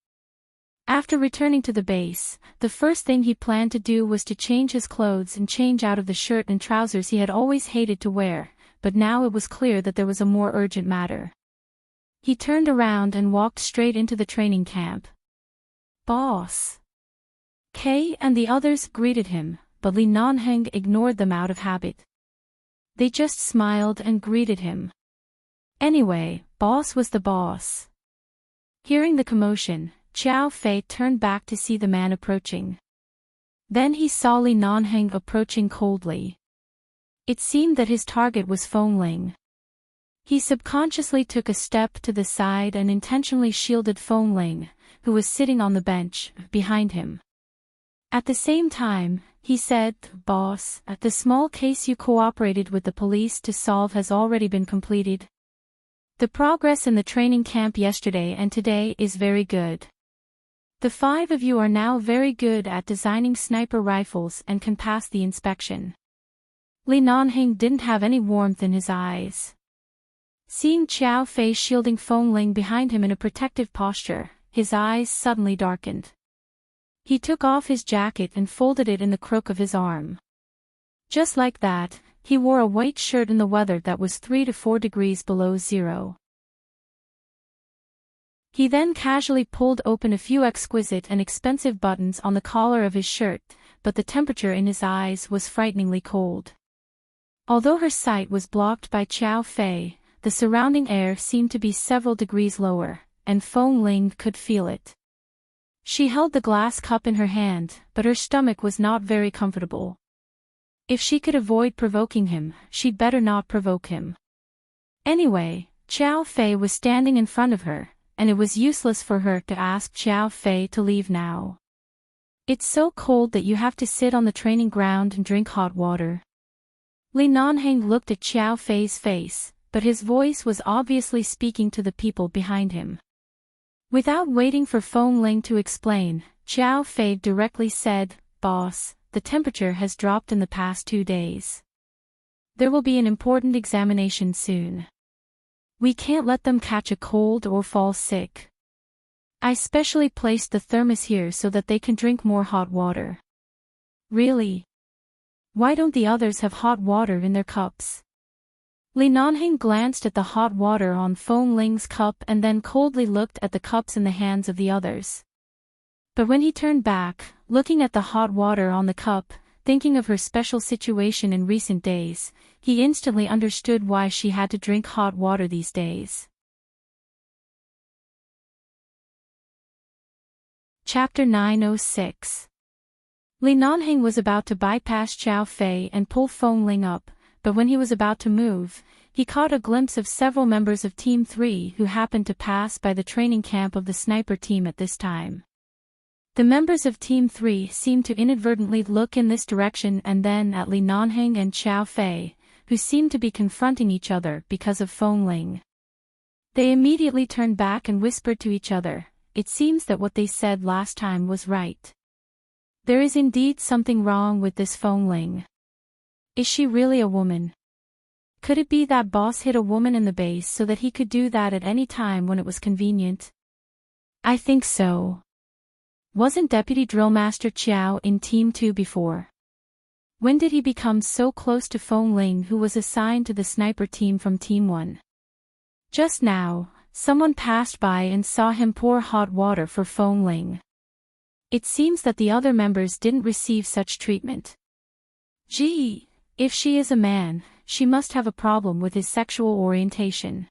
[SPEAKER 1] After returning to the base, the first thing he planned to do was to change his clothes and change out of the shirt and trousers he had always hated to wear, but now it was clear that there was a more urgent matter. He turned around and walked straight into the training camp. Boss! Kay and the others greeted him, but Li Nanheng ignored them out of habit. They just smiled and greeted him. Anyway, boss was the boss. Hearing the commotion, Xiao Fei turned back to see the man approaching. Then he saw Li Nanheng approaching coldly. It seemed that his target was Feng Ling. He subconsciously took a step to the side and intentionally shielded Feng Ling, who was sitting on the bench, behind him. At the same time, he said, "Boss, the small case you cooperated with the police to solve has already been completed. The progress in the training camp yesterday and today is very good. The 5 of you are now very good at designing sniper rifles and can pass the inspection." Li Nanheng didn't have any warmth in his eyes. Seeing Xiao Fei shielding Feng Ling behind him in a protective posture, his eyes suddenly darkened. He took off his jacket and folded it in the crook of his arm. Just like that, he wore a white shirt in the weather that was 3 to 4 degrees below zero. He then casually pulled open a few exquisite and expensive buttons on the collar of his shirt, but the temperature in his eyes was frighteningly cold. Although her sight was blocked by Xiao Fei, the surrounding air seemed to be several degrees lower, and Feng Ling could feel it. She held the glass cup in her hand, but her stomach was not very comfortable. If she could avoid provoking him, she'd better not provoke him. Anyway, Xiao Fei was standing in front of her, and it was useless for her to ask Xiao Fei to leave now. It's so cold that you have to sit on the training ground and drink hot water. Li Nanheng looked at Xiao Fei's face, but his voice was obviously speaking to the people behind him. Without waiting for Feng Ling to explain, Xiao Fei directly said, "Boss, the temperature has dropped in the past 2 days. There will be an important examination soon. We can't let them catch a cold or fall sick. I specially placed the thermos here so that they can drink more hot water." "Really? Why don't the others have hot water in their cups?" Li Nanheng glanced at the hot water on Feng Ling's cup and then coldly looked at the cups in the hands of the others. But when he turned back, looking at the hot water on the cup, thinking of her special situation in recent days, he instantly understood why she had to drink hot water these days. Chapter 906. Li Nanheng was about to bypass Xiao Fei and pull Feng Ling up, but when he was about to move, he caught a glimpse of several members of Team 3 who happened to pass by the training camp of the sniper team at this time. The members of Team 3 seemed to inadvertently look in this direction and then at Li Nanheng and Xiao Fei, who seemed to be confronting each other because of Feng Ling. They immediately turned back and whispered to each other. It seems that what they said last time was right. There is indeed something wrong with this Feng Ling. Is she really a woman? Could it be that boss hid a woman in the base so that he could do that at any time when it was convenient? I think so. Wasn't Deputy Drillmaster Qiao in Team 2 before? When did he become so close to Feng Ling, who was assigned to the sniper team from Team 1? Just now, someone passed by and saw him pour hot water for Feng Ling. It seems that the other members didn't receive such treatment. Gee, if she is a man, she must have a problem with his sexual orientation.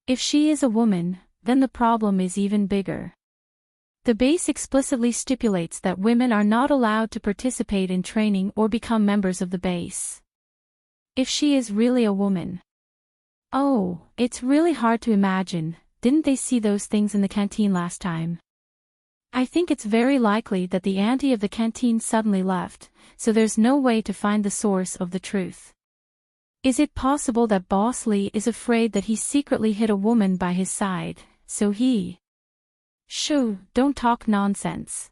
[SPEAKER 1] If she is a woman, then the problem is even bigger. The base explicitly stipulates that women are not allowed to participate in training or become members of the base. If she is really a woman. Oh, it's really hard to imagine. Didn't they see those things in the canteen last time? I think it's very likely that the auntie of the canteen suddenly left, so there's no way to find the source of the truth. Is it possible that Boss Li is afraid that he secretly hid a woman by his side, so he... Shoo, don't talk nonsense.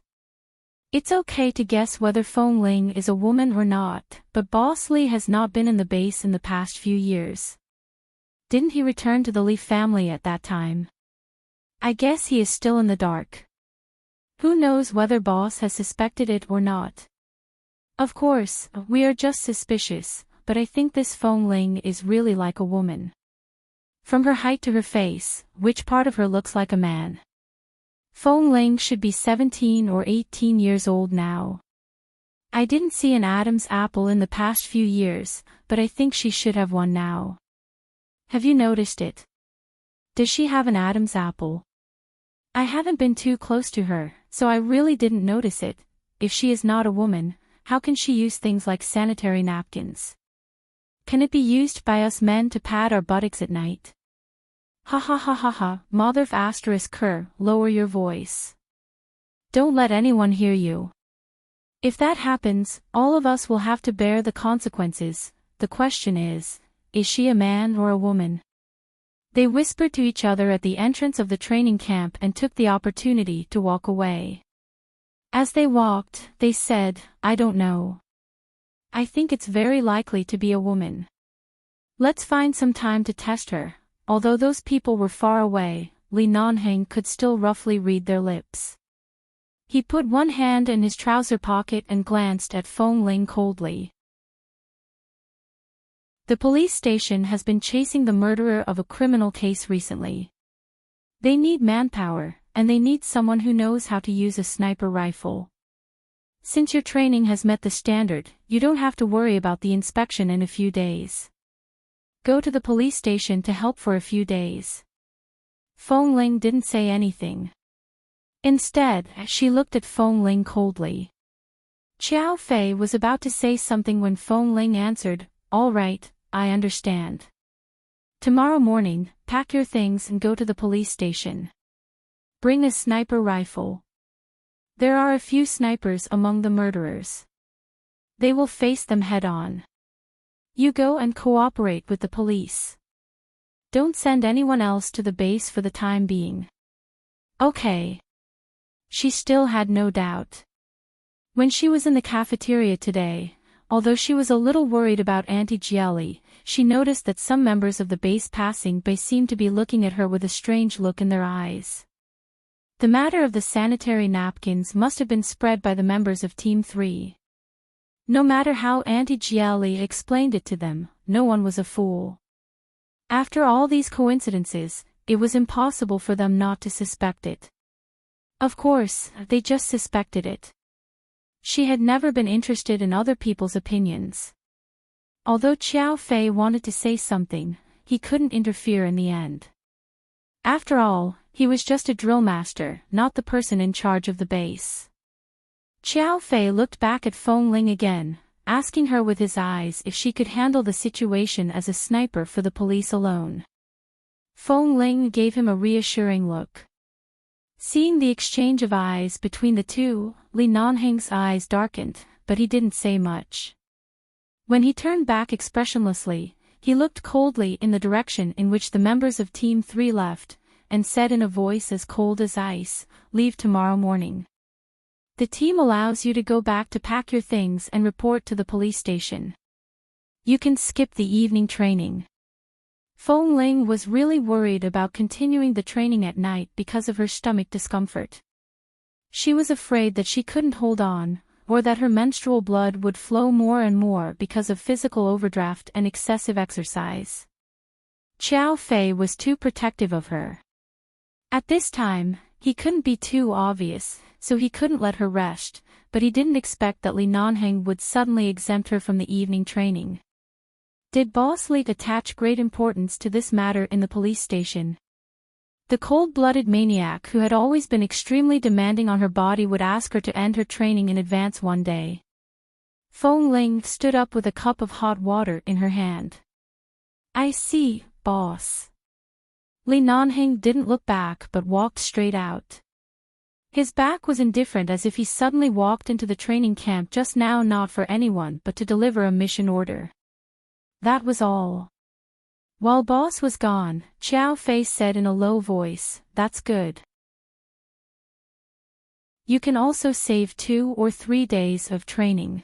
[SPEAKER 1] It's okay to guess whether Feng Ling is a woman or not, but Boss Li has not been in the base in the past few years. Didn't he return to the Li family at that time? I guess he is still in the dark. Who knows whether Boss has suspected it or not? Of course, we are just suspicious, but I think this Feng Ling is really like a woman. From her height to her face, which part of her looks like a man? Feng Ling should be 17 or 18 years old now. I didn't see an Adam's apple in the past few years, but I think she should have one now. Have you noticed it? Does she have an Adam's apple? I haven't been too close to her, so I really didn't notice it. If she is not a woman, how can she use things like sanitary napkins? Can it be used by us men to pad our buttocks at night? Ha ha ha ha ha, mother asterisk her, lower your voice. Don't let anyone hear you. If that happens, all of us will have to bear the consequences. The question is she a man or a woman? They whispered to each other at the entrance of the training camp and took the opportunity to walk away. As they walked, they said, I don't know. I think it's very likely to be a woman. Let's find some time to test her. Although those people were far away, Li Nanheng could still roughly read their lips. He put one hand in his trouser pocket and glanced at Feng Ling coldly. The police station has been chasing the murderer of a criminal case recently. They need manpower, and they need someone who knows how to use a sniper rifle. Since your training has met the standard, you don't have to worry about the inspection in a few days. Go to the police station to help for a few days. Feng Ling didn't say anything. Instead, she looked at Feng Ling coldly. Xiao Fei was about to say something when Feng Ling answered, "All right, I understand. Tomorrow morning, pack your things and go to the police station. Bring a sniper rifle. There are a few snipers among the murderers. They will face them head-on. You go and cooperate with the police. Don't send anyone else to the base for the time being." Okay. She still had no doubt. When she was in the cafeteria today, although she was a little worried about Auntie Jieli, she noticed that some members of the base passing by seemed to be looking at her with a strange look in their eyes. The matter of the sanitary napkins must have been spread by the members of Team 3. No matter how Auntie Jieli explained it to them, no one was a fool. After all these coincidences, it was impossible for them not to suspect it. Of course, they just suspected it. She had never been interested in other people's opinions. Although Xiao Fei wanted to say something, he couldn't interfere in the end. After all, he was just a drill master, not the person in charge of the base. Xiao Fei looked back at Feng Ling again, asking her with his eyes if she could handle the situation as a sniper for the police alone. Feng Ling gave him a reassuring look. Seeing the exchange of eyes between the two, Li Nanheng's eyes darkened, but he didn't say much. When he turned back expressionlessly, he looked coldly in the direction in which the members of Team 3 left, and said in a voice as cold as ice, "Leave tomorrow morning. The team allows you to go back to pack your things and report to the police station. You can skip the evening training." Feng Ling was really worried about continuing the training at night because of her stomach discomfort. She was afraid that she couldn't hold on, or that her menstrual blood would flow more and more because of physical overdraft and excessive exercise. Xiao Fei was too protective of her. At this time, he couldn't be too obvious, so he couldn't let her rest, but he didn't expect that Li Nanheng would suddenly exempt her from the evening training. Did Boss Li attach great importance to this matter in the police station? The cold-blooded maniac who had always been extremely demanding on her body would ask her to end her training in advance one day. Feng Ling stood up with a cup of hot water in her hand. "I see, boss." Li Nanheng didn't look back but walked straight out. His back was indifferent, as if he suddenly walked into the training camp just now not for anyone but to deliver a mission order. That was all. While Boss was gone, Xiao Fei said in a low voice, "That's good. You can also save 2 or 3 days of training.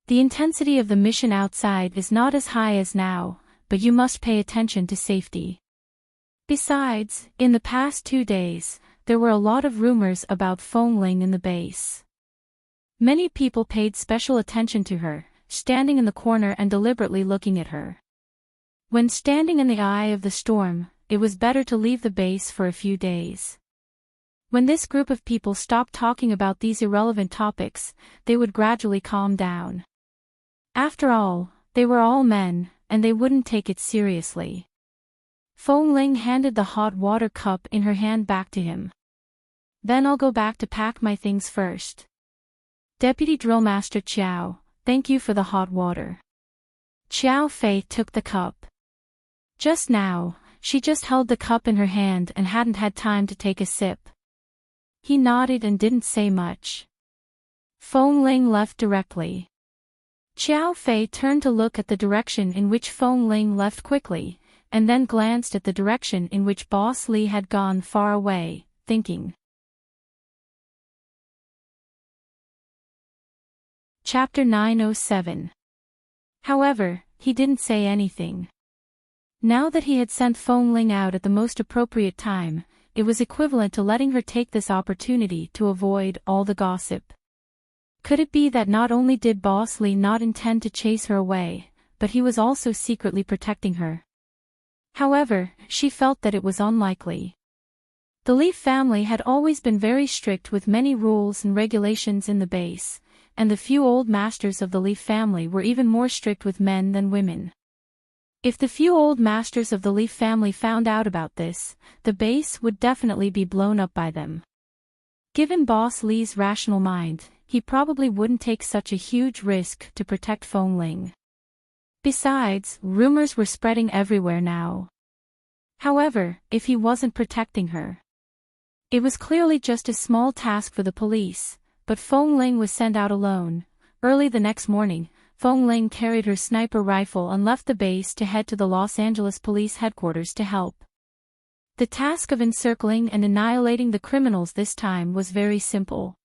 [SPEAKER 1] The intensity of the mission outside is not as high as now, but you must pay attention to safety. Besides, in the past 2 days, there were a lot of rumors about Feng Ling in the base. Many people paid special attention to her, standing in the corner and deliberately looking at her. When standing in the eye of the storm, it was better to leave the base for a few days. When this group of people stopped talking about these irrelevant topics, they would gradually calm down. After all, they were all men, and they wouldn't take it seriously." Feng Ling handed the hot water cup in her hand back to him. "Then I'll go back to pack my things first. Deputy Drill Master Qiao, thank you for the hot water." Xiao Fei took the cup. Just now, she just held the cup in her hand and hadn't had time to take a sip. He nodded and didn't say much. Feng Ling left directly. Xiao Fei turned to look at the direction in which Feng Ling left quickly, and then glanced at the direction in which Boss Li had gone far away, thinking. Chapter 907. However, he didn't say anything. Now that he had sent Feng Ling out at the most appropriate time, it was equivalent to letting her take this opportunity to avoid all the gossip. Could it be that not only did Boss Li not intend to chase her away, but he was also secretly protecting her? However, she felt that it was unlikely. The Leaf family had always been very strict with many rules and regulations in the base, and the few old masters of the Leaf family were even more strict with men than women. If the few old masters of the Leaf family found out about this, the base would definitely be blown up by them. Given Boss Li's rational mind, he probably wouldn't take such a huge risk to protect Feng Ling. Besides, rumors were spreading everywhere now. However, if he wasn't protecting her, it was clearly just a small task for the police, but Feng Ling was sent out alone. Early the next morning, Feng Ling carried her sniper rifle and left the base to head to the Los Angeles police headquarters to help. The task of encircling and annihilating the criminals this time was very simple.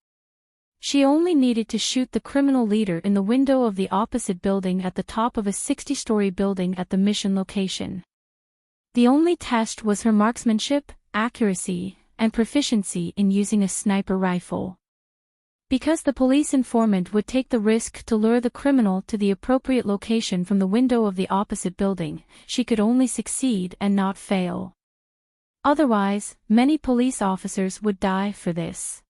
[SPEAKER 1] She only needed to shoot the criminal leader in the window of the opposite building at the top of a 60-story building at the mission location. The only test was her marksmanship, accuracy, and proficiency in using a sniper rifle. Because the police informant would take the risk to lure the criminal to the appropriate location from the window of the opposite building, she could only succeed and not fail. Otherwise, many police officers would die for this.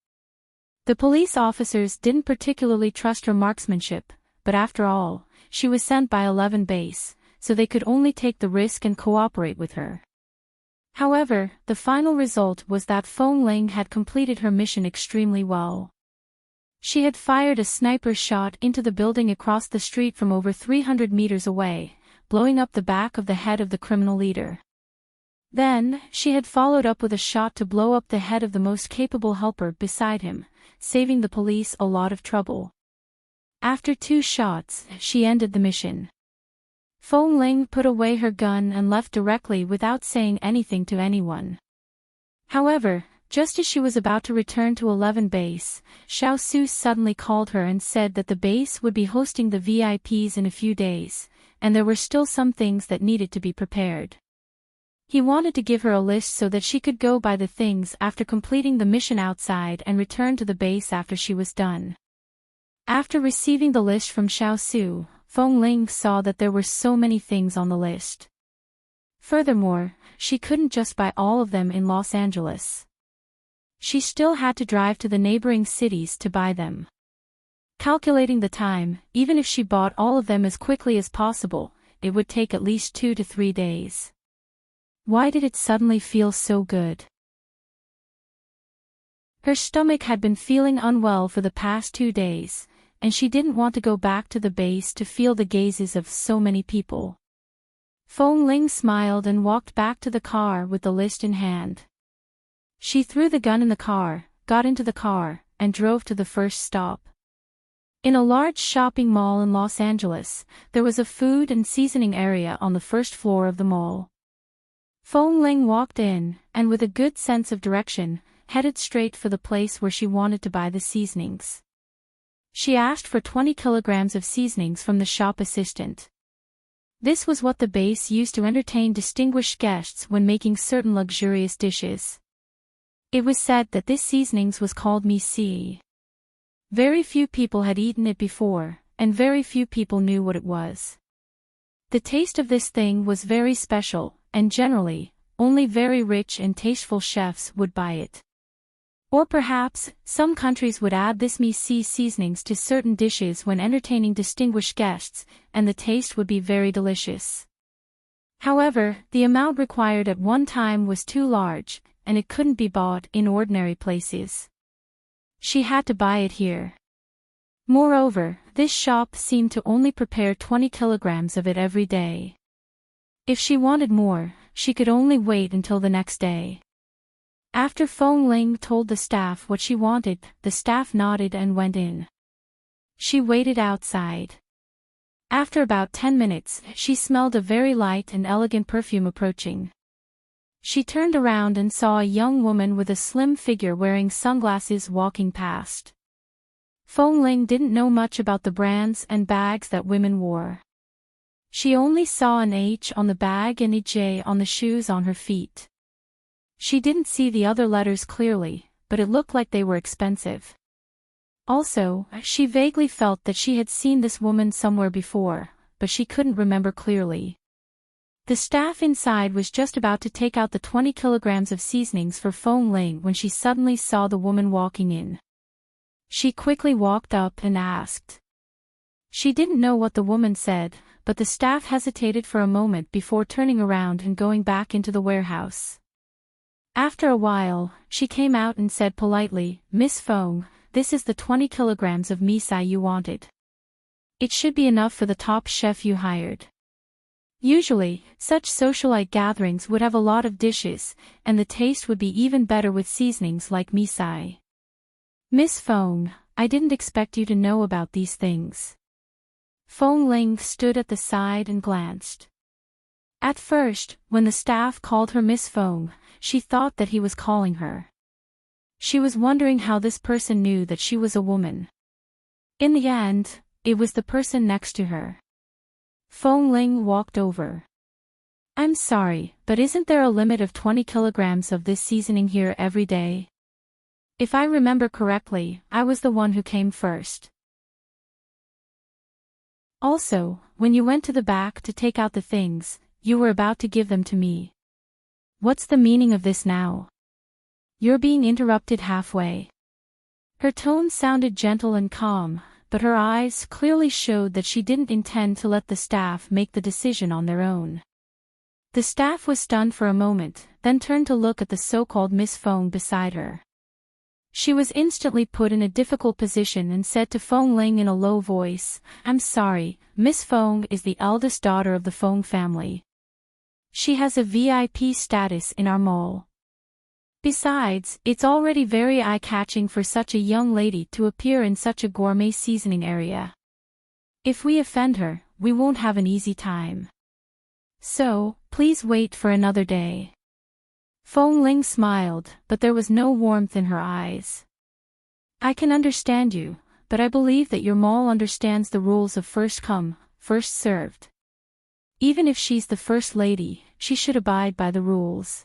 [SPEAKER 1] The police officers didn't particularly trust her marksmanship, but after all, she was sent by 11 base, so they could only take the risk and cooperate with her. However, the final result was that Feng Ling had completed her mission extremely well. She had fired a sniper shot into the building across the street from over 300 meters away, blowing up the back of the head of the criminal leader. Then, she had followed up with a shot to blow up the head of the most capable helper beside him, saving the police a lot of trouble. After 2 shots, she ended the mission. Feng Ling put away her gun and left directly without saying anything to anyone. However, just as she was about to return to 11 base, Xiao Su suddenly called her and said that the base would be hosting the VIPs in a few days, and there were still some things that needed to be prepared. He wanted to give her a list so that she could go buy the things after completing the mission outside and return to the base after she was done. After receiving the list from Xiao Su, Feng Ling saw that there were so many things on the list. Furthermore, she couldn't just buy all of them in Los Angeles. She still had to drive to the neighboring cities to buy them. Calculating the time, even if she bought all of them as quickly as possible, it would take at least 2 to 3 days. Why did it suddenly feel so good? Her stomach had been feeling unwell for the past 2 days, and she didn't want to go back to the base to feel the gazes of so many people. Feng Ling smiled and walked back to the car with the list in hand. She threw the gun in the car, got into the car, and drove to the first stop. In a large shopping mall in Los Angeles, there was a food and seasoning area on the first floor of the mall. Feng Ling walked in, and with a good sense of direction, headed straight for the place where she wanted to buy the seasonings. She asked for 20 kilograms of seasonings from the shop assistant. This was what the base used to entertain distinguished guests when making certain luxurious dishes. It was said that this seasonings was called misi. Very few people had eaten it before, and very few people knew what it was. The taste of this thing was very special, and generally, only very rich and tasteful chefs would buy it. Or perhaps, some countries would add this misi seasonings to certain dishes when entertaining distinguished guests, and the taste would be very delicious. However, the amount required at one time was too large, and it couldn't be bought in ordinary places. She had to buy it here. Moreover, this shop seemed to only prepare 20 kilograms of it every day. If she wanted more, she could only wait until the next day. After Feng Ling told the staff what she wanted, the staff nodded and went in. She waited outside. After about 10 minutes, she smelled a very light and elegant perfume approaching. She turned around and saw a young woman with a slim figure wearing sunglasses walking past. Feng Ling didn't know much about the brands and bags that women wore. She only saw an H on the bag and a J on the shoes on her feet. She didn't see the other letters clearly, but it looked like they were expensive. Also, she vaguely felt that she had seen this woman somewhere before, but she couldn't remember clearly. The staff inside was just about to take out the 20 kilograms of seasonings for Feng Ling when she suddenly saw the woman walking in. She quickly walked up and asked. She didn't know what the woman said, but the staff hesitated for a moment before turning around and going back into the warehouse. After a while, she came out and said politely, "Miss Feng, this is the 20 kilograms of misai you wanted. It should be enough for the top chef you hired. Usually, such socialite gatherings would have a lot of dishes, and the taste would be even better with seasonings like misai. Miss Fong, I didn't expect you to know about these things. Fong Ling stood at the side and glanced. At first, when the staff called her Miss Fong, she thought that he was calling her. She was wondering how this person knew that she was a woman. In the end, it was the person next to her. Fong Ling walked over. I'm sorry, but isn't there a limit of 20 kilograms of this seasoning here every day? If I remember correctly, I was the one who came first. Also, when you went to the back to take out the things, you were about to give them to me. What's the meaning of this now? You're being interrupted halfway. Her tone sounded gentle and calm, but her eyes clearly showed that she didn't intend to let the staff make the decision on their own. The staff was stunned for a moment, then turned to look at the so-called Miss Fong beside her. She was instantly put in a difficult position and said to Fong Ling in a low voice, I'm sorry, Miss Fong is the eldest daughter of the Fong family. She has a VIP status in our mall. Besides, it's already very eye-catching for such a young lady to appear in such a gourmet seasoning area. If we offend her, we won't have an easy time. So, please wait for another day. Fong Ling smiled, but there was no warmth in her eyes. I can understand you, but I believe that your mall understands the rules of first come, first served. Even if she's the first lady, she should abide by the rules.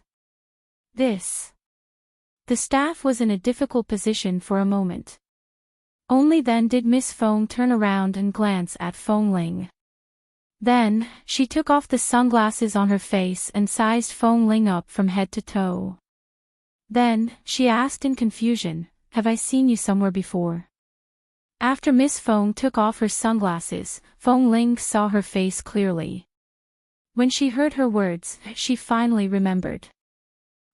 [SPEAKER 1] The staff was in a difficult position for a moment. Only then did Miss Fong turn around and glance at Fong Ling. Then, she took off the sunglasses on her face and sized Fong Ling up from head to toe. Then, she asked in confusion, have I seen you somewhere before? After Miss Fong took off her sunglasses, Fong Ling saw her face clearly. When she heard her words, she finally remembered.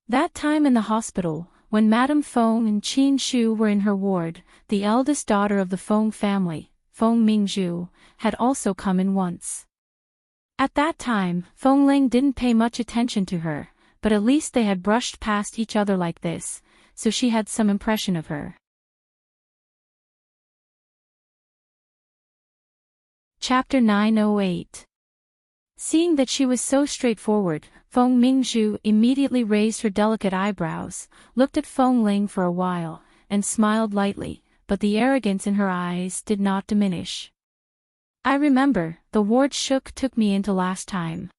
[SPEAKER 1] That time in the hospital, when Madame Fong and Qin Shu were in her ward, the eldest daughter of the Fong family, Fong Mingzhu, had also come in once. At that time, Fong Ling didn't pay much attention to her, but at least they had brushed past each other like this, so she had some impression of her. Chapter 908. Seeing that she was so straightforward, Fong Mingzhu immediately raised her delicate eyebrows, looked at Fong Ling for a while, and smiled lightly, but the arrogance in her eyes did not diminish. I remember, the ward shook took me into last time.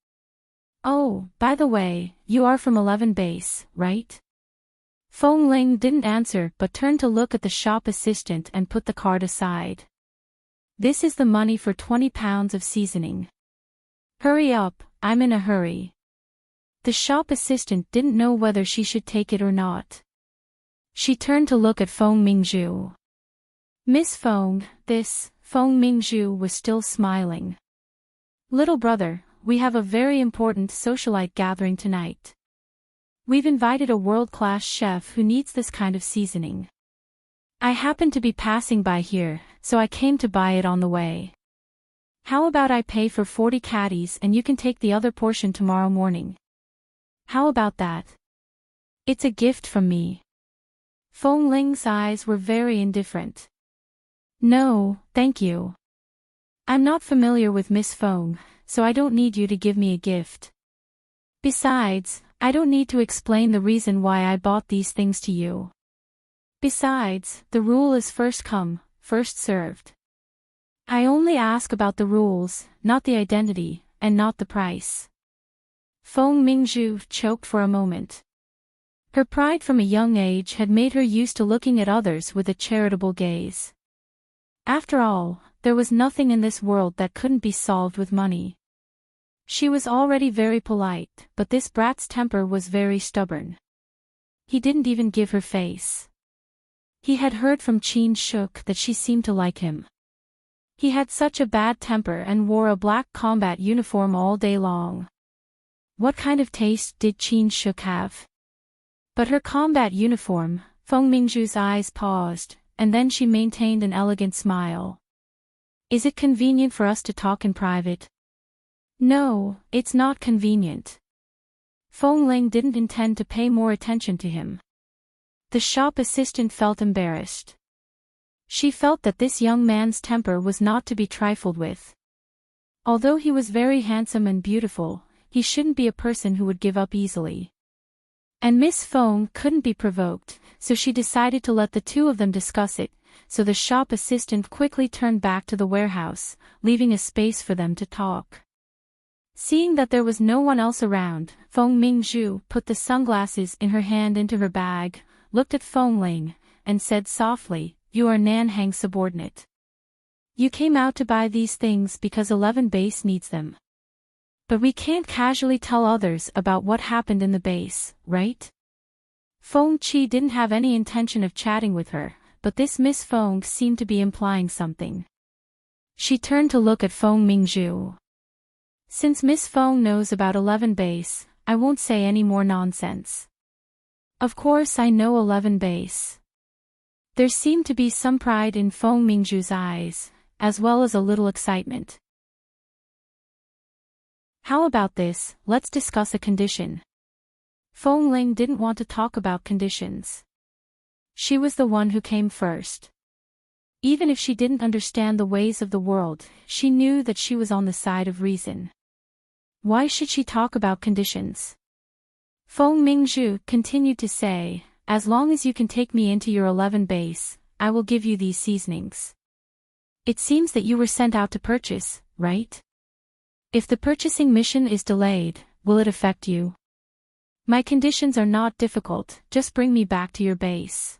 [SPEAKER 1] Oh, by the way, you are from 11 base, right? Fong Ling didn't answer but turned to look at the shop assistant and put the card aside. This is the money for 20 pounds of seasoning. Hurry up, I'm in a hurry. The shop assistant didn't know whether she should take it or not. She turned to look at Fong Mingzhu. Miss Fong, Fong Mingzhu was still smiling. Little brother, we have a very important socialite gathering tonight. We've invited a world-class chef who needs this kind of seasoning. I happened to be passing by here, so I came to buy it on the way. How about I pay for 40 caddies and you can take the other portion tomorrow morning? How about that? It's a gift from me. Fong Ling's eyes were very indifferent. No, thank you. I'm not familiar with Miss Fong, so I don't need you to give me a gift. Besides, I don't need to explain the reason why I bought these things to you. Besides, the rule is first come, first served. I only ask about the rules, not the identity, and not the price. Fong Mingzhu choked for a moment. Her pride from a young age had made her used to looking at others with a charitable gaze. After all, there was nothing in this world that couldn't be solved with money. She was already very polite, but this brat's temper was very stubborn. He didn't even give her face. He had heard from Qin Shuk that she seemed to like him. He had such a bad temper and wore a black combat uniform all day long. What kind of taste did Qin Shuk have? But her combat uniform, Fong Mingzhu's eyes paused, and then she maintained an elegant smile. Is it convenient for us to talk in private? No, it's not convenient. Feng Ling didn't intend to pay more attention to him. The shop assistant felt embarrassed. She felt that this young man's temper was not to be trifled with. Although he was very handsome and beautiful, he shouldn't be a person who would give up easily. And Miss Feng couldn't be provoked, so she decided to let the two of them discuss it, so the shop assistant quickly turned back to the warehouse, leaving a space for them to talk. Seeing that there was no one else around, Feng Mingzhu put the sunglasses in her hand into her bag, looked at Feng Ling, and said softly, "You are Nanhang's subordinate. You came out to buy these things because 11 base needs them. But we can't casually tell others about what happened in the base, right?" Feng Qi didn't have any intention of chatting with her, but this Miss Feng seemed to be implying something. She turned to look at Feng Mingzhu. "Since Miss Feng knows about 11 base, I won't say any more nonsense. Of course I know 11 base." There seemed to be some pride in Feng Mingzhu's eyes, as well as a little excitement. "How about this, let's discuss a condition." Feng Ling didn't want to talk about conditions. She was the one who came first. Even if she didn't understand the ways of the world, she knew that she was on the side of reason. Why should she talk about conditions? Feng Mingzhu continued to say, "As long as you can take me into your 11 base, I will give you these seasonings. It seems that you were sent out to purchase, right? If the purchasing mission is delayed, will it affect you? My conditions are not difficult, just bring me back to your base."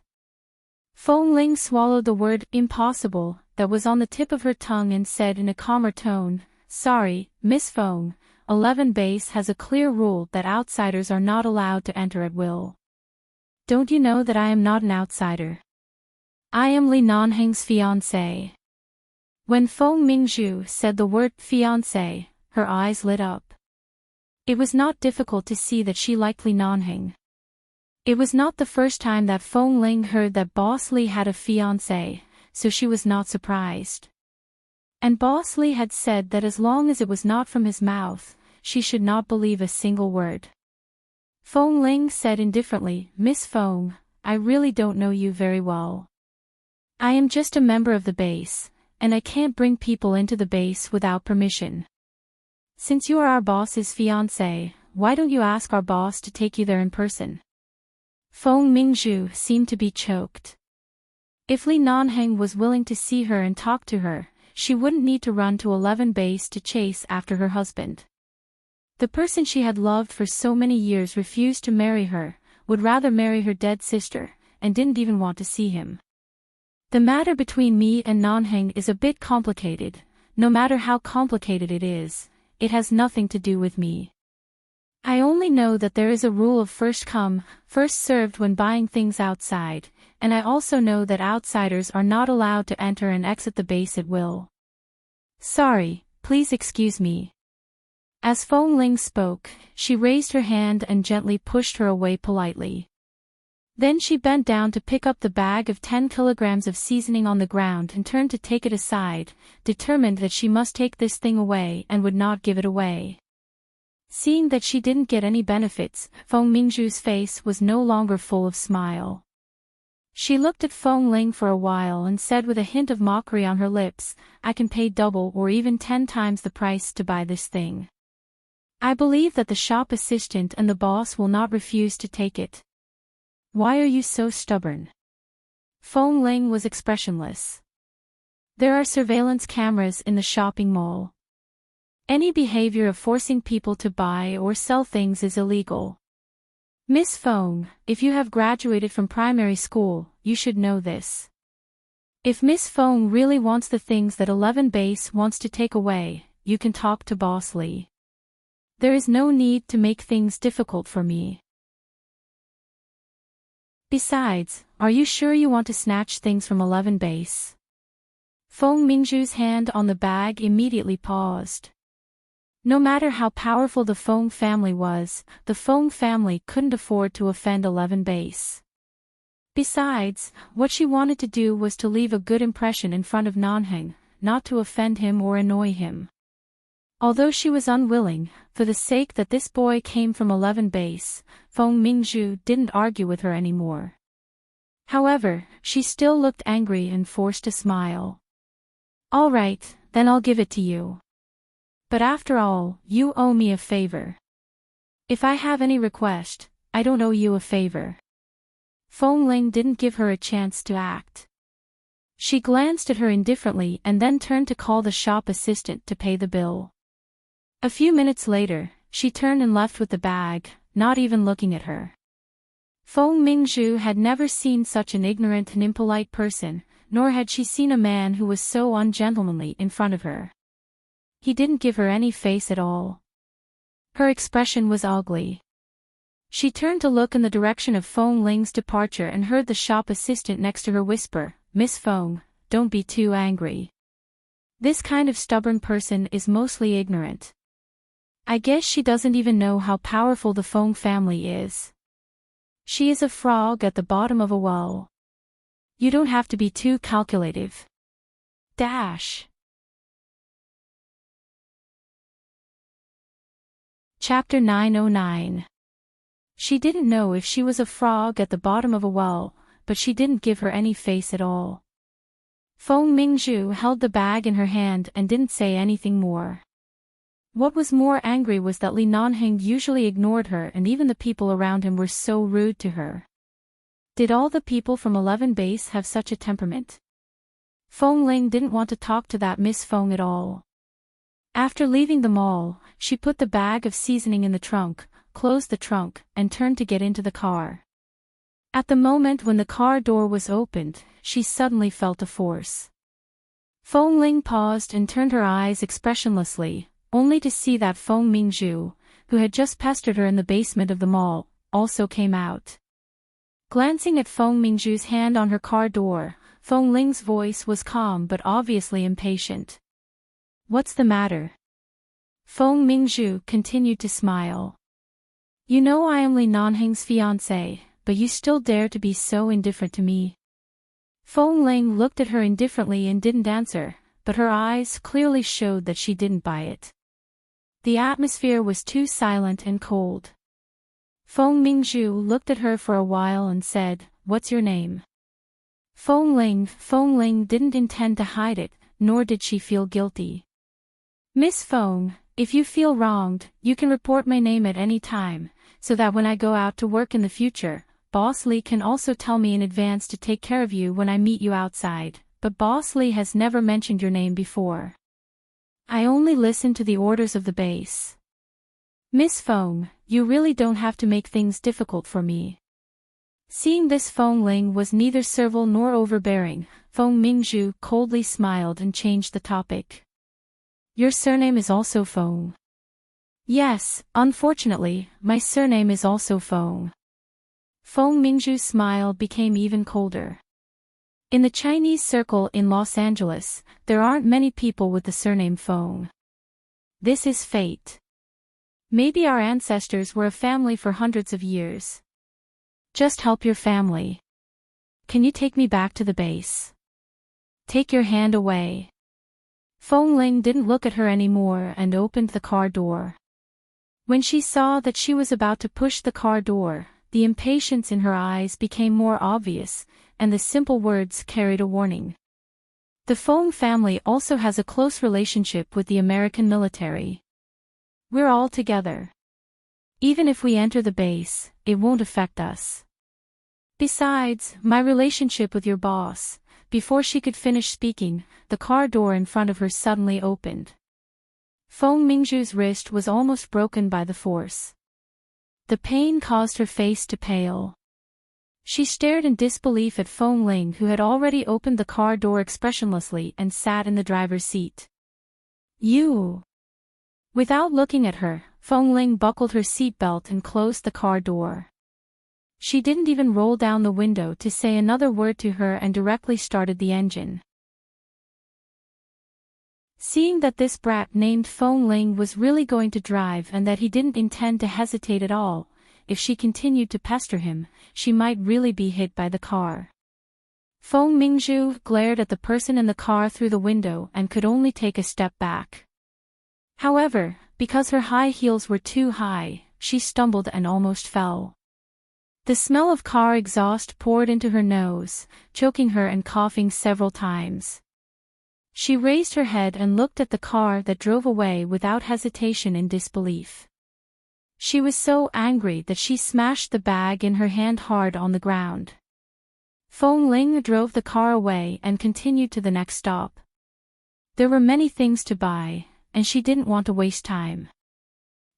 [SPEAKER 1] Feng Ling swallowed the word impossible that was on the tip of her tongue and said in a calmer tone, "Sorry, Miss Feng, 11 base has a clear rule that outsiders are not allowed to enter at will. Don't you know that I am not an outsider? I am Li Nanhang's fiancé." When Feng Mingzhu said the word fiancé, her eyes lit up. It was not difficult to see that she liked Li Nanhang. It was not the first time that Feng Ling heard that Boss Li had a fiancé, so she was not surprised. And Boss Li had said that as long as it was not from his mouth, she should not believe a single word. Feng Ling said indifferently, "Miss Feng, I really don't know you very well. I am just a member of the base, and I can't bring people into the base without permission. Since you are our boss's fiancé, why don't you ask our boss to take you there in person?" Feng Mingzhu seemed to be choked. If Li Nanhang was willing to see her and talk to her, she wouldn't need to run to 11 base to chase after her husband. The person she had loved for so many years refused to marry her, would rather marry her dead sister, and didn't even want to see him. The matter between me and Nanhang is a bit complicated. No matter how complicated it is, it has nothing to do with me. I only know that there is a rule of first come, first served when buying things outside, and I also know that outsiders are not allowed to enter and exit the base at will. Sorry, please excuse me. As Feng Ling spoke, she raised her hand and gently pushed her away politely. Then she bent down to pick up the bag of 10 kilograms of seasoning on the ground and turned to take it aside, determined that she must take this thing away and would not give it away. Seeing that she didn't get any benefits, Feng Mingzhu's face was no longer full of smile. She looked at Feng Ling for a while and said with a hint of mockery on her lips, "I can pay double or even 10 times the price to buy this thing. I believe that the shop assistant and the boss will not refuse to take it. Why are you so stubborn?" Feng Ling was expressionless. There are surveillance cameras in the shopping mall. Any behavior of forcing people to buy or sell things is illegal. Miss Feng, if you have graduated from primary school, you should know this. If Miss Feng really wants the things that 11 base wants to take away, you can talk to Boss Li. There is no need to make things difficult for me. Besides, are you sure you want to snatch things from 11 base? Feng Mingzhu's hand on the bag immediately paused. No matter how powerful the Feng family was, the Feng family couldn't afford to offend 11 base. Besides, what she wanted to do was to leave a good impression in front of Nanheng, not to offend him or annoy him. Although she was unwilling, for the sake that this boy came from 11 base, Feng Mingzhu didn't argue with her anymore. However, she still looked angry and forced a smile. All right, then I'll give it to you. But after all, you owe me a favor. If I have any request, I don't owe you a favor. Feng Ling didn't give her a chance to act. She glanced at her indifferently and then turned to call the shop assistant to pay the bill. A few minutes later, she turned and left with the bag, not even looking at her. Feng Mingzhu had never seen such an ignorant and impolite person, nor had she seen a man who was so ungentlemanly in front of her. He didn't give her any face at all. Her expression was ugly. She turned to look in the direction of Feng Ling's departure and heard the shop assistant next to her whisper, "Miss Feng, don't be too angry. This kind of stubborn person is mostly ignorant. I guess she doesn't even know how powerful the Feng family is. She is a frog at the bottom of a well. You don't have to be too calculative. Dash." Chapter 909. She didn't know if she was a frog at the bottom of a well, but she didn't give her any face at all. Feng Mingzhu held the bag in her hand and didn't say anything more. What was more angry was that Li Nanheng usually ignored her and even the people around him were so rude to her. Did all the people from 11 base have such a temperament? Feng Ling didn't want to talk to that Miss Feng at all. After leaving the mall, she put the bag of seasoning in the trunk, closed the trunk, and turned to get into the car. At the moment when the car door was opened, she suddenly felt a force. Feng Ling paused and turned her eyes expressionlessly, only to see that Feng Mingzhu, who had just pestered her in the basement of the mall, also came out. Glancing at Feng Mingzhu's hand on her car door, Feng Ling's voice was calm but obviously impatient. "What's the matter?" Feng Mingzhu continued to smile. "You know I am Li Nanheng's fiancé, but you still dare to be so indifferent to me." Feng Ling looked at her indifferently and didn't answer, but her eyes clearly showed that she didn't buy it. The atmosphere was too silent and cold. Feng Mingzhu looked at her for a while and said, "What's your name?" Feng Ling didn't intend to hide it, nor did she feel guilty. "Miss Feng, if you feel wronged, you can report my name at any time, so that when I go out to work in the future, Boss Li can also tell me in advance to take care of you when I meet you outside, but Boss Li has never mentioned your name before. I only listen to the orders of the base. Miss Feng, you really don't have to make things difficult for me." Seeing this, Feng Ling was neither servile nor overbearing. Feng Mingzhu coldly smiled and changed the topic. "Your surname is also Feng?" "Yes, unfortunately, my surname is also Feng." Feng Mingzhu's smile became even colder. In the Chinese circle in Los Angeles, there aren't many people with the surname Feng. This is fate. Maybe our ancestors were a family for hundreds of years. Just help your family. Can you take me back to the base? Take your hand away. Feng Ling didn't look at her anymore and opened the car door. When she saw that she was about to push the car door, the impatience in her eyes became more obvious, and the simple words carried a warning. The Feng family also has a close relationship with the American military. We're all together. Even if we enter the base, it won't affect us. Besides, my relationship with your boss. Before she could finish speaking, the car door in front of her suddenly opened. Feng Mingzhu's wrist was almost broken by the force. The pain caused her face to pale. She stared in disbelief at Feng Ling, who had already opened the car door expressionlessly and sat in the driver's seat. "You!" Without looking at her, Feng Ling buckled her seatbelt and closed the car door. She didn't even roll down the window to say another word to her and directly started the engine. Seeing that this brat named Feng Ling was really going to drive and that he didn't intend to hesitate at all, if she continued to pester him, she might really be hit by the car. Feng Mingzhu glared at the person in the car through the window and could only take a step back. However, because her high heels were too high, she stumbled and almost fell. The smell of car exhaust poured into her nose, choking her and coughing several times. She raised her head and looked at the car that drove away without hesitation in disbelief. She was so angry that she smashed the bag in her hand hard on the ground. Feng Ling drove the car away and continued to the next stop. There were many things to buy, and she didn't want to waste time.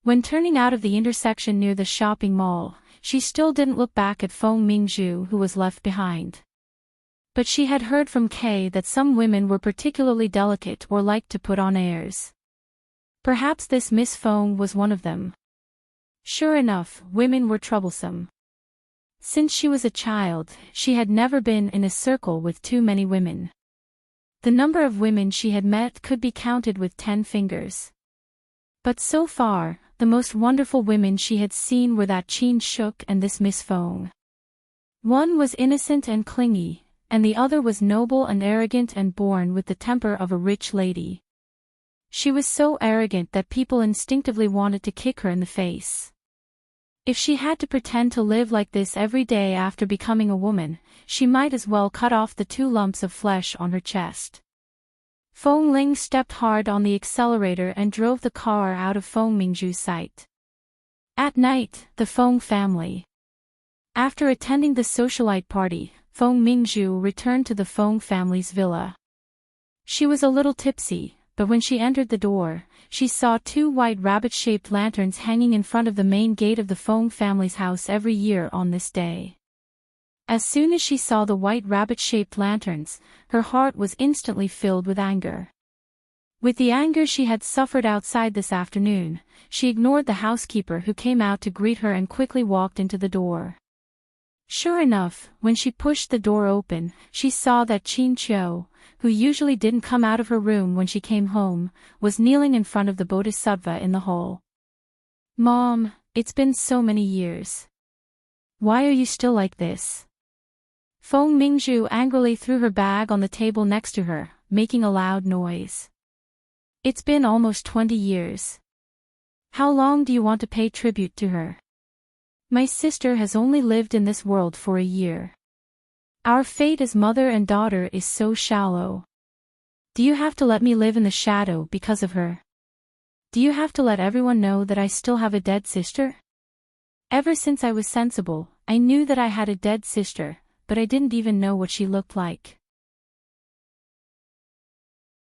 [SPEAKER 1] When turning out of the intersection near the shopping mall, she still didn't look back at Feng Mingzhu, who was left behind. But she had heard from Kay that some women were particularly delicate or liked to put on airs. Perhaps this Miss Feng was one of them. Sure enough, women were troublesome. Since she was a child, she had never been in a circle with too many women. The number of women she had met could be counted with 10 fingers. But so far, the most wonderful women she had seen were that Qin Shuk and this Miss Feng. One was innocent and clingy, and the other was noble and arrogant and born with the temper of a rich lady. She was so arrogant that people instinctively wanted to kick her in the face. If she had to pretend to live like this every day after becoming a woman, she might as well cut off the 2 lumps of flesh on her chest. Feng Ling stepped hard on the accelerator and drove the car out of Feng Mingzhu's sight. At night, the Feng family. After attending the socialite party, Feng Mingzhu returned to the Feng family's villa. She was a little tipsy, but when she entered the door, she saw 2 white rabbit-shaped lanterns hanging in front of the main gate of the Feng family's house every year on this day. As soon as she saw the white rabbit-shaped lanterns, her heart was instantly filled with anger. With the anger she had suffered outside this afternoon, she ignored the housekeeper who came out to greet her and quickly walked into the door. Sure enough, when she pushed the door open, she saw that Qin Qiu, who usually didn't come out of her room when she came home, was kneeling in front of the bodhisattva in the hall. "Mom, it's been so many years. Why are you still like this?" Feng Mingzhu angrily threw her bag on the table next to her, making a loud noise. "It's been almost 20 years. How long do you want to pay tribute to her? My sister has only lived in this world for a year. Our fate as mother and daughter is so shallow. Do you have to let me live in the shadow because of her? Do you have to let everyone know that I still have a dead sister? Ever since I was sensible, I knew that I had a dead sister, but I didn't even know what she looked like.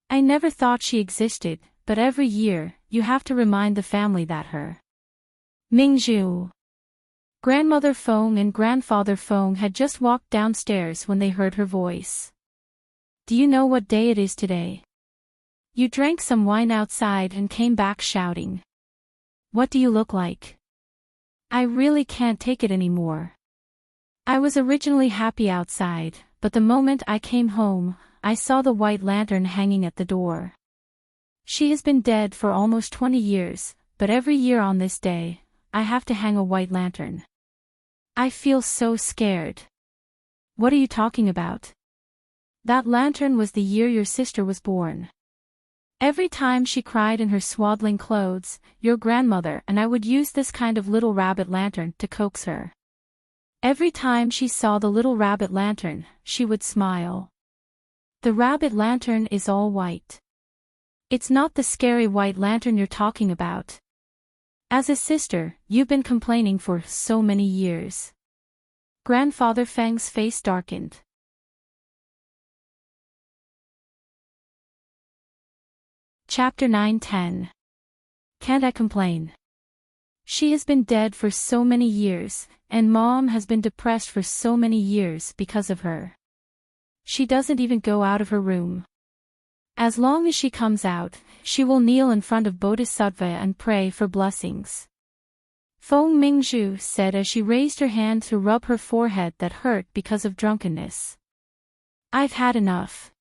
[SPEAKER 1] I never thought she existed, but every year, you have to remind the family that her." Mingzhu. Grandmother Feng and Grandfather Feng had just walked downstairs when they heard her voice. "Do you know what day it is today? You drank some wine outside and came back shouting. What do you look like? I really can't take it anymore. I was originally happy outside, but the moment I came home, I saw the white lantern hanging at the door. She has been dead for almost 20 years, but every year on this day, I have to hang a white lantern. I feel so scared." "What are you talking about?" "That lantern was the year your sister was born. Every time she cried in her swaddling clothes, your grandmother and I would use this kind of little rabbit lantern to coax her. Every time she saw the little rabbit lantern, she would smile. The rabbit lantern is all white. It's not the scary white lantern you're talking about. As a sister, you've been complaining for so many years." Grandfather Feng's face darkened. Chapter 9-10. Can't I complain? She has been dead for so many years, and Mom has been depressed for so many years because of her. She doesn't even go out of her room. As long as she comes out, she will kneel in front of Bodhisattva and pray for blessings. Feng Mingzhu said as she raised her hand to rub her forehead that hurt because of drunkenness. "I've had enough.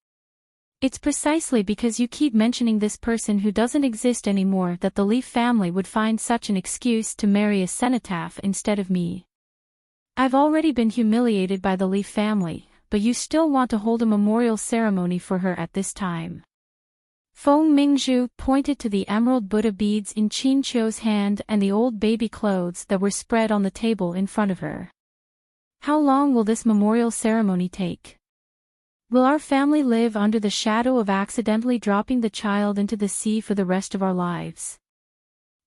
[SPEAKER 1] It's precisely because you keep mentioning this person who doesn't exist anymore that the Leaf family would find such an excuse to marry a cenotaph instead of me. I've already been humiliated by the Leaf family, but you still want to hold a memorial ceremony for her at this time. Feng Mingzhu pointed to the emerald Buddha beads in Qin Qiu's hand and the old baby clothes that were spread on the table in front of her. How long will this memorial ceremony take? Will our family live under the shadow of accidentally dropping the child into the sea for the rest of our lives?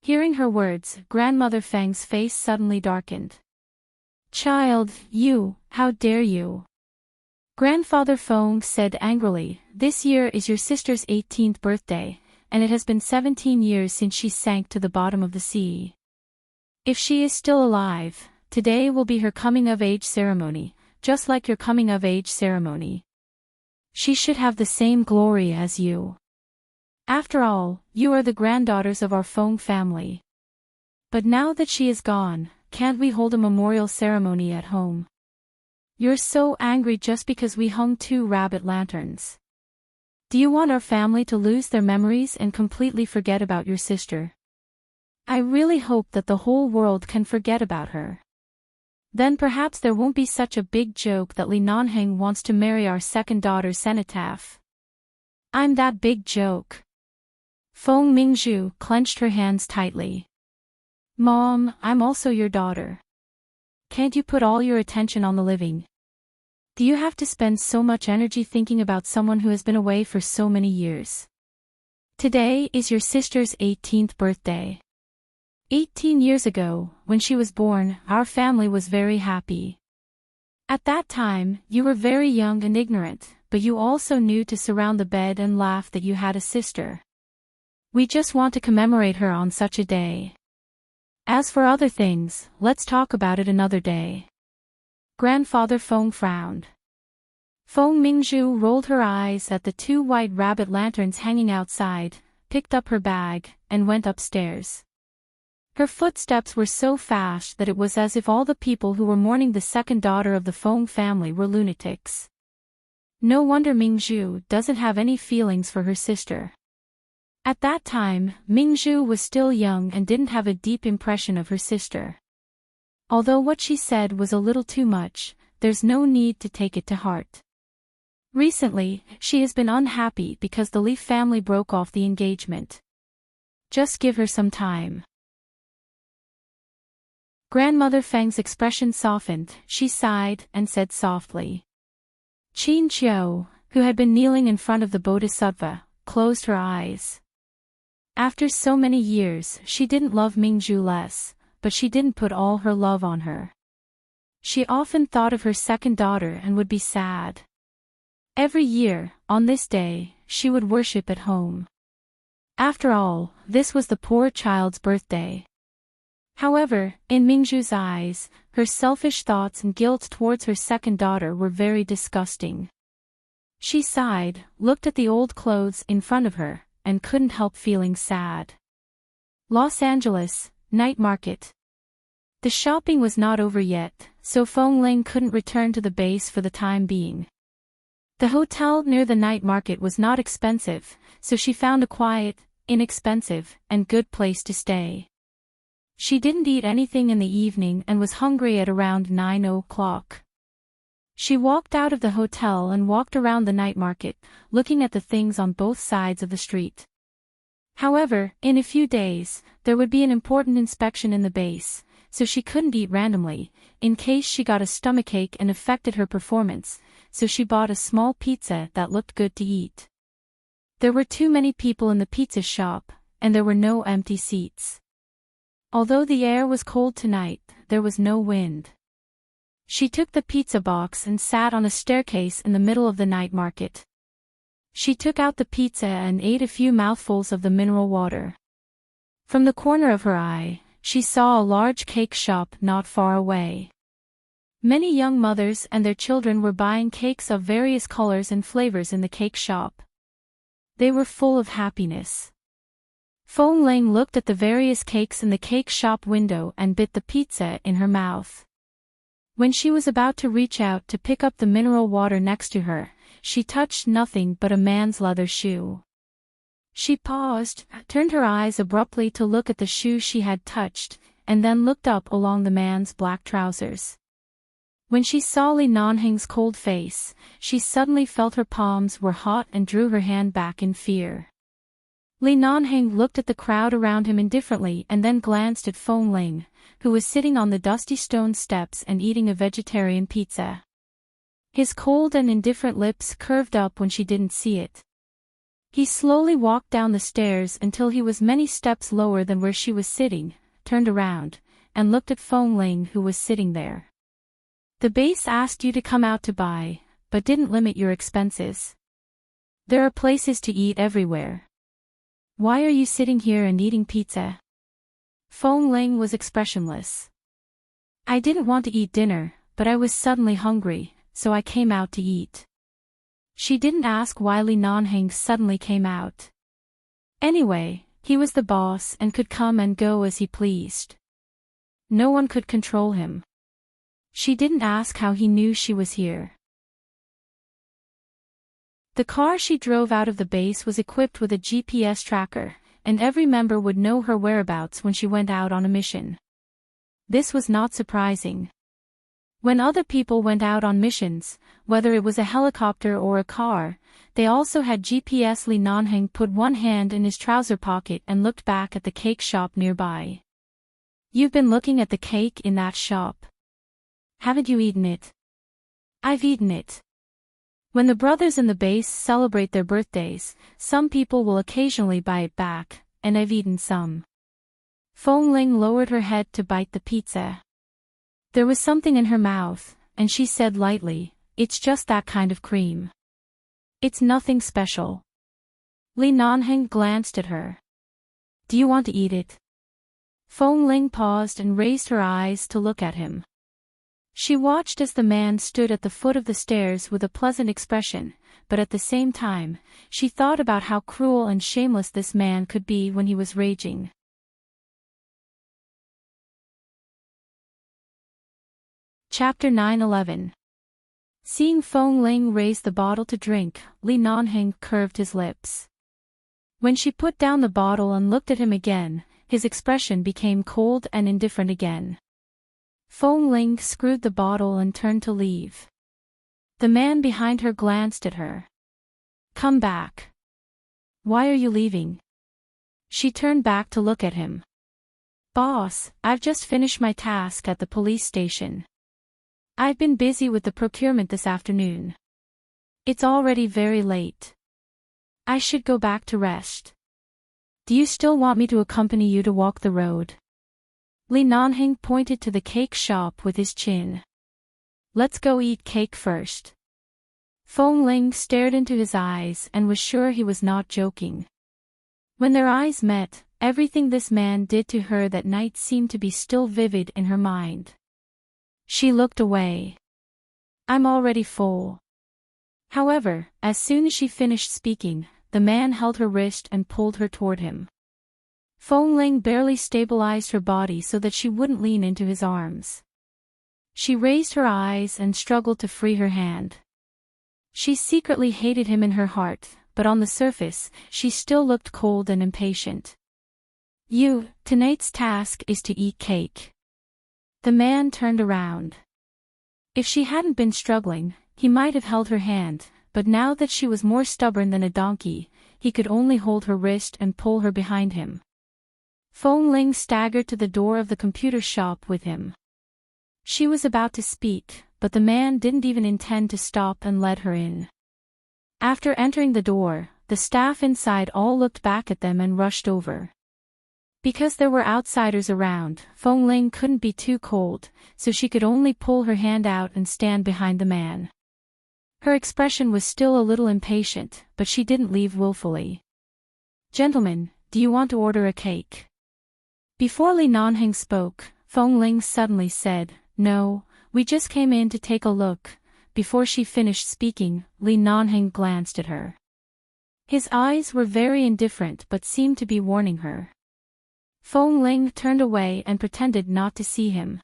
[SPEAKER 1] Hearing her words, Grandmother Feng's face suddenly darkened. Child, how dare you? Grandfather Feng said angrily, this year is your sister's 18th birthday, and it has been 17 years since she sank to the bottom of the sea. If she is still alive, today will be her coming-of-age ceremony, just like your coming-of-age ceremony. She should have the same glory as you. After all, you are the granddaughters of our Feng family. But now that she is gone, can't we hold a memorial ceremony at home? You're so angry just because we hung 2 rabbit lanterns. Do you want our family to lose their memories and completely forget about your sister? I really hope that the whole world can forget about her. Then perhaps there won't be such a big joke that Li Nanheng wants to marry our second daughter Cenotaph. I'm that big joke. Feng Mingzhu clenched her hands tightly. Mom, I'm also your daughter. Can't you put all your attention on the living? Do you have to spend so much energy thinking about someone who has been away for so many years? Today is your sister's 18th birthday. 18 years ago, when she was born, our family was very happy. At that time, you were very young and ignorant, but you also knew to surround the bed and laugh that you had a sister. We just want to commemorate her on such a day. As for other things, let's talk about it another day. Grandfather Feng frowned. Feng Mingzhu rolled her eyes at the 2 white rabbit lanterns hanging outside, picked up her bag, and went upstairs. Her footsteps were so fast that it was as if all the people who were mourning the second daughter of the Feng family were lunatics. No wonder Mingzhu doesn't have any feelings for her sister. At that time, Mingzhu was still young and didn't have a deep impression of her sister. Although what she said was a little too much, there's no need to take it to heart. Recently, she has been unhappy because the Leaf family broke off the engagement. Just give her some time. Grandmother Feng's expression softened, she sighed, and said softly. Qin Qiu, who had been kneeling in front of the Bodhisattva, closed her eyes. After so many years, she didn't love Mingzhu less, but she didn't put all her love on her. She often thought of her second daughter and would be sad. Every year, on this day, she would worship at home. After all, this was the poor child's birthday. However, in Mingzhu's eyes, her selfish thoughts and guilt towards her second daughter were very disgusting. She sighed, looked at the old clothes in front of her, and couldn't help feeling sad. Los Angeles, night market. The shopping was not over yet, so Feng Ling couldn't return to the base for the time being. The hotel near the night market was not expensive, so she found a quiet, inexpensive, and good place to stay. She didn't eat anything in the evening and was hungry at around 9 o'clock. She walked out of the hotel and walked around the night market, looking at the things on both sides of the street. However, in a few days, there would be an important inspection in the base, so she couldn't eat randomly, in case she got a stomachache and affected her performance, so she bought a small pizza that looked good to eat. There were too many people in the pizza shop, and there were no empty seats. Although the air was cold tonight, there was no wind. She took the pizza box and sat on a staircase in the middle of the night market. She took out the pizza and ate a few mouthfuls of the mineral water. From the corner of her eye, she saw a large cake shop not far away. Many young mothers and their children were buying cakes of various colors and flavors in the cake shop. They were full of happiness. Feng Ling looked at the various cakes in the cake shop window and bit the pizza in her mouth. When she was about to reach out to pick up the mineral water next to her, she touched nothing but a man's leather shoe. She paused, turned her eyes abruptly to look at the shoe she had touched, and then looked up along the man's black trousers. When she saw Li Nanheng's cold face, she suddenly felt her palms were hot and drew her hand back in fear. Li Nanheng looked at the crowd around him indifferently and then glanced at Feng Ling, who was sitting on the dusty stone steps and eating a vegetarian pizza. His cold and indifferent lips curved up when she didn't see it. He slowly walked down the stairs until he was many steps lower than where she was sitting, turned around, and looked at Feng Ling, who was sitting there. The base asked you to come out to buy, but didn't limit your expenses. There are places to eat everywhere. Why are you sitting here and eating pizza? Feng Ling was expressionless. I didn't want to eat dinner, but I was suddenly hungry, so I came out to eat. She didn't ask why Li Nanheng suddenly came out. Anyway, he was the boss and could come and go as he pleased. No one could control him. She didn't ask how he knew she was here. The car she drove out of the base was equipped with a GPS tracker, and every member would know her whereabouts when she went out on a mission. This was not surprising. When other people went out on missions, whether it was a helicopter or a car, they also had GPS. Li Nanheng put one hand in his trouser pocket and looked back at the cake shop nearby. You've been looking at the cake in that shop. Haven't you eaten it? I've eaten it. When the brothers in the base celebrate their birthdays, some people will occasionally buy it back, and I've eaten some. Feng Ling lowered her head to bite the pizza. There was something in her mouth, and she said lightly, "It's just that kind of cream. It's nothing special." Li Nanheng glanced at her. "Do you want to eat it?" Feng Ling paused and raised her eyes to look at him. She watched as the man stood at the foot of the stairs with a pleasant expression, but at the same time, she thought about how cruel and shameless this man could be when he was raging. Chapter 9-11. Seeing Feng Ling raise the bottle to drink, Li Nanheng curved his lips. When she put down the bottle and looked at him again, his expression became cold and indifferent again. Feng Ling screwed the bottle and turned to leave. The man behind her glanced at her. "Come back." "Why are you leaving?" She turned back to look at him. "Boss, I've just finished my task at the police station. I've been busy with the procurement this afternoon. It's already very late. I should go back to rest. Do you still want me to accompany you to walk the road?" Li Nanheng pointed to the cake shop with his chin. "Let's go eat cake first." Feng Ling stared into his eyes and was sure he was not joking. When their eyes met, everything this man did to her that night seemed to be still vivid in her mind. She looked away. "I'm already full." However, as soon as she finished speaking, the man held her wrist and pulled her toward him. Feng Ling barely stabilized her body so that she wouldn't lean into his arms. She raised her eyes and struggled to free her hand. She secretly hated him in her heart, but on the surface, she still looked cold and impatient. Tonight's task is to eat cake." The man turned around. If she hadn't been struggling, he might have held her hand, but now that she was more stubborn than a donkey, he could only hold her wrist and pull her behind him. Feng Ling staggered to the door of the computer shop with him. She was about to speak, but the man didn't even intend to stop and let her in. After entering the door, the staff inside all looked back at them and rushed over. Because there were outsiders around, Feng Ling couldn't be too cold, so she could only pull her hand out and stand behind the man. Her expression was still a little impatient, but she didn't leave willfully. "Gentlemen, do you want to order a cake?" Before Li Nanheng spoke, Feng Ling suddenly said, "No, we just came in to take a look." Before she finished speaking, Li Nanheng glanced at her. His eyes were very indifferent but seemed to be warning her. Feng Ling turned away and pretended not to see him.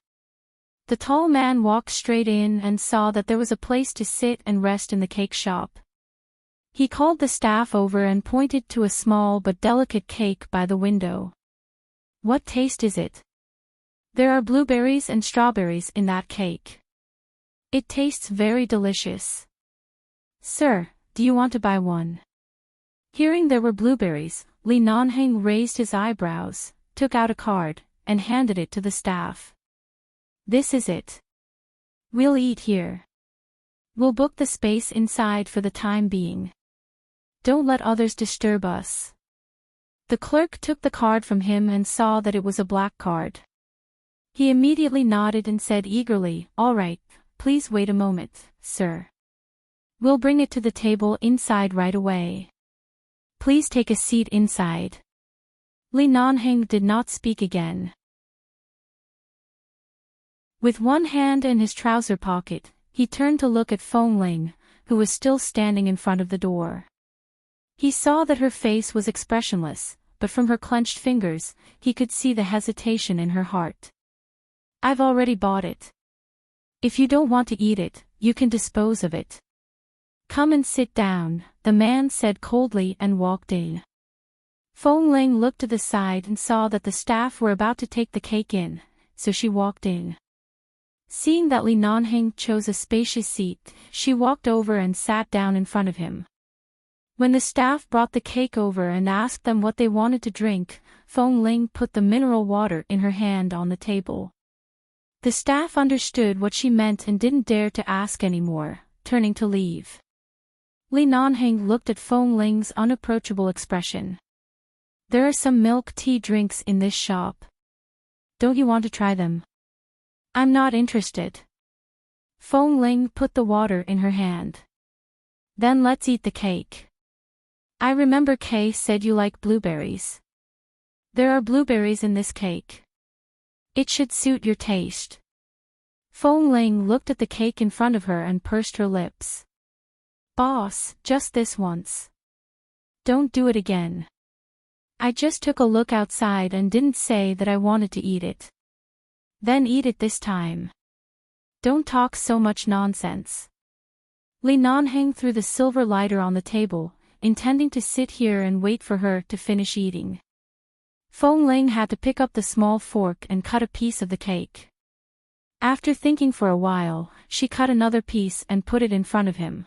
[SPEAKER 1] The tall man walked straight in and saw that there was a place to sit and rest in the cake shop. He called the staff over and pointed to a small but delicate cake by the window. "What taste is it?" "There are blueberries and strawberries in that cake. It tastes very delicious." "Sir, do you want to buy one?" Hearing there were blueberries, Li Nanheng raised his eyebrows, took out a card, and handed it to the staff. "This is it. We'll eat here. We'll book the space inside for the time being. Don't let others disturb us." The clerk took the card from him and saw that it was a black card. He immediately nodded and said eagerly, "All right, please wait a moment, sir. We'll bring it to the table inside right away. Please take a seat inside." Li Nanheng did not speak again. With one hand in his trouser pocket, he turned to look at Feng Ling, who was still standing in front of the door. He saw that her face was expressionless, but from her clenched fingers, he could see the hesitation in her heart. "I've already bought it. If you don't want to eat it, you can dispose of it. Come and sit down," the man said coldly and walked in. Feng Ling looked to the side and saw that the staff were about to take the cake in, so she walked in. Seeing that Li Nanheng chose a spacious seat, she walked over and sat down in front of him. When the staff brought the cake over and asked them what they wanted to drink, Feng Ling put the mineral water in her hand on the table. The staff understood what she meant and didn't dare to ask any more, turning to leave. Li Nanheng looked at Feng Ling's unapproachable expression. "There are some milk tea drinks in this shop. Don't you want to try them?" "I'm not interested." Feng Ling put the water in her hand. "Then let's eat the cake. I remember Kay said you like blueberries. There are blueberries in this cake. It should suit your taste." Feng Ling looked at the cake in front of her and pursed her lips. "Boss, just this once. Don't do it again. I just took a look outside and didn't say that I wanted to eat it. Then eat it this time. Don't talk so much nonsense." Li Nanheng threw the silver lighter on the table, intending to sit here and wait for her to finish eating. Feng Ling had to pick up the small fork and cut a piece of the cake. After thinking for a while, she cut another piece and put it in front of him.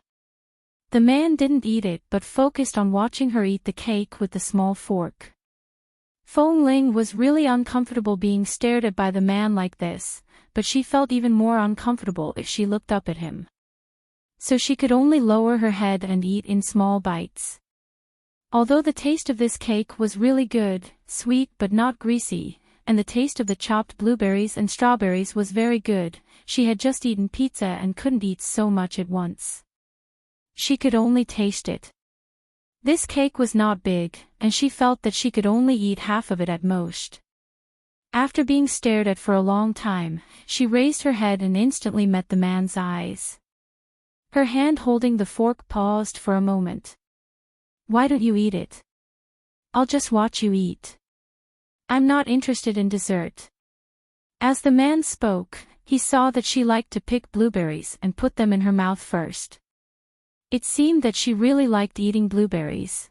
[SPEAKER 1] The man didn't eat it but focused on watching her eat the cake with the small fork. Feng Ling was really uncomfortable being stared at by the man like this, but she felt even more uncomfortable if she looked up at him. So she could only lower her head and eat in small bites. Although the taste of this cake was really good, sweet but not greasy, and the taste of the chopped blueberries and strawberries was very good, she had just eaten pizza and couldn't eat so much at once. She could only taste it. This cake was not big, and she felt that she could only eat half of it at most. After being stared at for a long time, she raised her head and instantly met the man's eyes. Her hand holding the fork paused for a moment. "Why don't you eat it? I'll just watch you eat. I'm not interested in dessert." As the man spoke, he saw that she liked to pick blueberries and put them in her mouth first. It seemed that she really liked eating blueberries.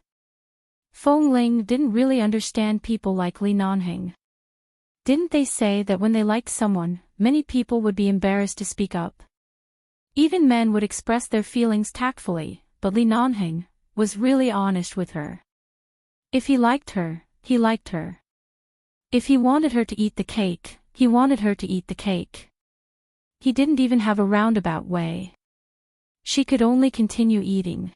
[SPEAKER 1] Feng Ling didn't really understand people like Li Nanheng. Didn't they say that when they liked someone, many people would be embarrassed to speak up? Even men would express their feelings tactfully, but Li Nanheng was really honest with her. If he liked her, he liked her. If he wanted her to eat the cake, he wanted her to eat the cake. He didn't even have a roundabout way. She could only continue eating.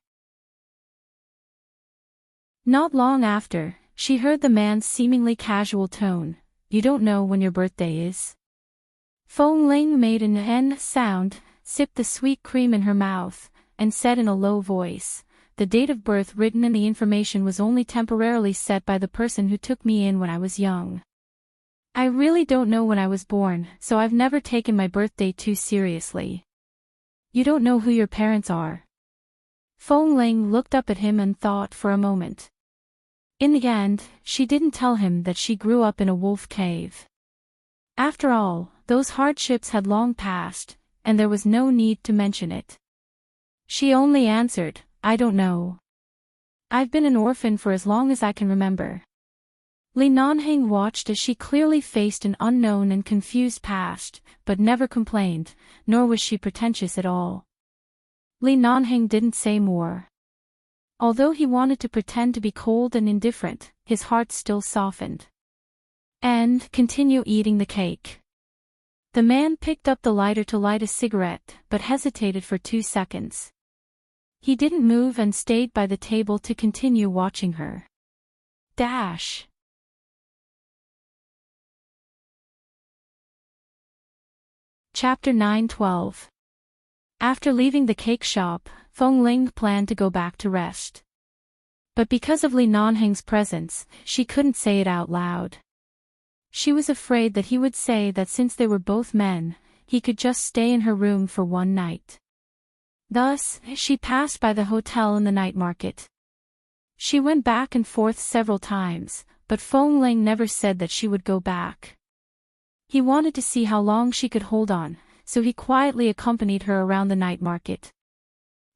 [SPEAKER 1] Not long after, she heard the man's seemingly casual tone, "You don't know when your birthday is?" Feng Ling made an N sound, sipped the sweet cream in her mouth, and said in a low voice, "The date of birth written in the information was only temporarily set by the person who took me in when I was young. I really don't know when I was born, so I've never taken my birthday too seriously." "You don't know who your parents are?" Feng Ling looked up at him and thought for a moment. In the end, she didn't tell him that she grew up in a wolf cave. After all, those hardships had long passed, and there was no need to mention it. She only answered, "I don't know. I've been an orphan for as long as I can remember." Li Nanheng watched as she clearly faced an unknown and confused past, but never complained, nor was she pretentious at all. Li Nanheng didn't say more. Although he wanted to pretend to be cold and indifferent, his heart still softened. "And continue eating the cake." The man picked up the lighter to light a cigarette, but hesitated for 2 seconds. He didn't move and stayed by the table to continue watching her. Dash. Chapter 9:12. After leaving the cake shop, Feng Ling planned to go back to rest. But because of Li Nanheng's presence, she couldn't say it out loud. She was afraid that he would say that since they were both men, he could just stay in her room for one night. Thus, she passed by the hotel and the night market. She went back and forth several times, but Feng Ling never said that she would go back. He wanted to see how long she could hold on, so he quietly accompanied her around the night market.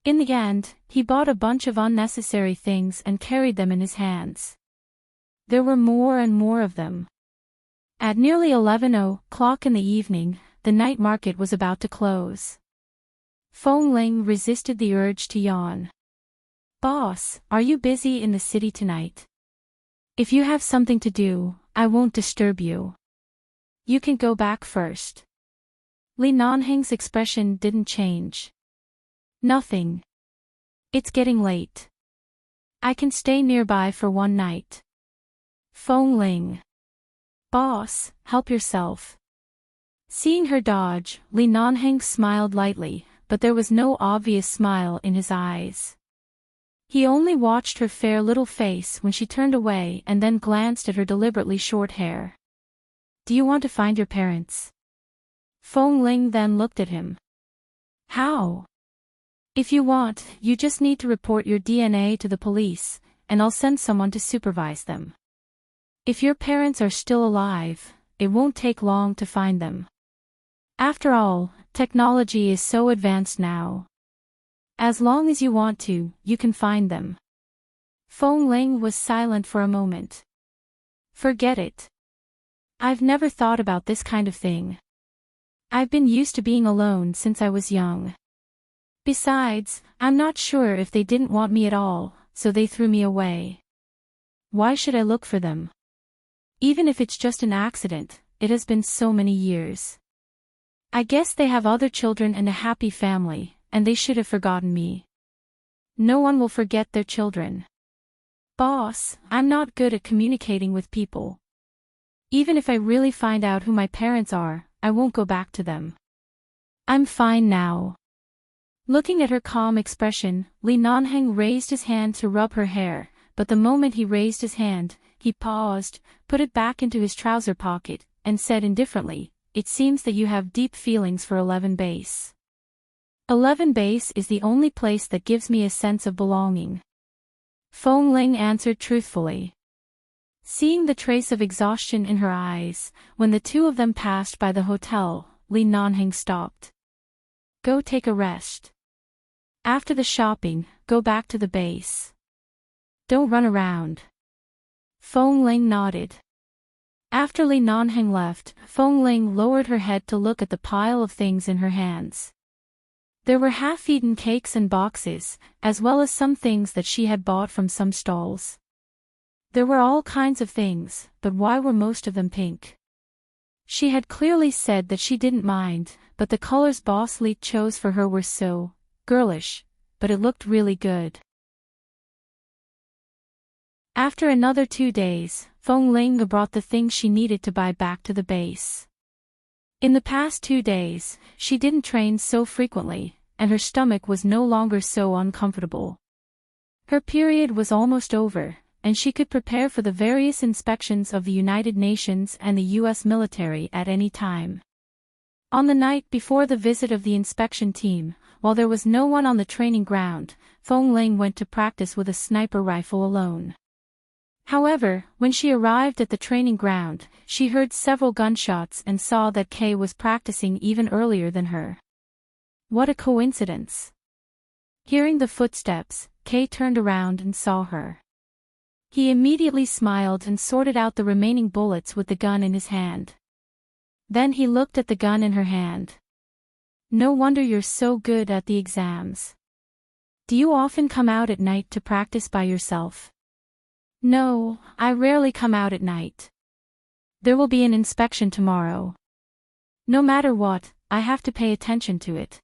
[SPEAKER 1] In the end, he bought a bunch of unnecessary things and carried them in his hands. There were more and more of them. At nearly 11 o'clock in the evening, the night market was about to close. Feng Ling resisted the urge to yawn. "Boss, are you busy in the city tonight? If you have something to do, I won't disturb you. You can go back first." Li Nanheng's expression didn't change. "Nothing. It's getting late. I can stay nearby for one night." Feng Ling. "Boss, help yourself." Seeing her dodge, Li Nanheng smiled lightly, but there was no obvious smile in his eyes. He only watched her fair little face when she turned away and then glanced at her deliberately short hair. "Do you want to find your parents?" Feng Ling then looked at him. "How?" "If you want, you just need to report your DNA to the police, and I'll send someone to supervise them. If your parents are still alive, it won't take long to find them. After all, technology is so advanced now. As long as you want to, you can find them." Feng Ling was silent for a moment. "Forget it. I've never thought about this kind of thing. I've been used to being alone since I was young. Besides, I'm not sure if they didn't want me at all, so they threw me away. Why should I look for them? Even if it's just an accident, it has been so many years. I guess they have other children and a happy family, and they should have forgotten me. No one will forget their children. Boss, I'm not good at communicating with people. Even if I really find out who my parents are, I won't go back to them. I'm fine now." Looking at her calm expression, Li Nanheng raised his hand to rub her hair, but the moment he raised his hand, he paused, put it back into his trouser pocket, and said indifferently, "It seems that you have deep feelings for 11 base. 11 base is the only place that gives me a sense of belonging." Feng Ling answered truthfully. Seeing the trace of exhaustion in her eyes, when the two of them passed by the hotel, Li Nanheng stopped. "Go take a rest. After the shopping, go back to the base. Don't run around." Feng Ling nodded. After Li Nanheng left, Feng Ling lowered her head to look at the pile of things in her hands. There were half-eaten cakes and boxes, as well as some things that she had bought from some stalls. There were all kinds of things, but why were most of them pink? She had clearly said that she didn't mind, but the colors Boss Li chose for her were so girlish, but it looked really good. After another 2 days, Feng Ling brought the things she needed to buy back to the base. In the past 2 days, she didn't train so frequently, and her stomach was no longer so uncomfortable. Her period was almost over, and she could prepare for the various inspections of the United Nations and the U.S. military at any time. On the night before the visit of the inspection team, while there was no one on the training ground, Feng Ling went to practice with a sniper rifle alone. However, when she arrived at the training ground, she heard several gunshots and saw that Kay was practicing even earlier than her. What a coincidence! Hearing the footsteps, Kay turned around and saw her. He immediately smiled and sorted out the remaining bullets with the gun in his hand. Then he looked at the gun in her hand. No wonder you're so good at the exams. Do you often come out at night to practice by yourself? No, I rarely come out at night. There will be an inspection tomorrow. No matter what, I have to pay attention to it.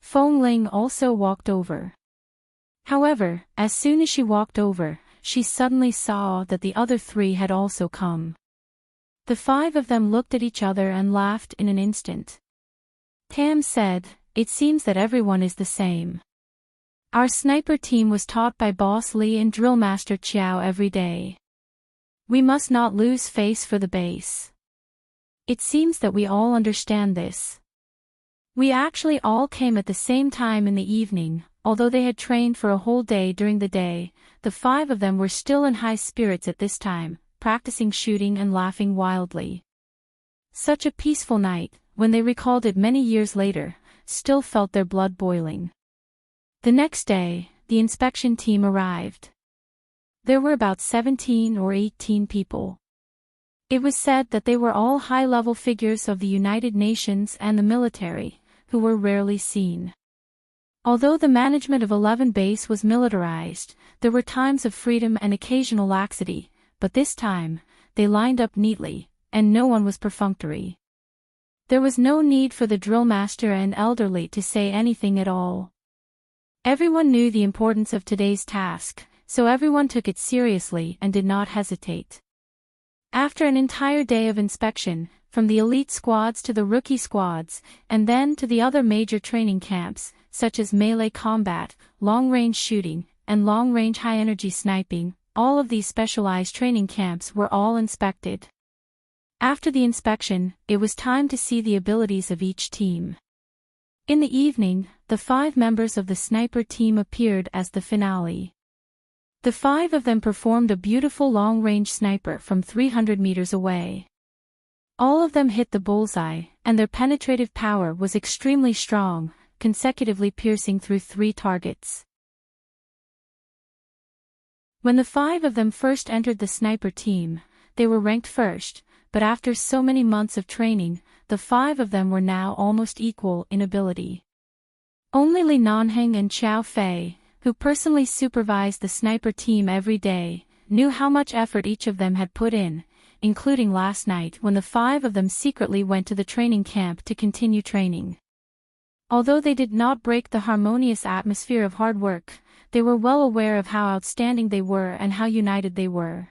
[SPEAKER 1] Feng Ling also walked over. However, as soon as she walked over, she suddenly saw that the other three had also come. The five of them looked at each other and laughed in an instant. Tam said, "It seems that everyone is the same. Our sniper team was taught by Boss Lee and Drill Master Chiao every day. We must not lose face for the base. It seems that we all understand this. We actually all came at the same time in the evening, although they had trained for a whole day during the day. The five of them were still in high spirits at this time, practicing shooting and laughing wildly. Such a peaceful night, when they recalled it many years later, still felt their blood boiling. The next day, the inspection team arrived. There were about 17 or 18 people. It was said that they were all high-level figures of the United Nations and the military, who were rarely seen. Although the management of 11 Base was militarized, there were times of freedom and occasional laxity, but this time, they lined up neatly, and no one was perfunctory. There was no need for the drill master and elderly to say anything at all. Everyone knew the importance of today's task, so everyone took it seriously and did not hesitate. After an entire day of inspection, from the elite squads to the rookie squads, and then to the other major training camps, such as melee combat, long-range shooting, and long-range high-energy sniping, all of these specialized training camps were all inspected. After the inspection, it was time to see the abilities of each team. In the evening, the 5 members of the sniper team appeared as the finale. The 5 of them performed a beautiful long-range sniper from 300 meters away. All of them hit the bullseye, and their penetrative power was extremely strong, consecutively piercing through 3 targets. When the 5 of them first entered the sniper team, they were ranked first, but after so many months of training, the 5 of them were now almost equal in ability. Only Li Nanheng and Qiao Fei, who personally supervised the sniper team every day, knew how much effort each of them had put in, including last night when the 5 of them secretly went to the training camp to continue training. Although they did not break the harmonious atmosphere of hard work, they were well aware of how outstanding they were and how united they were.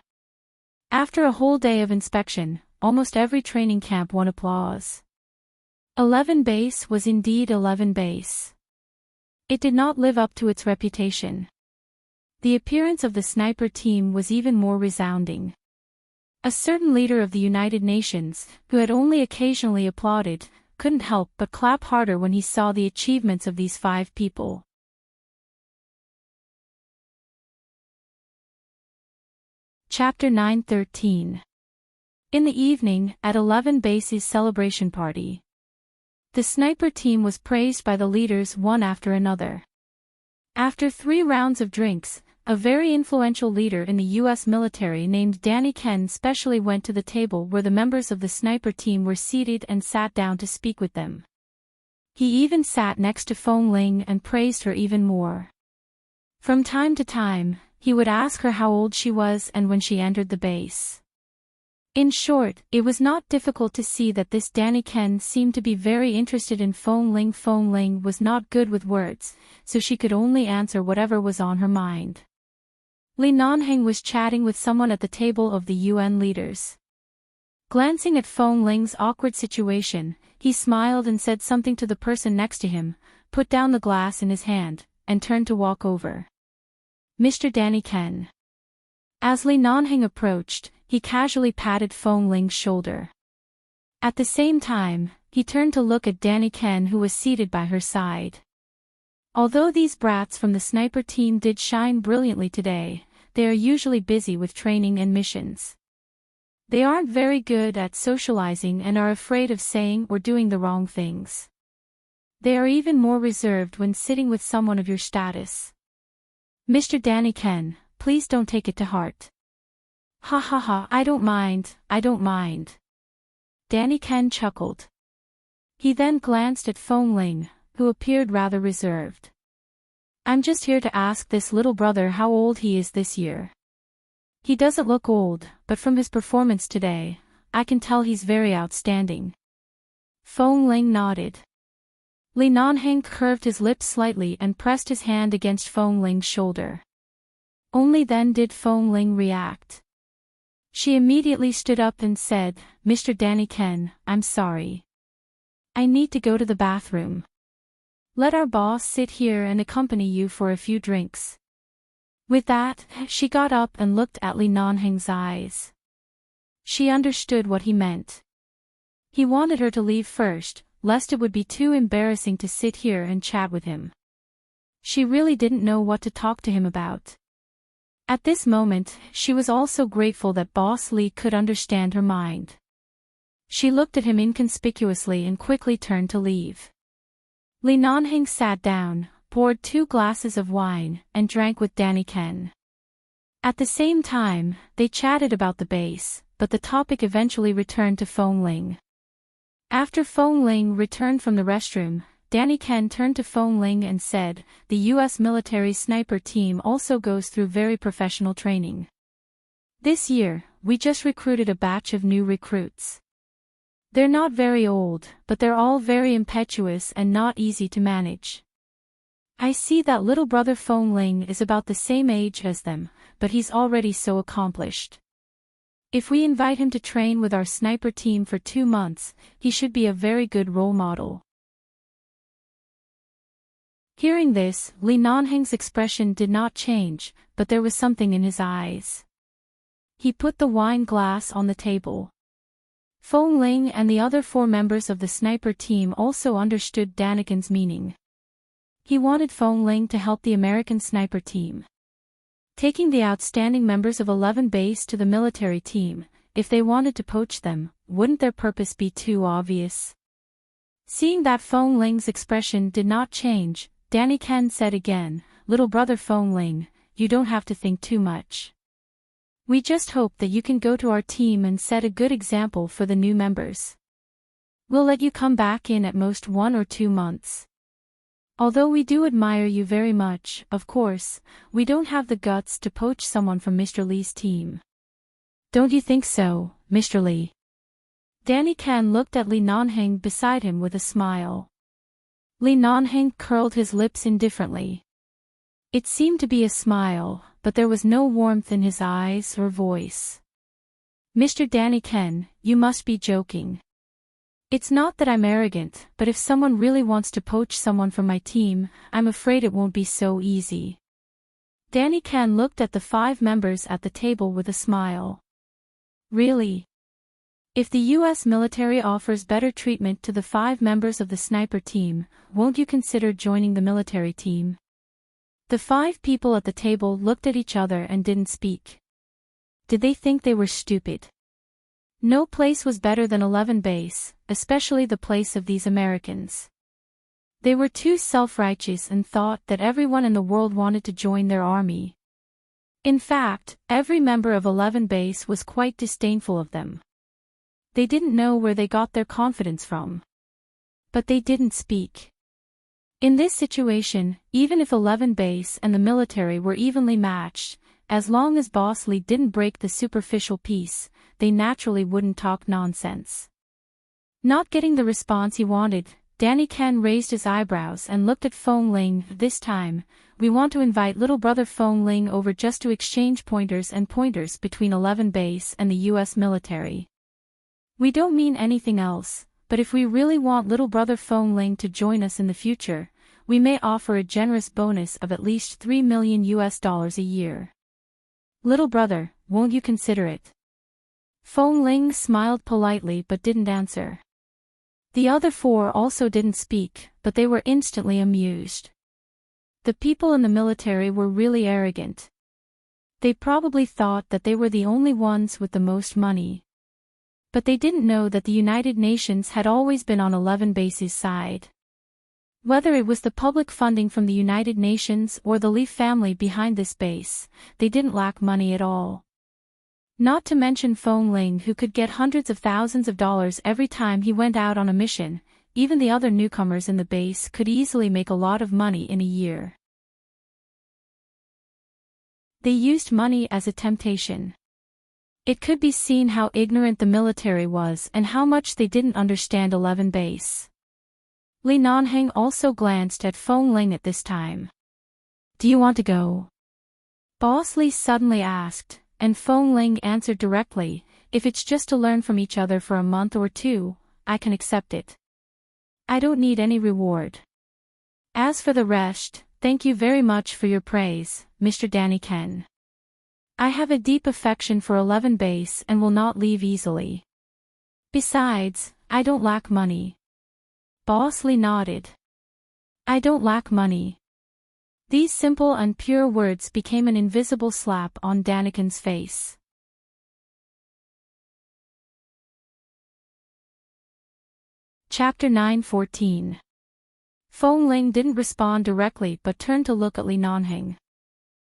[SPEAKER 1] After a whole day of inspection, almost every training camp won applause. 11 Base was indeed 11 Base. It did not live up to its reputation. The appearance of the sniper team was even more resounding. A certain leader of the United Nations, who had only occasionally applauded, couldn't help but clap harder when he saw the achievements of these 5 people. Chapter 9:13. In the evening, at 11 Base's celebration party, the sniper team was praised by the leaders one after another. After 3 rounds of drinks, a very influential leader in the U.S. military named Danny Ken specially went to the table where the members of the sniper team were seated and sat down to speak with them. He even sat next to Feng Ling and praised her even more. From time to time, he would ask her how old she was and when she entered the base. In short, it was not difficult to see that this Danny Ken seemed to be very interested in Feng Ling. Feng Ling was not good with words, so she could only answer whatever was on her mind. Li Nanheng was chatting with someone at the table of the UN leaders. Glancing at Feng Ling's awkward situation, he smiled and said something to the person next to him, put down the glass in his hand, and turned to walk over. Mr. Danny Ken. As Li Nanheng approached, he casually patted Feng Ling's shoulder. At the same time, he turned to look at Danny Ken who was seated by her side. Although these brats from the sniper team did shine brilliantly today, they are usually busy with training and missions. They aren't very good at socializing and are afraid of saying or doing the wrong things. They are even more reserved when sitting with someone of your status. Mr. Danny Ken, please don't take it to heart. Ha ha ha, I don't mind. Danny Ken chuckled. He then glanced at Fong Ling, who appeared rather reserved. I'm just here to ask this little brother how old he is this year. He doesn't look old, but from his performance today, I can tell he's very outstanding. Fong Ling nodded. Li Nanheng curved his lips slightly and pressed his hand against Fong Ling's shoulder. Only then did Fong Ling react. She immediately stood up and said, Mr. Danny Ken, I'm sorry. I need to go to the bathroom. Let our boss sit here and accompany you for a few drinks. With that, she got up and looked at Li Nanheng's eyes. She understood what he meant. He wanted her to leave first, lest it would be too embarrassing to sit here and chat with him. She really didn't know what to talk to him about. At this moment, she was also grateful that Boss Li could understand her mind. She looked at him inconspicuously and quickly turned to leave. Li Nanheng sat down, poured 2 glasses of wine, and drank with Danny Ken. At the same time, they chatted about the base, but the topic eventually returned to Fong Ling. After Fong Ling returned from the restroom, Danny Ken turned to Fong Ling and said, the U.S. military sniper team also goes through very professional training. This year, we just recruited a batch of new recruits. They're not very old, but they're all very impetuous and not easy to manage. I see that little brother Fong Ling is about the same age as them, but he's already so accomplished. If we invite him to train with our sniper team for 2 months, he should be a very good role model. Hearing this, Li Nanheng's expression did not change, but there was something in his eyes. He put the wine glass on the table. Fong Ling and the other 4 members of the sniper team also understood Daniken's meaning. He wanted Fong Ling to help the American sniper team. Taking the outstanding members of 11 base to the military team, if they wanted to poach them, wouldn't their purpose be too obvious? Seeing that Fong Ling's expression did not change, Danny Ken said again, little brother Fong Ling, you don't have to think too much. We just hope that you can go to our team and set a good example for the new members. We'll let you come back in at most 1 or 2 months. Although we do admire you very much, of course, we don't have the guts to poach someone from Mr. Li's team. Don't you think so, Mr. Li? Danny Ken looked at Li Nanheng beside him with a smile. Li Nanheng curled his lips indifferently. It seemed to be a smile, but there was no warmth in his eyes or voice. Mr. Danny Ken, you must be joking. It's not that I'm arrogant, but if someone really wants to poach someone from my team, I'm afraid it won't be so easy. Danny Ken looked at the 5 members at the table with a smile. Really? If the U.S. military offers better treatment to the 5 members of the sniper team, won't you consider joining the military team? The 5 people at the table looked at each other and didn't speak. Did they think they were stupid? No place was better than 11 base, especially the place of these Americans. They were too self-righteous and thought that everyone in the world wanted to join their army. In fact, every member of 11 base was quite disdainful of them. They didn't know where they got their confidence from. But they didn't speak. In this situation, even if 11 base and the military were evenly matched, as long as Boss Li didn't break the superficial peace, they naturally wouldn't talk nonsense. Not getting the response he wanted, Danny Ken raised his eyebrows and looked at Fong Ling. This time, we want to invite little brother Fong Ling over just to exchange pointers between 11 base and the U.S. military. We don't mean anything else, but if we really want little brother Fong Ling to join us in the future, we may offer a generous bonus of at least $3 million a year. Little brother, won't you consider it? Fong Ling smiled politely but didn't answer. The other 4 also didn't speak, but they were instantly amused. The people in the military were really arrogant. They probably thought that they were the only ones with the most money. But they didn't know that the United Nations had always been on 11base's side. Whether it was the public funding from the United Nations or the Lee family behind this base, they didn't lack money at all. Not to mention Fong Ling, who could get hundreds of thousands of dollars every time he went out on a mission. Even the other newcomers in the base could easily make a lot of money in a year. They used money as a temptation. It could be seen how ignorant the military was and how much they didn't understand 11 base. Li Nanheng also glanced at Fong Ling at this time. "Do you want to go?" Boss Li suddenly asked, and Fong Ling answered directly, "If it's just to learn from each other for a month or two, I can accept it. I don't need any reward. As for the rest, thank you very much for your praise, Mr. Danny Ken. I have a deep affection for 11 base and will not leave easily. Besides, I don't lack money." Boss Li nodded. "I don't lack money." These simple and pure words became an invisible slap on Daniken's face. Chapter 9:14. Fong Ling didn't respond directly but turned to look at Li Nanheng.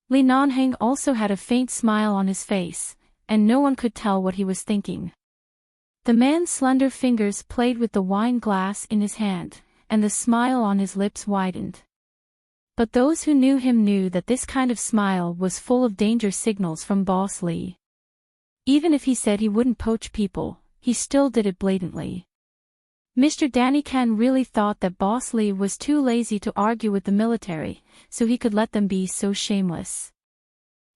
[SPEAKER 1] Li Nanheng also had a faint smile on his face, and no one could tell what he was thinking. The man's slender fingers played with the wine glass in his hand, and the smile on his lips widened. But those who knew him knew that this kind of smile was full of danger signals from Boss Li. Even if he said he wouldn't poach people, he still did it blatantly. Mr. Danny Ken really thought that Boss Li was too lazy to argue with the military, so he could let them be so shameless.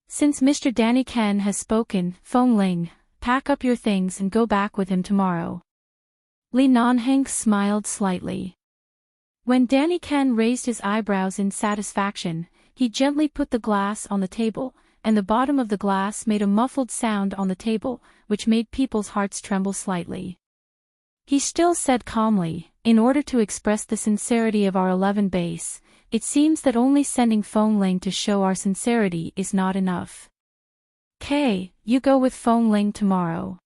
[SPEAKER 1] "Since Mr. Danny Ken has spoken, Fong Ling, pack up your things and go back with him tomorrow." Li Nanheng smiled slightly. When Danny Ken raised his eyebrows in satisfaction, he gently put the glass on the table, and the bottom of the glass made a muffled sound on the table, which made people's hearts tremble slightly. He still said calmly, "In order to express the sincerity of our 11 base, it seems that only sending Fong Ling to show our sincerity is not enough. Kay, you go with Fong Ling tomorrow."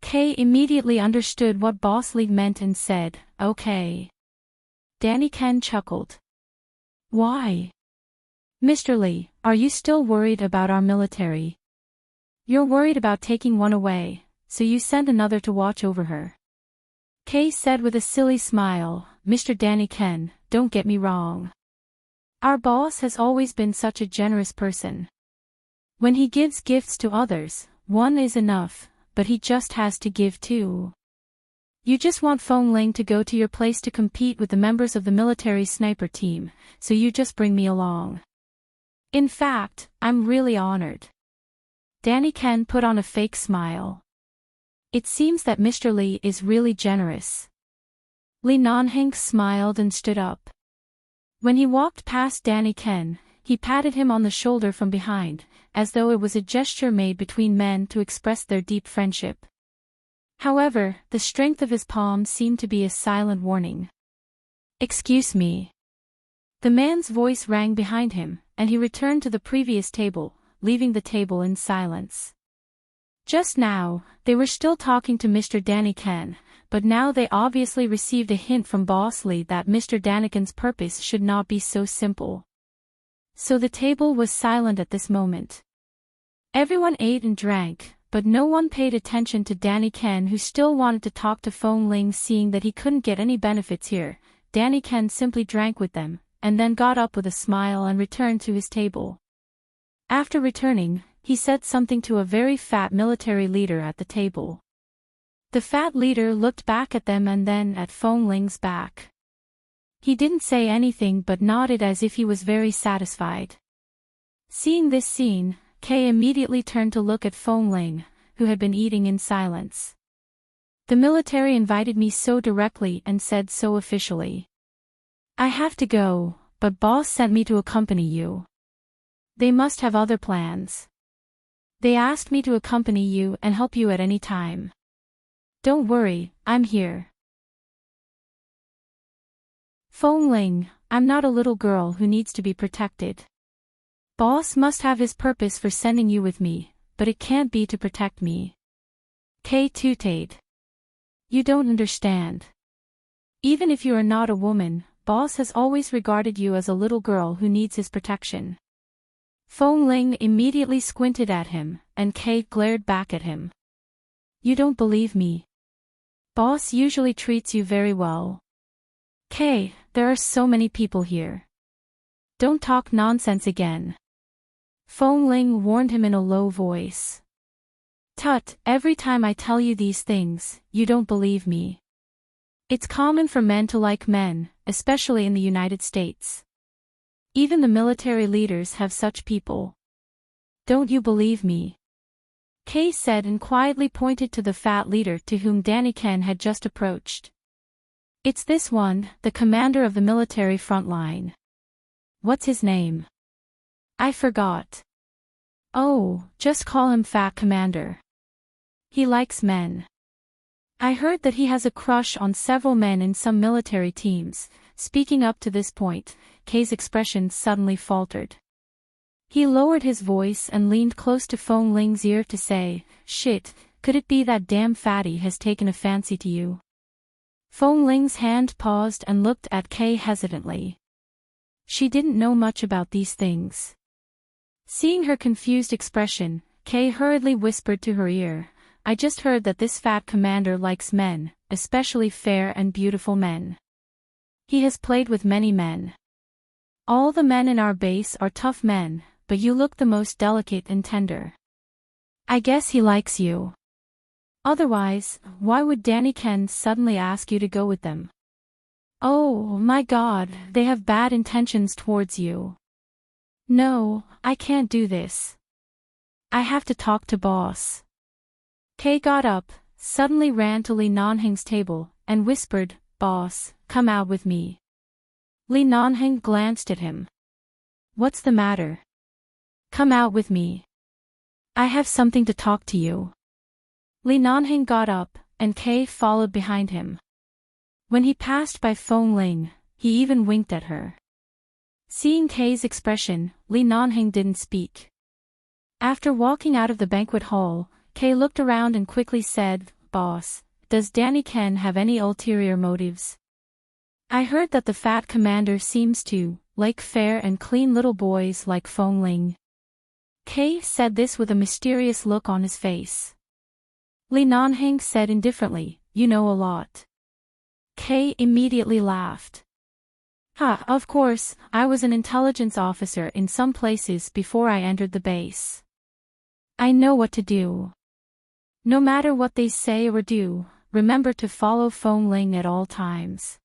[SPEAKER 1] Kay immediately understood what Boss Li meant and said, "Okay." Danny Ken chuckled. "Why? Mr. Li, are you still worried about our military? You're worried about taking one away, so you send another to watch over her." Kay said with a silly smile, "Mr. Danny Ken, don't get me wrong. Our boss has always been such a generous person. When he gives gifts to others, one is enough, but he just has to give two. You just want Fong Ling to go to your place to compete with the members of the military sniper team, so you just bring me along. In fact, I'm really honored." Danny Ken put on a fake smile. "It seems that Mr. Li is really generous." Li Nanheng smiled and stood up. When he walked past Danny Ken, he patted him on the shoulder from behind, as though it was a gesture made between men to express their deep friendship. However, the strength of his palm seemed to be a silent warning. "Excuse me." The man's voice rang behind him, and he returned to the previous table, leaving the table in silence. Just now, they were still talking to Mr. Danny Ken, but now they obviously received a hint from Boss Li that Mr. Daniken's purpose should not be so simple. So the table was silent at this moment. Everyone ate and drank, but no one paid attention to Danny Ken, who still wanted to talk to Fong Ling. Seeing that he couldn't get any benefits here, Danny Ken simply drank with them, and then got up with a smile and returned to his table. After returning, he said something to a very fat military leader at the table. The fat leader looked back at them and then at Fong Ling's back. He didn't say anything but nodded as if he was very satisfied. Seeing this scene, Kay immediately turned to look at Fong Ling, who had been eating in silence. "The military invited me so directly and said so officially. I have to go, but boss sent me to accompany you. They must have other plans. They asked me to accompany you and help you at any time. Don't worry, I'm here." "Fong Ling, I'm not a little girl who needs to be protected. Boss must have his purpose for sending you with me, but it can't be to protect me. Kay tooted. You don't understand. Even if you are not a woman, Boss has always regarded you as a little girl who needs his protection. Fong Ling immediately squinted at him, and Kay glared back at him. You don't believe me. Boss usually treats you very well. Kay, there are so many people here. Don't talk nonsense again. Fong Ling warned him in a low voice. Tut, every time I tell you these things, you don't believe me. It's common for men to like men, especially in the United States. Even the military leaders have such people. Don't you believe me? Kay said and quietly pointed to the fat leader to whom Danny Ken had just approached. It's this one, the commander of the military front line. What's his name? I forgot. Oh, just call him Fat Commander. He likes men. I heard that he has a crush on several men in some military teams. Speaking up to this point, Kay's expression suddenly faltered. He lowered his voice and leaned close to Fong Ling's ear to say, Shit, could it be that damn fatty has taken a fancy to you? Fong Ling's hand paused and looked at Kay hesitantly. She didn't know much about these things. Seeing her confused expression, Kay hurriedly whispered to her ear, I just heard that this fat commander likes men, especially fair and beautiful men. He has played with many men. All the men in our base are tough men, but you look the most delicate and tender. I guess he likes you. Otherwise, why would Danny Ken suddenly ask you to go with them? Oh my God, they have bad intentions towards you. No, I can't do this. I have to talk to boss. Kay got up, suddenly ran to Li Nanheng's table, and whispered, Boss, come out with me. Li Nanheng glanced at him. What's the matter? Come out with me. I have something to talk to you. Li Nanheng got up, and Kay followed behind him. When he passed by Fong Ling, he even winked at her. Seeing Kay's expression, Li Nanheng didn't speak. After walking out of the banquet hall, Kay looked around and quickly said, Boss, does Danny Ken have any ulterior motives? I heard that the fat commander seems to like fair and clean little boys like Fong Ling. Kay said this with a mysterious look on his face. Li Nanheng said indifferently, You know a lot. Kay immediately laughed. Ha, of course, I was an intelligence officer in some places before I entered the base. I know what to do. No matter what they say or do, remember to follow Fong Ling at all times.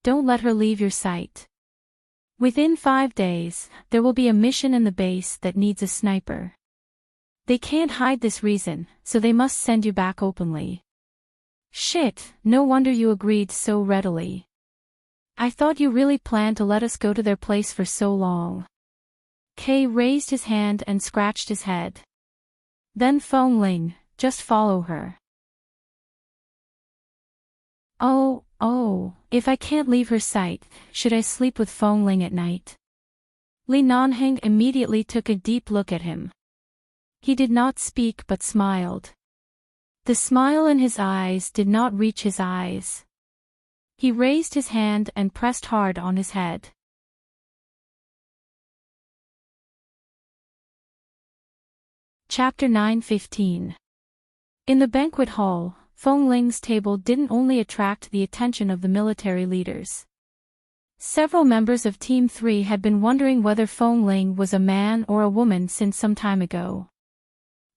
[SPEAKER 1] Don't let her leave your sight. Within 5 days, there will be a mission in the base that needs a sniper. They can't hide this reason, so they must send you back openly. Shit, no wonder you agreed so readily. I thought you really planned to let us go to their place for so long. Kay raised his hand and scratched his head. Then Fong Ling, just follow her. Oh, if I can't leave her sight, should I sleep with Fong Ling at night? Li Nanheng immediately took a deep look at him. He did not speak but smiled. The smile in his eyes did not reach his eyes. He raised his hand and pressed hard on his head. Chapter 9:15. In the banquet hall, Fong Ling's table didn't only attract the attention of the military leaders. Several members of Team 3 had been wondering whether Fong Ling was a man or a woman since some time ago.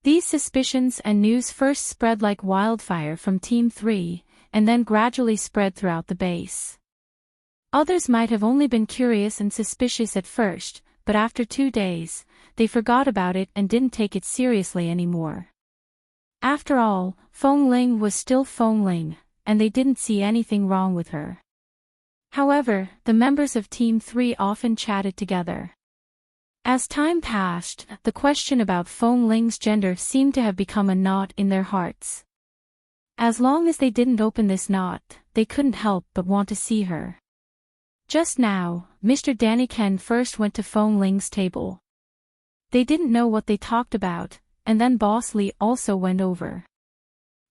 [SPEAKER 1] These suspicions and news first spread like wildfire from Team 3, and then gradually spread throughout the base. Others might have only been curious and suspicious at first, but after 2 days, they forgot about it and didn't take it seriously anymore. After all, Fong Ling was still Fong Ling, and they didn't see anything wrong with her. However, the members of Team 3 often chatted together. As time passed, the question about Fong Ling's gender seemed to have become a knot in their hearts. As long as they didn't open this knot, they couldn't help but want to see her. Just now, Mr. Danny Ken first went to Fong Ling's table. They didn't know what they talked about, and then Boss Lee also went over.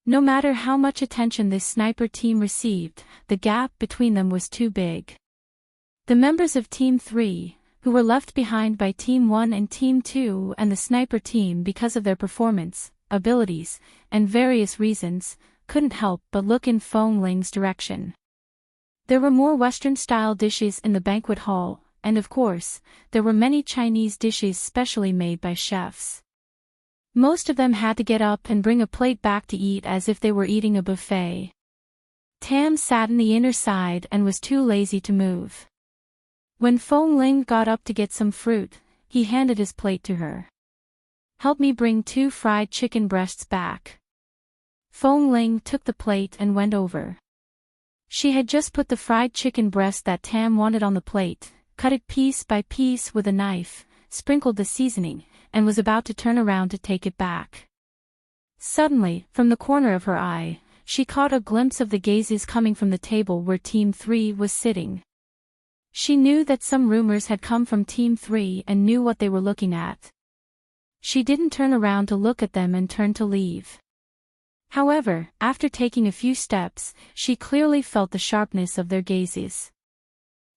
[SPEAKER 1] No matter how much attention this sniper team received, the gap between them was too big. The members of Team 3, who were left behind by Team 1 and Team 2 and the sniper team because of their performance, abilities, and various reasons, couldn't help but look in Feng Ling's direction. There were more Western-style dishes in the banquet hall, and of course, there were many Chinese dishes specially made by chefs. Most of them had to get up and bring a plate back to eat as if they were eating a buffet. Tam sat in the inner side and was too lazy to move. When Feng Ling got up to get some fruit, he handed his plate to her. "Help me bring 2 fried chicken breasts back." Feng Ling took the plate and went over. She had just put the fried chicken breast that Tam wanted on the plate, cut it piece by piece with a knife, sprinkled the seasoning, and was about to turn around to take it back. Suddenly, from the corner of her eye, she caught a glimpse of the gazes coming from the table where Team 3 was sitting. She knew that some rumors had come from Team 3 and knew what they were looking at. She didn't turn around to look at them and turned to leave. However, after taking a few steps, she clearly felt the sharpness of their gazes.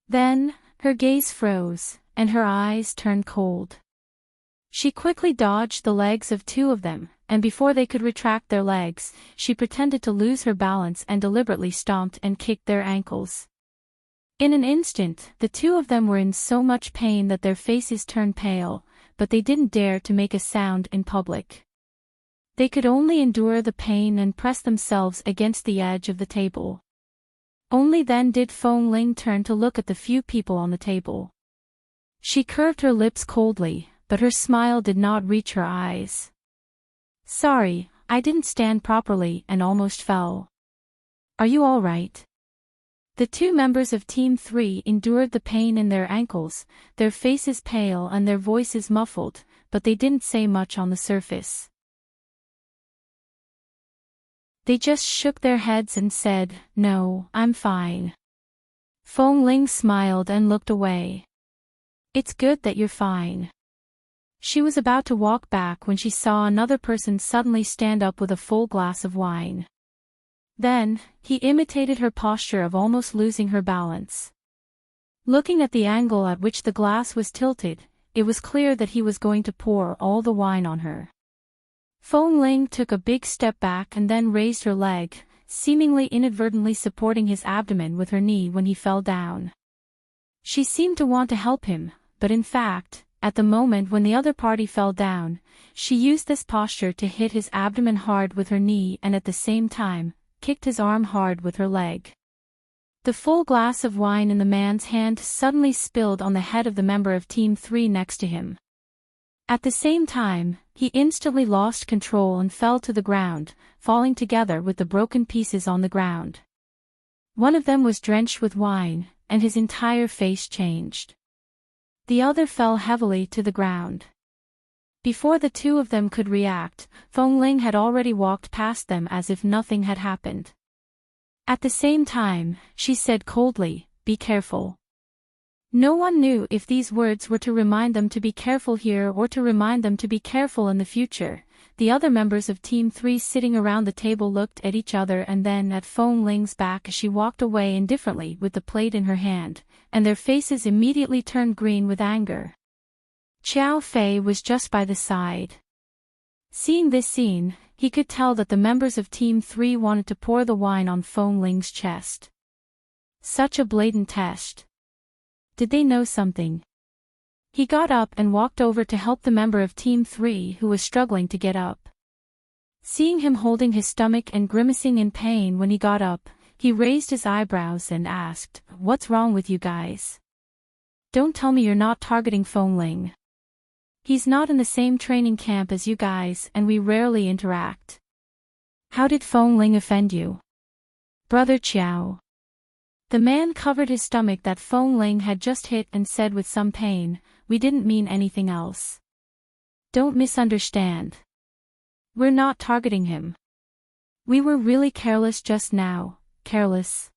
[SPEAKER 1] Then, her gaze froze, and her eyes turned cold. She quickly dodged the legs of 2 of them, and before they could retract their legs, she pretended to lose her balance and deliberately stomped and kicked their ankles. In an instant, the 2 of them were in so much pain that their faces turned pale, but they didn't dare to make a sound in public. They could only endure the pain and press themselves against the edge of the table. Only then did Feng Ling turn to look at the few people on the table. She curved her lips coldly, but her smile did not reach her eyes. "Sorry, I didn't stand properly and almost fell. Are you all right?" The 2 members of Team 3 endured the pain in their ankles, their faces pale and their voices muffled, but they didn't say much on the surface. They just shook their heads and said, "No, I'm fine." Feng Ling smiled and looked away. "It's good that you're fine." She was about to walk back when she saw another person suddenly stand up with a full glass of wine. Then, he imitated her posture of almost losing her balance. Looking at the angle at which the glass was tilted, it was clear that he was going to pour all the wine on her. Feng Ling took a big step back and then raised her leg, seemingly inadvertently supporting his abdomen with her knee when he fell down. She seemed to want to help him, but in fact, at the moment when the other party fell down, she used this posture to hit his abdomen hard with her knee and at the same time, kicked his arm hard with her leg. The full glass of wine in the man's hand suddenly spilled on the head of the member of Team 3 next to him. At the same time, he instantly lost control and fell to the ground, falling together with the broken pieces on the ground. One of them was drenched with wine, and his entire face changed. The other fell heavily to the ground. Before the 2 of them could react, Feng Ling had already walked past them as if nothing had happened. At the same time, she said coldly, "Be careful." No one knew if these words were to remind them to be careful here or to remind them to be careful in the future. The other members of Team 3 sitting around the table looked at each other and then at Feng Ling's back as she walked away indifferently with the plate in her hand, and their faces immediately turned green with anger. Qiao Fei was just by the side. Seeing this scene, he could tell that the members of Team 3 wanted to pour the wine on Feng Ling's chest. Such a blatant test. Did they know something? He got up and walked over to help the member of Team 3 who was struggling to get up. Seeing him holding his stomach and grimacing in pain when he got up, he raised his eyebrows and asked, "What's wrong with you guys? Don't tell me you're not targeting Feng Ling. He's not in the same training camp as you guys and we rarely interact. How did Feng Ling offend you? Brother Qiao." The man covered his stomach that Feng Ling had just hit and said with some pain, "We didn't mean anything else. Don't misunderstand. We're not targeting him. We were really careless just now, careless.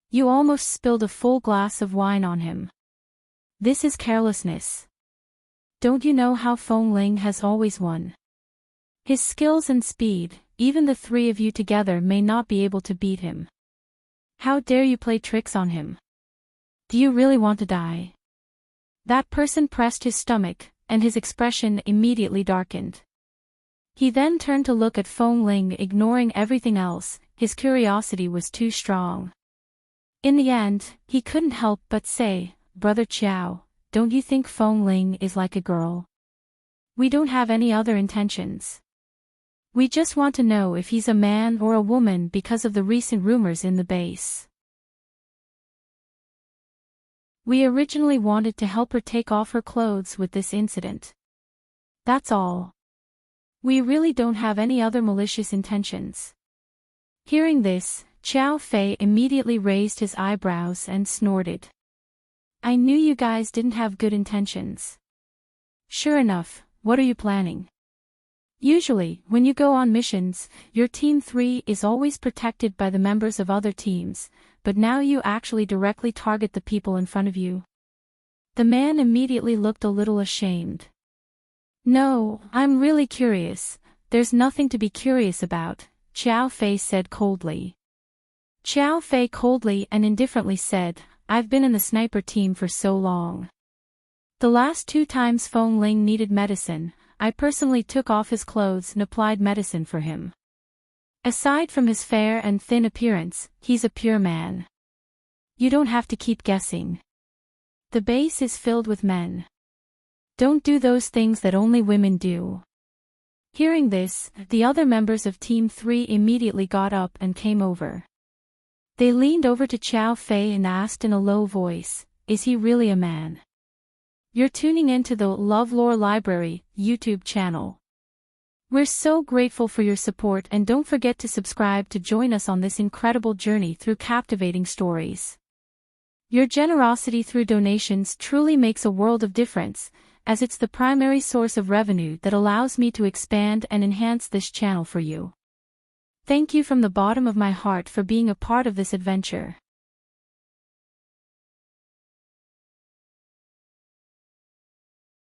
[SPEAKER 1] You almost spilled a full glass of wine on him. This is carelessness." Don't you know how Feng Ling has always won? His skills and speed, even the three of you together may not be able to beat him. How dare you play tricks on him? Do you really want to die? That person pressed his stomach, and his expression immediately darkened. He then turned to look at Feng Ling, ignoring everything else. His curiosity was too strong. In the end, he couldn't help but say, "Brother Qiao, don't you think Feng Ling is like a girl? We don't have any other intentions. We just want to know if he's a man or a woman because of the recent rumors in the base. We originally wanted to help her take off her clothes with this incident. That's all. We really don't have any other malicious intentions." Hearing this, Qiao Fei immediately raised his eyebrows and snorted. "I knew you guys didn't have good intentions. Sure enough, what are you planning? Usually, when you go on missions, your Team 3 is always protected by the members of other teams, but now you actually directly target the people in front of you." The man immediately looked a little ashamed. "No, I'm really curious. There's nothing to be curious about," Qiao Fei said coldly. Qiao Fei coldly and indifferently said, "I've been in the sniper team for so long. The last 2 times Feng Ling needed medicine, I personally took off his clothes and applied medicine for him. Aside from his fair and thin appearance, he's a pure man. You don't have to keep guessing. The base is filled with men. Don't do those things that only women do." Hearing this, the other members of Team 3 immediately got up and came over. They leaned over to Qiao Fei and asked in a low voice, "Is he really a man?" You're tuning into the LoveLore Library YouTube channel. We're so grateful for your support, and don't forget to subscribe to join us on this incredible journey through captivating stories. Your generosity through donations truly makes a world of difference, as it's the primary source of revenue that allows me to expand and enhance this channel for you. Thank you from the bottom of my heart for being a part of this adventure.